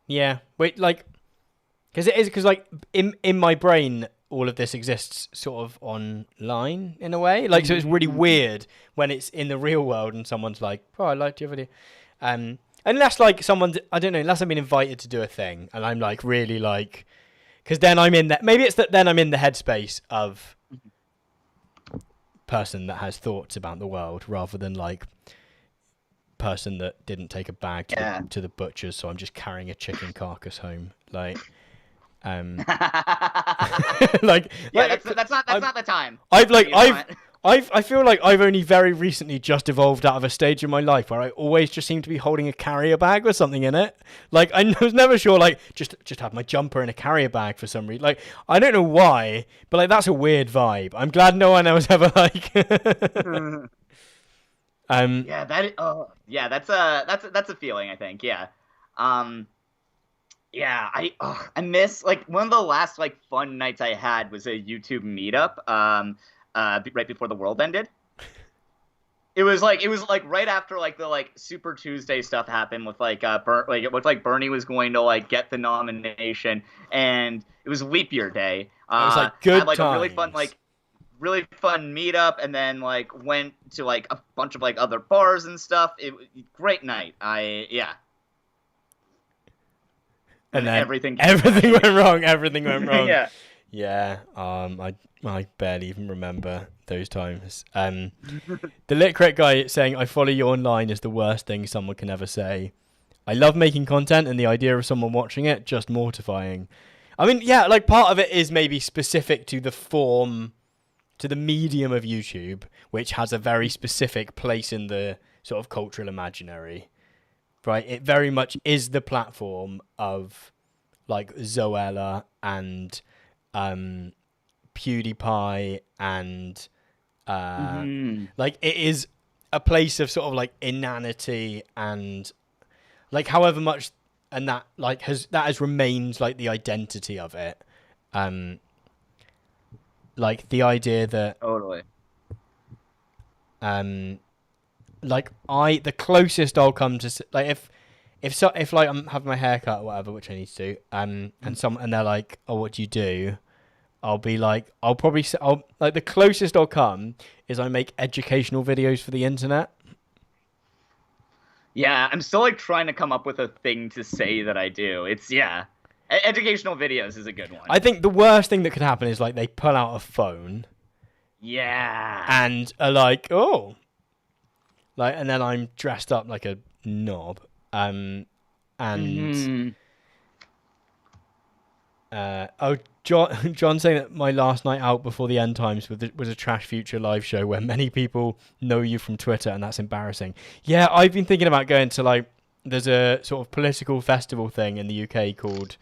Yeah. Wait, like because like in my brain, all of this exists sort of online in a way. Like, so it's really weird when it's in the real world and someone's like, oh, I liked your video. Unless like unless I've been invited to do a thing and I'm like really like, because then I'm in that, maybe it's that then I'm in the headspace of person that has thoughts about the world rather than like person that didn't take a bag to the butcher's, so I'm just carrying a chicken carcass home. Like, that's not the time. I feel like I've only very recently just evolved out of a stage in my life where I always just seem to be holding a carrier bag with something in it. Like I was never sure, like just have my jumper in a carrier bag for some reason. Like I don't know why, but like that's a weird vibe. I'm glad no one else ever like. That's a feeling, I think. Yeah. Yeah, I miss like one of the last like fun nights I had was a YouTube meetup right before the world ended. it was like right after like the like Super Tuesday stuff happened with like like it looked like Bernie was going to like get the nomination, and it was leap year day. It was like good had, like times. a really fun meetup, and then like went to like a bunch of like other bars and stuff. Great night. And then everything went wrong. Everything went wrong. Yeah. Yeah. I barely even remember those times. The Lit Crit guy saying, "I follow you online" is the worst thing someone can ever say. I love making content, and the idea of someone watching it just mortifying. I mean, yeah, like part of it is maybe specific to the form, to the medium of YouTube, which has a very specific place in the sort of cultural imaginary. Right, it very much is the platform of like Zoella and PewDiePie and like it is a place of sort of like inanity and like however much, and that like has remained like the identity of it. Like the idea that totally. Like the closest I'll come to like if like I'm having my hair cut or whatever, which I need to do, and they're like, "Oh, what do you do?" I'll be like, I'll like the closest I'll come is I make educational videos for the internet. Yeah, I'm still like trying to come up with a thing to say that I do. It's educational videos is a good one. I think the worst thing that could happen is like they pull out a phone. Yeah. And are like, oh. Like, and then I'm dressed up like a knob. John saying that my last night out before the end times was a Trash Future live show where many people know you from Twitter, and that's embarrassing. Yeah, I've been thinking about going to like, there's a sort of political festival thing in the UK called,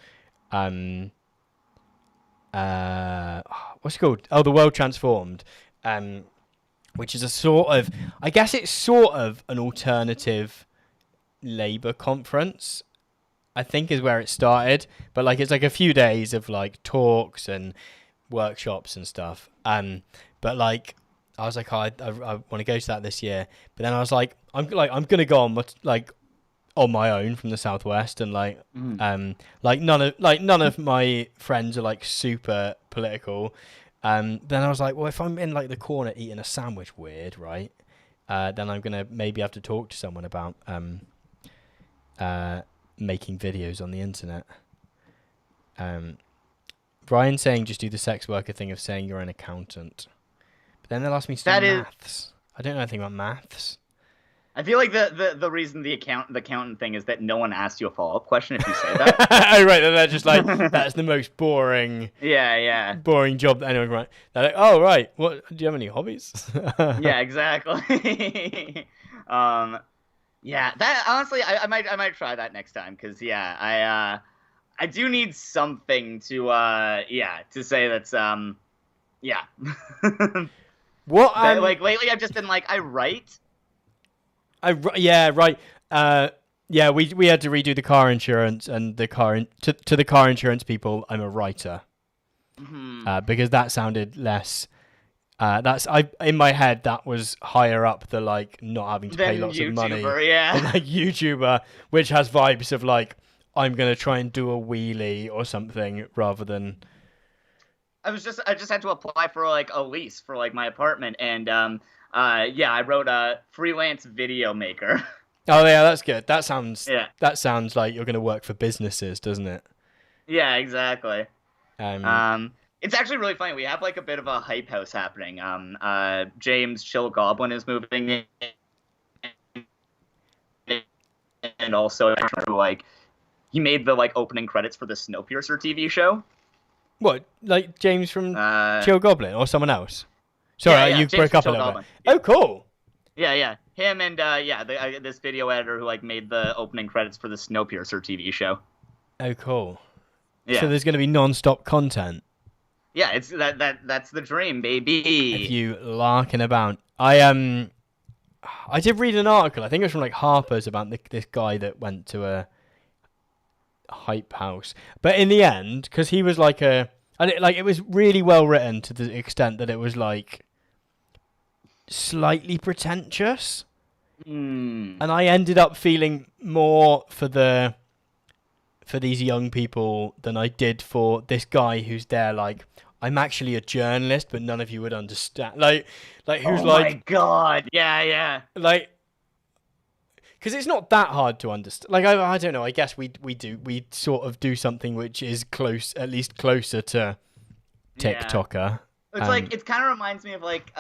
what's it called? Oh, The World Transformed. Which is a sort of, I guess it's sort of an alternative Labour conference, I think is where it started. But like, it's like a few days of like talks and workshops and stuff. But like, I was like, oh, I want to go to that this year. But then I was like, I'm going to go on like on my own from the Southwest, and like, like none of my friends are like super political. Then I was like, well, if I'm in like the corner eating a sandwich, weird, right? Then I'm gonna maybe have to talk to someone about making videos on the internet. Brian saying just do the sex worker thing of saying you're an accountant, but then they'll ask me to do maths. I don't know anything about maths. I feel like the reason the accountant thing is that no one asks you a follow-up question if you say that. Oh, right, they're just like, that's the most boring boring job that anyone can write. They're like, oh, right, what, do you have any hobbies? Yeah, exactly. Yeah, that honestly, I might try that next time, because I do need something to say that's What like lately I've just been like, I write. Yeah, right. We had to redo the car insurance, and the to the car insurance people, I'm a writer. Because that sounded less. In my head that was higher up the like not having to pay lots of money. Yeah. And, like YouTuber, which has vibes of like I'm gonna try and do a wheelie or something rather than. I just had to apply for like a lease for like my apartment, and I wrote a freelance video maker. Oh yeah, that's good. That sounds like you're going to work for businesses, doesn't it? Yeah, exactly. It's actually really funny. We have like a bit of a hype house happening. James Chill Goblin is moving in, and also like he made the like opening credits for the Snowpiercer TV show. What, like James from Chill Goblin or someone else? Sorry, you broke up a little bit. Oh, cool. Yeah. Him and this video editor who like made the opening credits for the Snowpiercer TV show. Oh, cool. Yeah. So there's going to be non-stop content. Yeah, it's that's the dream, baby. If you larking about, I did read an article. I think it was from like Harper's about this guy that went to a hype house, but in the end, because he was like it was really well written to the extent that it was like slightly pretentious. Mm. And I ended up feeling more for these young people than I did for this guy who's there like, I'm actually a journalist, but none of you would understand. Like who's oh like, my god, yeah. Like, because it's not that hard to understand. Like, I don't know. I guess we sort of do something which is at least closer to TikToker. It's like it kind of reminds me of like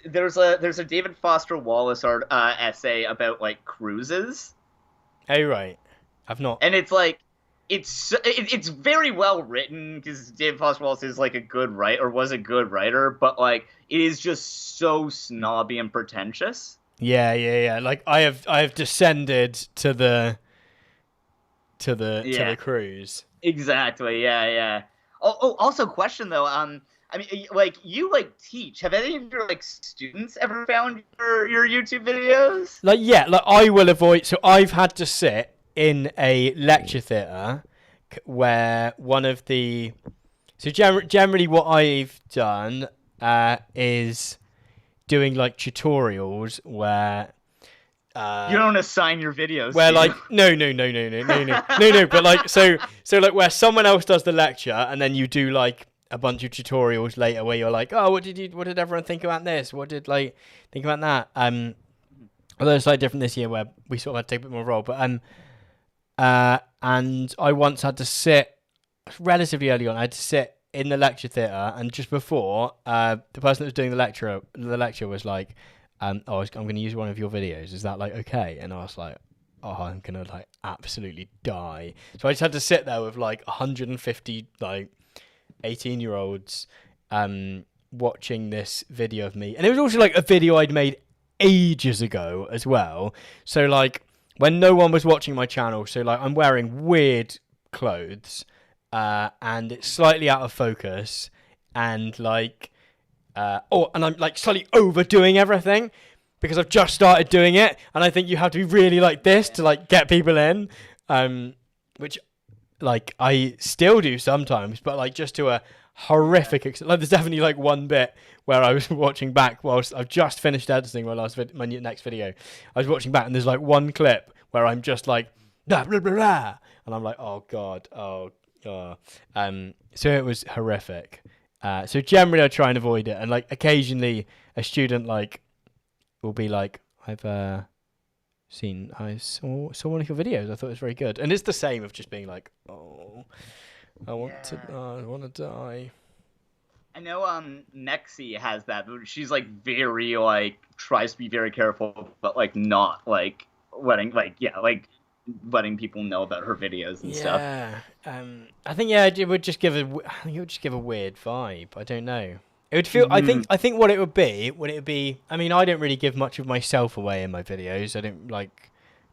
there's a David Foster Wallace essay about like cruises. Oh right, I've not. And it's like it's very well written because David Foster Wallace is like a good writer or was a good writer, but like it is just so snobby and pretentious. Yeah. Like I have descended to the cruise. Exactly. Yeah. Oh. Also, question though. I mean, like you teach. Have any of your students ever found your YouTube videos? Like I will avoid. So I've had to sit in a lecture theatre where one of the. So generally, what I've done is doing like tutorials where you don't assign your videos. Where like no, but like so like where someone else does the lecture and then you do like a bunch of tutorials later where you're like, oh, what did everyone think about this? What did like think about that? Although it's like different this year where we sort of had to take a bit more role, but and I once had to sit relatively early on. I had to sit in the lecture theatre, and just before, the person that was doing the lecture was like, I'm going to use one of your videos. Is that like okay? And I was like, oh, I'm going to like absolutely die. So I just had to sit there with like 150 like 18-year-olds watching this video of me. And it was also like a video I'd made ages ago as well. So like when no one was watching my channel, so like I'm wearing weird clothes, and it's slightly out of focus, and like and I'm like slightly overdoing everything because I've just started doing it, and I think you have to be really like this to like get people in, which like I still do sometimes, but like just to a horrific extent. Like there's definitely like one bit where I was watching back whilst I've just finished editing my next video. I was watching back and there's like one clip where I'm just like blah blah blah, blah and I'm like, oh god. So it was horrific. So generally I try and avoid it, and like occasionally a student like will be like, I saw one of your videos, I thought it was very good. And it's the same of just being like, oh, I want to die. I know Nexi has that, but she's like very like tries to be very careful, but like not like letting people know about her videos and stuff. I think it would just give a weird vibe. I don't know. It would feel. I think what it would be. I mean, I don't really give much of myself away in my videos. I don't like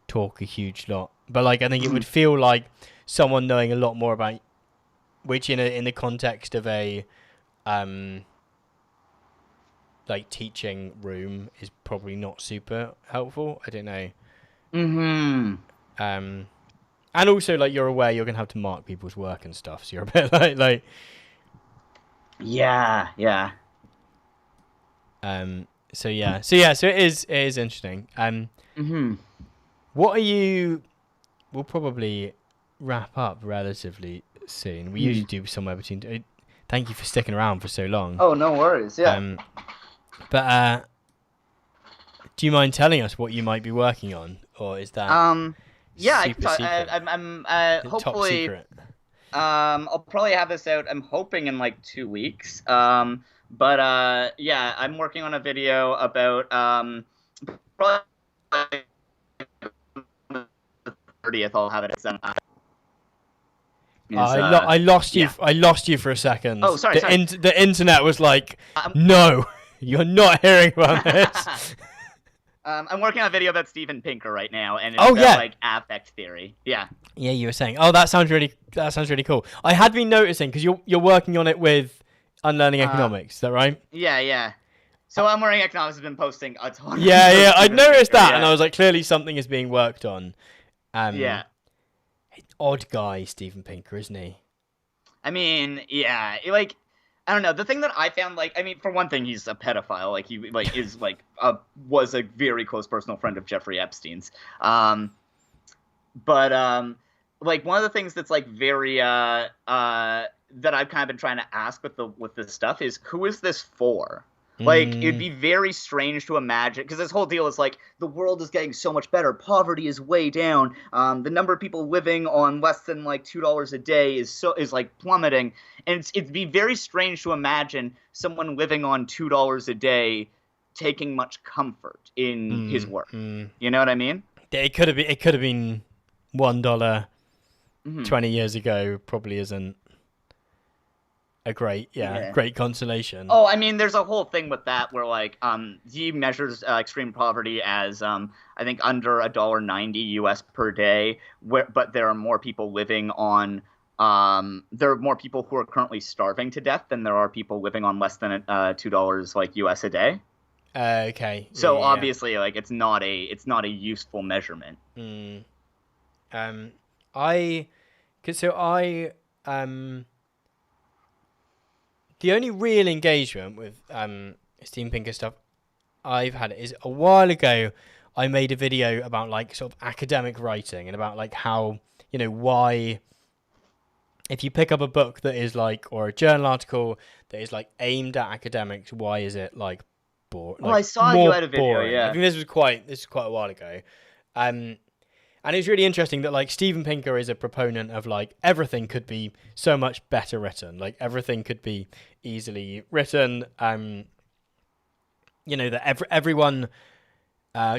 talk a huge lot, but like I think it would feel like someone knowing a lot more about, which in the context of a like teaching room is probably not super helpful. I don't know. And also like you're aware you're gonna have to mark people's work and stuff, so you're a bit like. Yeah. So it is interesting. What are you? We'll probably wrap up relatively soon. We usually do somewhere between. Thank you for sticking around for so long. Oh, no worries. Yeah. But do you mind telling us what you might be working on, or is that? Yeah, secret? I'm hopefully. Top secret. I'll probably have this out. I'm hoping in like 2 weeks. But yeah, I'm working on a video about probably the 30th. I'll have it. I lost you. Yeah. I lost you for a second. Oh, sorry. The internet was like, no, you're not hearing about this. I'm working on a video about Steven Pinker right now, and it's about like affect theory. Yeah. Yeah, you were saying. Oh, that sounds really cool. I had been noticing because you're working on it with Unlearning Economics. Is that right? Yeah. So Unlearning Economics has been posting a ton. Yeah. I noticed that, and I was like, clearly something is being worked on. Yeah. Odd guy, Steven Pinker, isn't he? I mean, yeah, like I don't know. The thing that I found, like, I mean, for one thing, he's a pedophile. Like, he like is like was a very close personal friend of Jeffrey Epstein's. But like one of the things that's like very that I've kind of been trying to ask with this stuff is, who is this for? Like, it'd be very strange to imagine, because this whole deal is like, the world is getting so much better, poverty is way down, the number of people living on less than like $2 a day is like plummeting, and it'd be very strange to imagine someone living on $2 a day taking much comfort in his work. You know what I mean? It could have been $1 20 years ago. Probably isn't a great consolation. Oh, I mean, there's a whole thing with that where like he measures extreme poverty as I think under $1.90 US per day, but there are more people living on there are more people who are currently starving to death than there are people living on less than $2 like US a day. Okay. So obviously, like, it's not a useful measurement. The only real engagement with Steven Pinker stuff I've had is a while ago. I made a video about like sort of academic writing and about like how, you know, why if you pick up a book that is like, or a journal article that is like aimed at academics, why is it like boring? Well, I saw you had a video, boring. yeah. I think this was quite a while ago. And it's really interesting that like Steven Pinker is a proponent of like everything could be so much better written. Like everything could be easily written. You know, that everyone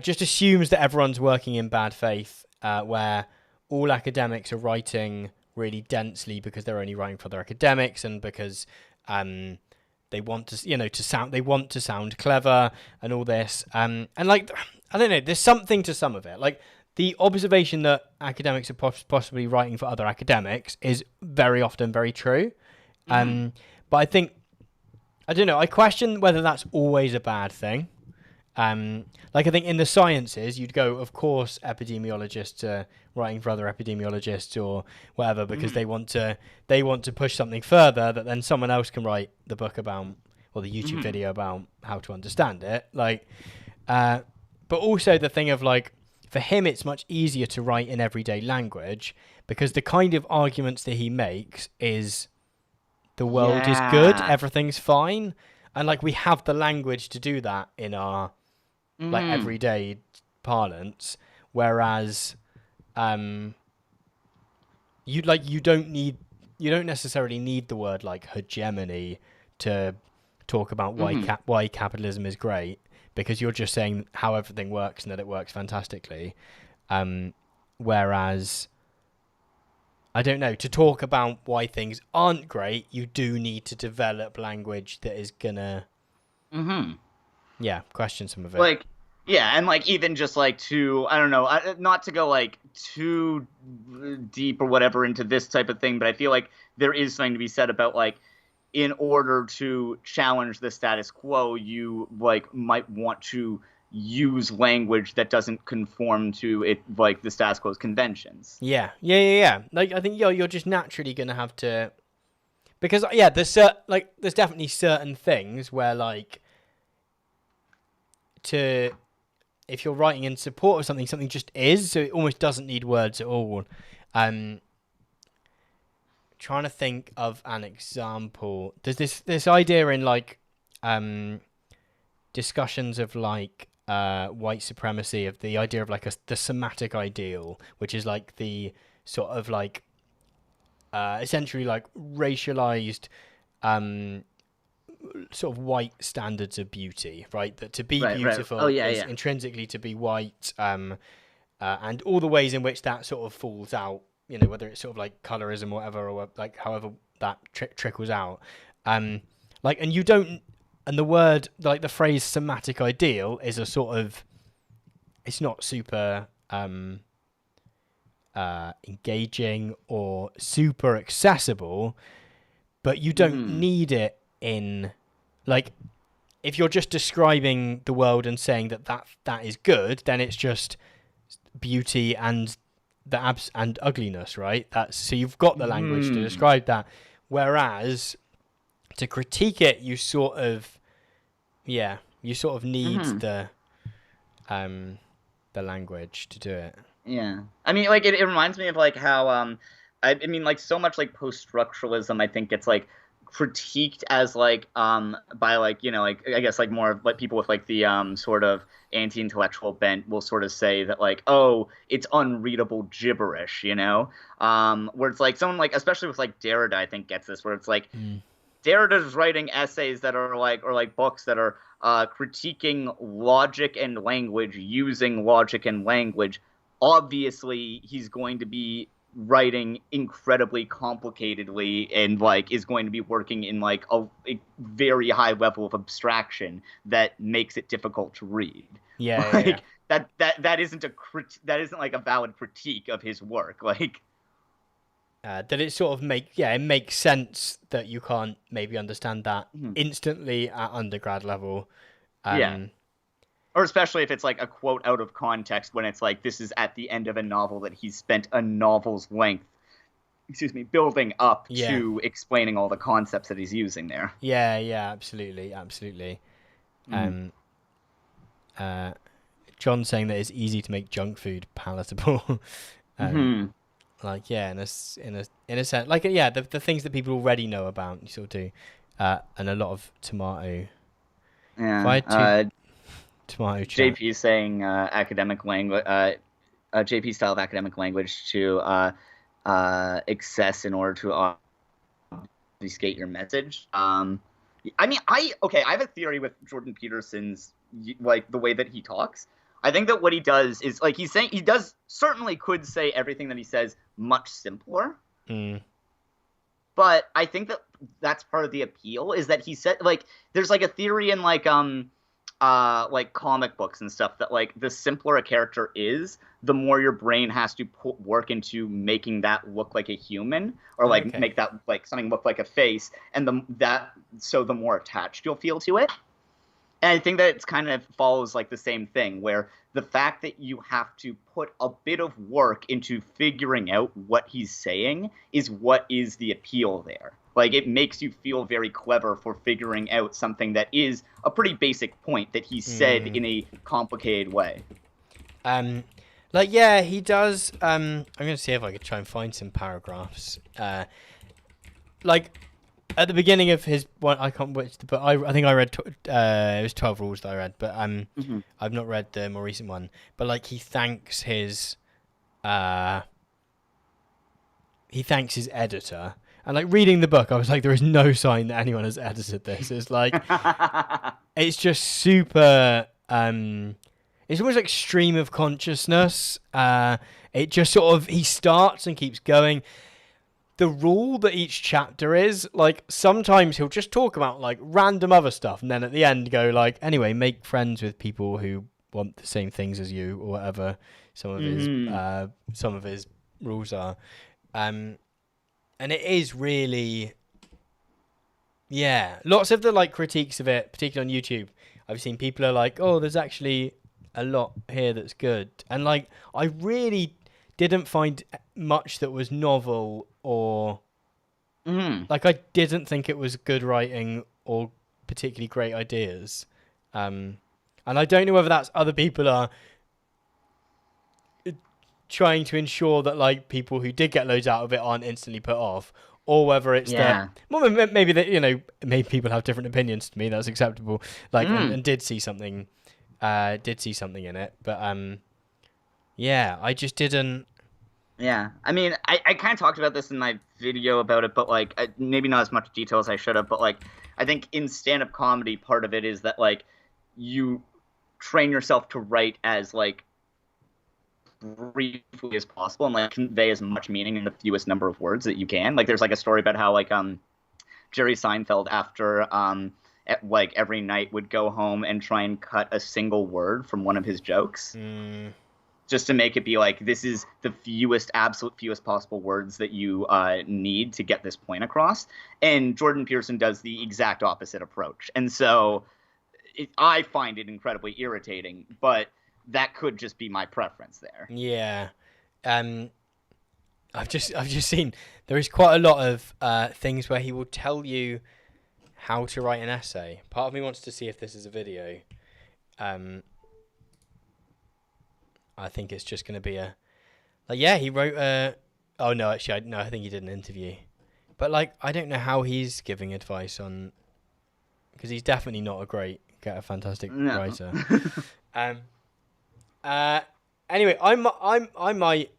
just assumes that everyone's working in bad faith, where all academics are writing really densely because they're only writing for their academics and because they want to, you know, they want to sound clever and all this. And like, I don't know, there's something to some of it. Like, the observation that academics are possibly writing for other academics is very often very true. But I think, I don't know, I question whether that's always a bad thing. Like, I think in the sciences, you'd go, of course, epidemiologists are writing for other epidemiologists or whatever because they want to push something further that then someone else can write the book about, or the YouTube video about how to understand it. Like, but also the thing of like, for him, it's much easier to write in everyday language because the kind of arguments that he makes is the world is good, everything's fine. And like, we have the language to do that in our like everyday parlance. Whereas you don't necessarily need the word like hegemony to talk about why capitalism is great. Because you're just saying how everything works and that it works fantastically. Whereas, I don't know, to talk about why things aren't great, you do need to develop language that is gonna, question some of it. Like, yeah, and like even just like to, I don't know, not to go like too deep or whatever into this type of thing, but I feel like there is something to be said about like, in order to challenge the status quo, you like might want to use language that doesn't conform to it, like the status quo's conventions. Yeah. Like, I think you're just naturally gonna have to, because there's definitely certain things where like if you're writing in support of something just is, so it almost doesn't need words at all. Trying to think of an example. There's this idea in like discussions of like white supremacy, of the idea of like the somatic ideal, which is like the sort of like essentially like racialized sort of white standards of beauty, right? That to be beautiful is intrinsically to be white, and all the ways in which that sort of falls out. You know, whether it's sort of like colorism or whatever, or like however that trickles out. Like, and you don't, and the word, like the phrase somatic ideal is a sort of, it's not super engaging or super accessible, but you don't need it in, like, if you're just describing the world and saying that is good, then it's just beauty and the abs and ugliness, right? So you've got the language to describe that. Whereas to critique it, you sort of need Mhm. the language to do it. Yeah. I mean, like, it reminds me of, like, how, I mean, like, so much, like, post-structuralism, I think, gets, like, critiqued as, like, by, like, you know, like, I guess, like, more of, like, people with, like, the, sort of anti-intellectual bent will sort of say that, like, oh, it's unreadable gibberish, you know? Where it's, like, someone, like, especially with, like, Derrida, I think, gets this, where it's, like, Derrida's writing essays that are, like, or, like, books that are, critiquing logic and language, using logic and language. Obviously he's going to be writing incredibly complicatedly and like is going to be working in like a very high level of abstraction that makes it difficult to read. Yeah, like that isn't like a valid critique of his work. Like that it sort of it makes sense that you can't maybe understand that instantly at undergrad level. Yeah. Or especially if it's like a quote out of context when it's like this is at the end of a novel that he's spent a novel's length, building up to explaining all the concepts that he's using there. Yeah, absolutely. John saying that it's easy to make junk food palatable. Like in a sense, like the things that people already know about, you sort of do, and a lot of tomato. Yeah. Tomato chat. JP saying academic language, JP style of academic language to excess in order to obfuscate your message. I mean, I have a theory with Jordan Peterson's like the way that he talks. I think that what he does is like he certainly could say everything that he says much simpler. But I think that that's part of the appeal is that he said like there's like a theory in like comic books and stuff that like the simpler a character is, the more your brain has to put work into making that look like a human or like make that like something look like a face, and the more attached you'll feel to it. And I think that it's kind of follows like the same thing where the fact that you have to put a bit of work into figuring out what he's saying is what is the appeal there. Like, it makes you feel very clever for figuring out something that is a pretty basic point that he said in a complicated way. He does. I'm going to see if I could try and find some paragraphs. Like, at the beginning of his one, I can't which, but I think I read. It was 12 Rules that I read, but I've not read the more recent one. But like, he thanks his editor. And like reading the book, I was like, there is no sign that anyone has edited this. It's like, it's just super. It's almost like stream of consciousness. It just sort of he starts and keeps going. The rule that each chapter is like sometimes he'll just talk about like random other stuff, and then at the end go like, anyway, make friends with people who want the same things as you or whatever. Some of his rules are. And it is really, lots of the like critiques of it, particularly on YouTube, I've seen people are like, oh, there's actually a lot here that's good. And like, I really didn't find much that was novel or like, I didn't think it was good writing or particularly great ideas. And I don't know whether that's other people are trying to ensure that like people who did get loads out of it aren't instantly put off, or whether it's that maybe that maybe people have different opinions. To me, that's acceptable. Like and did see something in it, but I just didn't. Yeah, I mean, I kind of talked about this in my video about it, but like maybe not as much detail as I should have. But like, I think in stand-up comedy, part of it is that like you train yourself to write as like briefly as possible and like convey as much meaning in the fewest number of words that you can. Like there's like a story about how like Jerry Seinfeld after like every night would go home and try and cut a single word from one of his jokes just to make it be like this is the absolute fewest possible words that you need to get this point across. And Jordan Peterson does the exact opposite approach, and so I find it incredibly irritating, but that could just be my preference there. Yeah. I've just seen there is quite a lot of things where he will tell you how to write an essay. Part of me wants to see if this is a video. I think it's just going to be he wrote a... Oh, no, actually, I think he did an interview. But, I don't know how he's giving advice on... Because he's definitely not a fantastic writer. Anyway, I might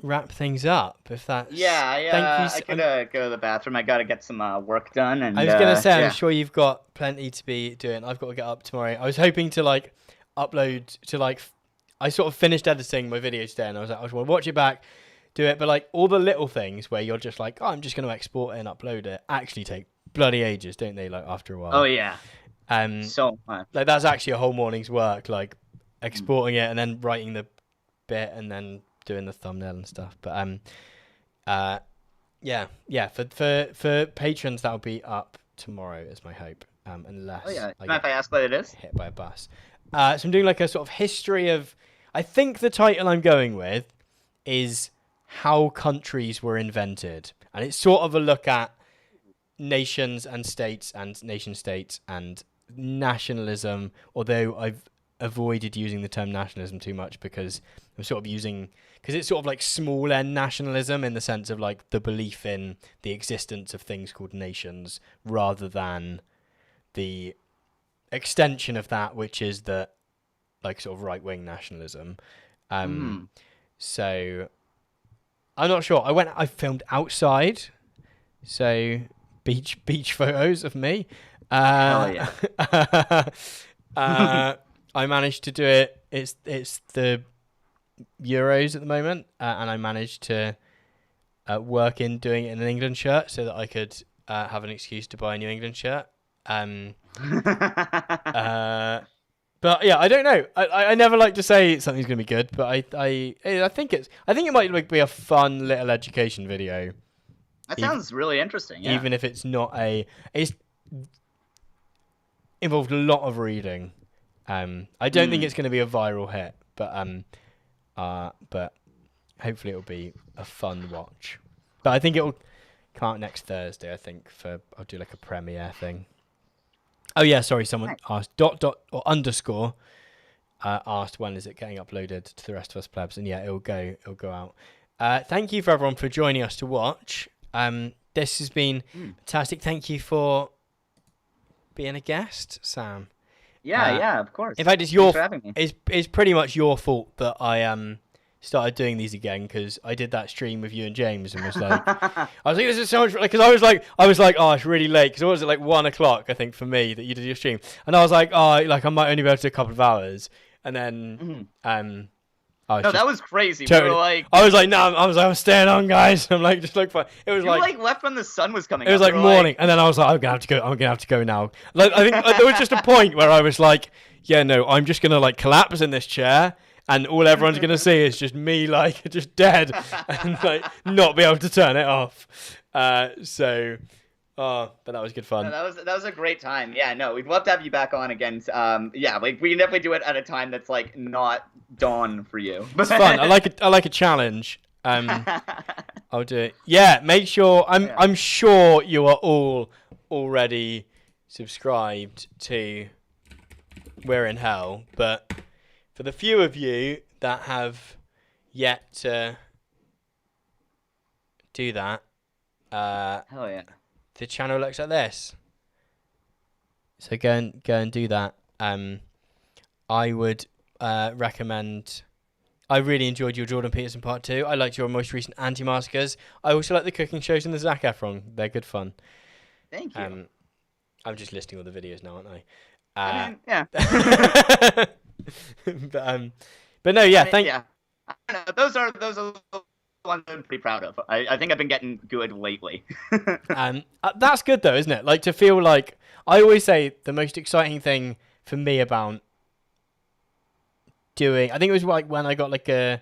wrap things up if that's... Yeah, I could go to the bathroom. I got to get some work done. And I was going to say, I'm sure you've got plenty to be doing. I've got to get up tomorrow. I was hoping to, upload to, I sort of finished editing my video today, and I was like, I just want to watch it back, do it. But, all the little things where you're just like, oh, I'm just going to export it and upload it, actually take bloody ages, don't they, after a while? Oh, yeah. So much. That's actually a whole morning's work, exporting it and then writing the bit and then doing the thumbnail and stuff. But for patrons that'll be up tomorrow is my hope. Unless if I ask what it is, hit by a bus. So I'm doing a sort of history of. I think the title I'm going with is How Countries Were Invented, and it's sort of a look at nations and states and nation states and nationalism. Although I've avoided using the term nationalism too much because I'm sort of using it's sort of small n nationalism in the sense of the belief in the existence of things called nations rather than the extension of that, which is the sort of right wing nationalism. So I'm not sure. I filmed outside, so beach photos of me. I managed to do it. It's the Euros at the moment, and I managed to work in doing it in an England shirt so that I could have an excuse to buy a New England shirt. But yeah, I don't know. I never like to say something's gonna be good, but I think it might be a fun little education video. That sounds really interesting. Yeah. Even if it's not it's involved a lot of reading. I don't think it's going to be a viral hit, but hopefully it'll be a fun watch. But I think it'll come out next Thursday. I think I'll do a premiere thing. Oh yeah, sorry. Someone asked __ asked when is it getting uploaded to the rest of us plebs, and yeah, it'll go out. Thank you for everyone for joining us to watch. This has been fantastic. Thank you for being a guest, Sam. Yeah, of course. In fact, it's pretty much your fault that I started doing these again because I did that stream with you and James and was like, this is so much because I was like, oh, it's really late because it was at 1 o'clock I think for me that you did your stream, and I was like, oh, I might only be able to do a couple of hours, and then that was crazy. Totally, we were like, I was like, no, I was staying on, guys. I'm like, just fine. It was left when the sun was coming. It was up. Morning, and then I was like, I'm gonna have to go now. I think there was just a point where I was like, yeah, no, I'm just gonna collapse in this chair, and all everyone's gonna see is just me just dead, and not be able to turn it off. But that was good fun. No, that was a great time. Yeah, no, we'd love to have you back on again. We can definitely do it at a time that's not dawn for you. It's fun. I like a challenge. I'll do it. Yeah, make sure. I'm sure you are all already subscribed to We're in Hell, but for the few of you that have yet to do that, hell yeah. The channel looks like this. So go and do that. I would recommend. I really enjoyed your Jordan Peterson part 2. I liked your most recent Anti-Maskers. I also like the cooking shows and the Zac Efron. They're good fun. Thank you. I'm just listing all the videos now, aren't I? Yeah. But no, yeah. Yeah. I don't know, those are the ones I'm pretty proud of. I think I've been getting good lately. That's good though, isn't it? To feel like I always say the most exciting thing for me about doing. I think it was when I got a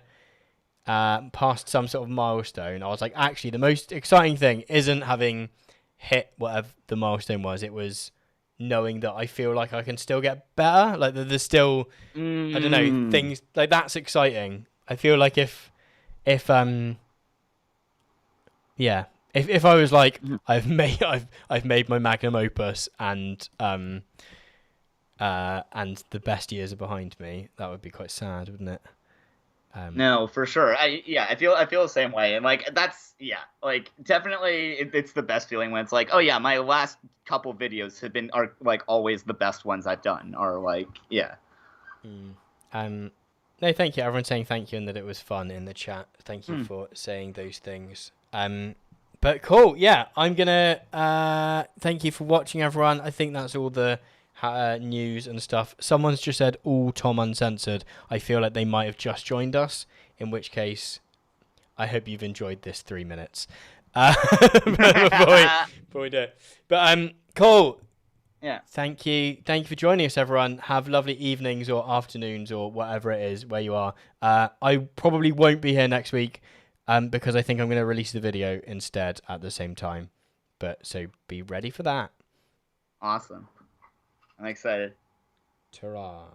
past some sort of milestone. I was like, actually, the most exciting thing isn't having hit whatever the milestone was. It was knowing that I feel like I can still get better. There's still I don't know, things that's exciting. I feel like if If I was like, I've made my magnum opus and the best years are behind me, that would be quite sad, wouldn't it? No, for sure. I feel the same way, and like that's like definitely it's the best feeling when it's like, oh yeah, my last couple videos are like always the best ones I've done, or like No, thank you. Everyone's saying thank you and that it was fun in the chat. Thank you for saying those things. But cool, yeah. I'm gonna thank you for watching, everyone. I think that's all the news and stuff. Someone's just said all Tom Uncensored. I feel like they might have just joined us, in which case I hope you've enjoyed this 3 minutes before we do it. But cool. Yeah. Thank you for joining us, everyone. Have lovely evenings or afternoons or whatever it is where you are. I probably won't be here next week because I think I'm going to release the video instead at the same time. But so be ready for that. Awesome. I'm excited. Ta-ra.